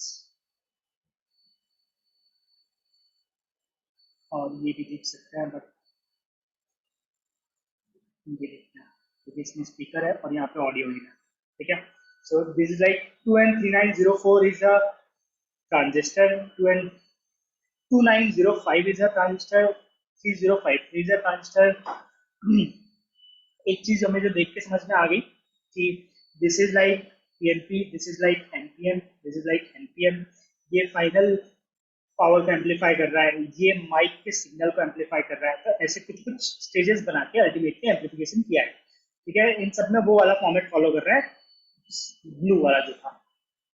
और ये भी देख सकते हैं, बट ये देखना है क्योंकि इसमें स्पीकर है और यहाँ पे ऑडियो नहीं है। ठीक है, so this is like 2N3904 is a transistor, 2N2905 is a transistor, 3053 is a transistor. एक चीज हमें जो देख के समझ में आ गई कि this is like PNP, this is like NPN, this is like NPN। ये फाइनल पावर को एम्पलीफाई कर रहा है, ये माइक के सिग्नल को एम्पलीफाई कर रहा है। तो ऐसे कुछ कुछ स्टेजेस बना के अल्टीमेटली एम्पलीफिकेशन किया है। ठीक है, इन सब में वो वाला फॉर्मेट फॉलो कर रहा है ब्लू वाला जो था।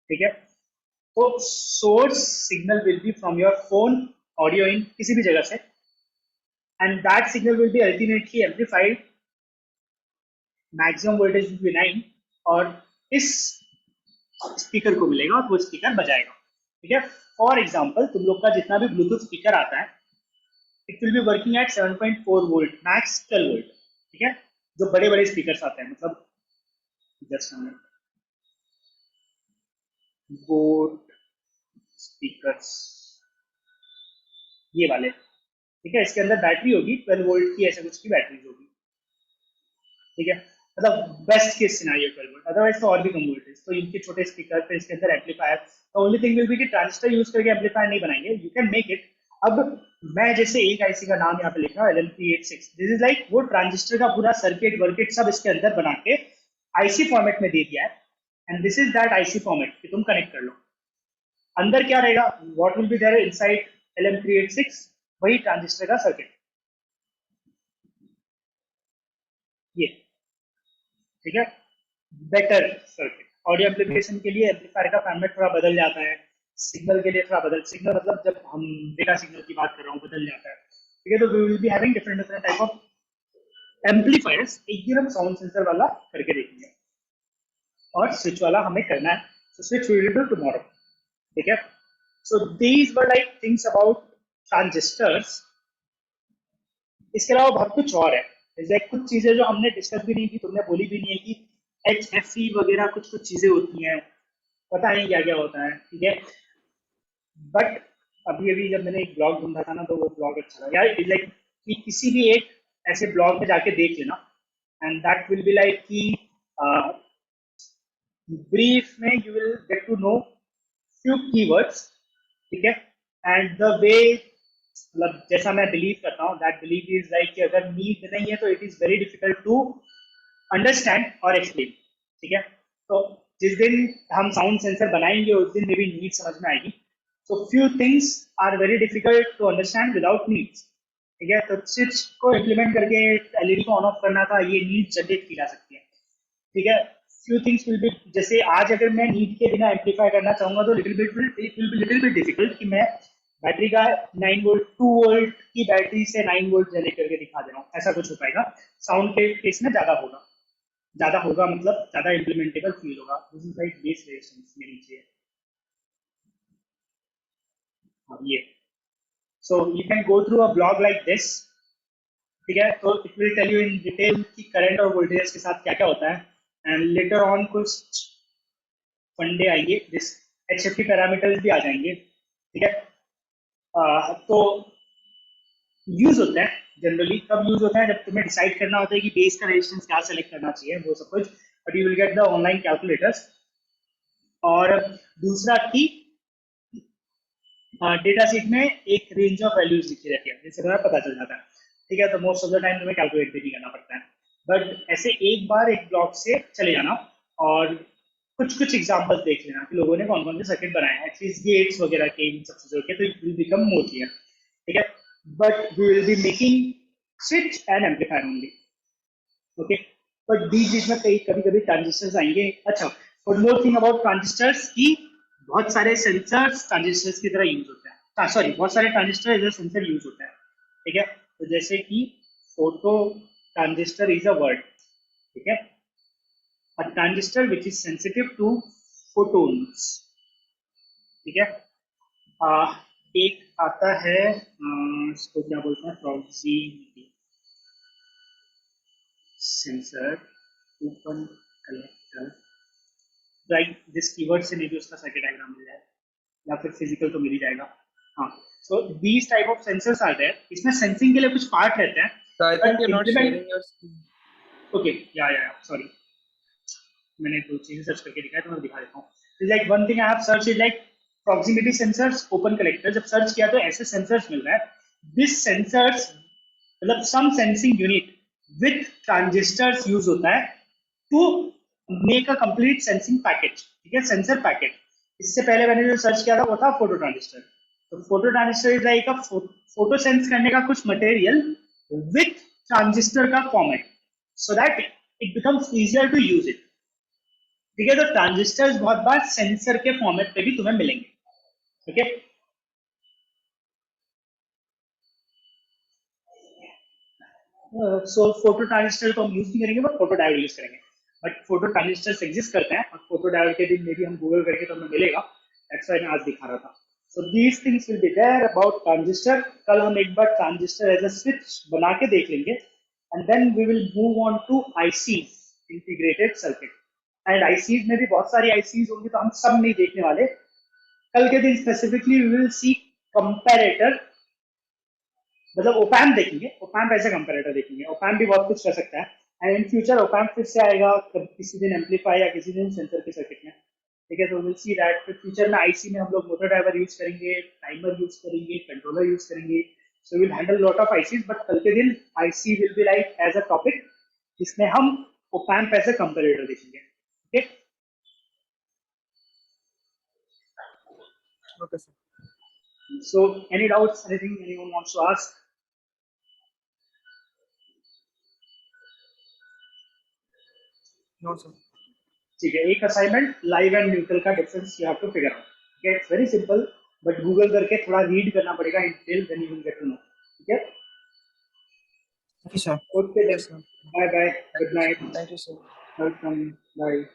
ठीक है, तो source signal will be from your phone audio in किसी भी जगह से, and that signal will be ultimately amplified, maximum voltage will B 9, और इस स्पीकर को मिलेगा और वो स्पीकर बजाएगा। ठीक है, फॉर एग्जाम्पल तुम लोग का जितना भी ब्लूटूथ स्पीकर आता है, it will be working at 7.4 volt, max 12 volt. ठीक है, जो बड़े बड़े स्पीकर आते हैं, मतलब जस्ट बोट स्पीकर्स, ये वाले, ठीक है। इसके अंदर बैटरी होगी 12 वोल्ट की, ऐसे कुछ की बैटरी होगी, ठीक है। मतलब best case scenario 12 volt, otherwise तो और भी कम वोल्टेज। तो इनके छोटे स्पीकर पे इसके अंदर एम्पलीफायर, तो ओनली थिंग विल बी कि ट्रांजिस्टर यूज करके एम्पलीफायर नहीं बनाएंगे, यू कैन मेक इट। अब मैं जैसे एक आईसी का नाम यहाँ पे लिख रहा हूँ LM386, दिस इज लाइक वो ट्रांजिस्टर का पूरा सर्किट वर्किट सब इसके अंदर बना के आईसी फॉर्मेट में दे दिया है, and this is that IC format कि तुम कनेक्ट कर लो। अंदर क्या रहेगा, what will be there inside LM386, वही ट्रांजिस्टर का सर्किट, ये, ठीक है। बेटर सर्किट ऑडियो एम्पलीफिकेशन के लिए एम्पलीफायर का फॉर्मेट थोड़ा बदल जाता है, सिग्नल के लिए थोड़ा बदल, सिग्नल मतलब जब हम डेटा सिग्नल की बात कर रहा हूँ बदल जाता है, ठीक है। तो we will be having different different type of amplifiers. एक दिन हम साउंड सेंसर वाला करके देखेंगे, और स्विच वाला हमें करना है, so switch we will do tomorrow, ठीक है। so these were like things about transistors। इसके अलावा बहुत कुछ और है, जैसे कुछ चीजें जो हमने डिस्कस भी नहीं की, तुमने बोली भी नहीं है कि HFE वगैरह कुछ कुछ चीजें होती हैं, पता नहीं क्या क्या होता है, ठीक है। बट अभी अभी जब मैंने एक ब्लॉग ढूंढा था ना, तो वो ब्लॉग अच्छा था यार, लाइक कि किसी भी एक ऐसे ब्लॉग में जाके देख लेना, and that will be like कि ब्रीफ में you will get to know few keywords, ठीक है। एंड द वे, मतलब जैसा मैं बिलीव करता हूँ, दैट बिलीव इज लाइक कि अगर नीड नहीं है तो it is very difficult to understand और एक्सप्लेन, ठीक है। तो जिस दिन हम साउंड सेंसर बनाएंगे उस दिन मेरी नीड समझ में आएगी। So few things are very difficult to understand without needs, ठीक है। तो स्विच को इम्प्लीमेंट करके एलईडी को ऑन ऑफ करना था, ये नीड जनरेट की जा सकती है, ठीक है। फ्यू थिंग्स विल बी, जैसे आज अगर मैं नीड के बिना एम्पलीफाई करना चाहूंगा तो little bit it will be little bit difficult कि मैं बैटरी का 9 वोल्ट 2 वोल्ट की बैटरी से 9 वोल्ट जनरेट करके दिखा दे रहा हूँ, ऐसा कुछ हो पाएगा। साउंड के केस में ज्यादा होगा मतलब ज्यादा इम्प्लीमेंटेबल फील होगा। This is like base resistance में नीचे, हाँ ये। So you can go through a blog like this, ठीक है। तो it will tell you in detail कि करंट और वोल्टेज के साथ क्या क्या होता है, एंड लेटर ऑन कुछ फंडे आएंगे, जिस HFT पैरामीटर्स भी आ जाएंगे, ठीक है। तो यूज होता है जनरली कब यूज होता है, जब तुम्हें डिसाइड करना होता है कि बेस का रेजिस्टेंस क्या सेलेक्ट करना चाहिए, वो सब कुछ, but you will get the online calculators. और दूसरा कि डेटा शीट में एक रेंज ऑफ वैल्यूज लिखी रहती है, जिससे तुम्हें पता चल जाता है, ठीक है। तो मोस्ट ऑफ द टाइम तुम्हें कैलकुलेट भी नहीं करना पड़ता है, बट ऐसे एक बार एक ब्लॉक से चले जाना और कुछ कुछ एग्जांपल्स देख लेना कि लोगों ने कौन कौन से सर्किट बनाए हैं, एटलीस्ट गेट्स वगैरह के, इन सब चीजों के, तो it will become more clear, ठीक है। But we will be making switch and amplifier only, okay. But बीच बीच में कई कभी कभी ट्रांजिस्टर्स आएंगे। अच्छा, और मोर थिंग अबाउट ट्रांजिस्टर्स की, बहुत सारे सेंसर्स ट्रांजिस्टर्स की तरह यूज होते हैं, सॉरी बहुत सारे transistor as a sensor use होता है, ठीक है। तो जैसे कि photo transistor is a word, ठीक है, a transistor which is sensitive to photons, ठीक है। एक आता है इसको क्या बोलते हैं, proximity sensor, open collector, right. जिस कीवर्ड से maybe उसका सर्किट डायग्राम मिल जाए, या फिर फिजिकल तो मिल ही जाएगा, हाँ। So these type of sensors are there, इसमें सेंसिंग के लिए कुछ पार्ट रहते हैं, So I think but you're not implement, sharing your screen. Okay या सॉरी, मैंने दो चीजें सर्च करके दिखाया तो मैं दिखा देता हूँ। Like one thing I have search is like proximity sensors, open collector, जब सर्च किया तो ऐसे सेंसर्स मिल रहा है। दिस सेंसर्स मतलब some sensing unit with transistors use होता है to make a complete sensing package, ठीक है, सेंसर पैकेज। इससे पहले मैंने जो सर्च किया था वो था फोटो ट्रांजिस्टर। तो photo transistor is like a photo sense करने का कुछ मटेरियल विथ ट्रांजिस्टर का format, so that it becomes easier to use it, ठीक है। तो ट्रांजिस्टर्स बहुत बार सेंसर के फॉर्मेट पे भी तुम्हें मिलेंगे, ठीक है। सो फोटो ट्रांजिस्टर तो हम यूज नहीं करेंगे, बट फोटो डायोड यूज करेंगे। बट फोटो ट्रांजिस्टर्स एग्जिस्ट करते हैं, और फोटो डायोड के दिन में भी हम गूगल करके तो हमें मिलेगा, दैट्स व्हाई मैं आज दिखा रहा था। So these things will be there about transistor. कल हम एक बार ट्रांजिस्टर एज अ स्विच बना के देख लेंगे, and then we will move on to ICs, integrated circuit. And ICs में भी बहुत सारी आईसीज होंगी, तो हम सब नहीं देखने वाले, कल के दिन specifically we will see comparator, मतलब ओपैम्प देखेंगे, ओपैम्प ऐसे कंपैरेटर देखेंगे, ओपैम्प भी बहुत कुछ कर सकता है, एंड इन फ्यूचर ओपैम्प फिर से आएगा किसी दिन एम्पलीफाई या किसी दिन सेंसर के सर्किट में, ठीक है। तो विल सी दैट फिर फ्यूचर में आईसी में हम लोग मोटर ड्राइवर यूज करेंगे, टाइमर यूज करेंगे, कंट्रोलर यूज करेंगे, so will handle lot of ICs, but कल के दिन IC will be like as a topic जिसमें हम ओपैम्प एज अ कंपैरेटर देखेंगे, ठीक है। Okay, sir. So any doubts, anything anyone wants to ask? No, sir. ठीक है, एक असाइनमेंट, लाइव एंड न्यूट्रल का difference you have to figure out, ठीक है। It's very simple, but Google करके थोड़ा रीड करना पड़ेगा in detail, then you will get to know, ठीक है। Thank you, sir. Okay, Yes, sir. Bye bye, Thank good you, sir. Night, Thank you, sir. Welcome, bye.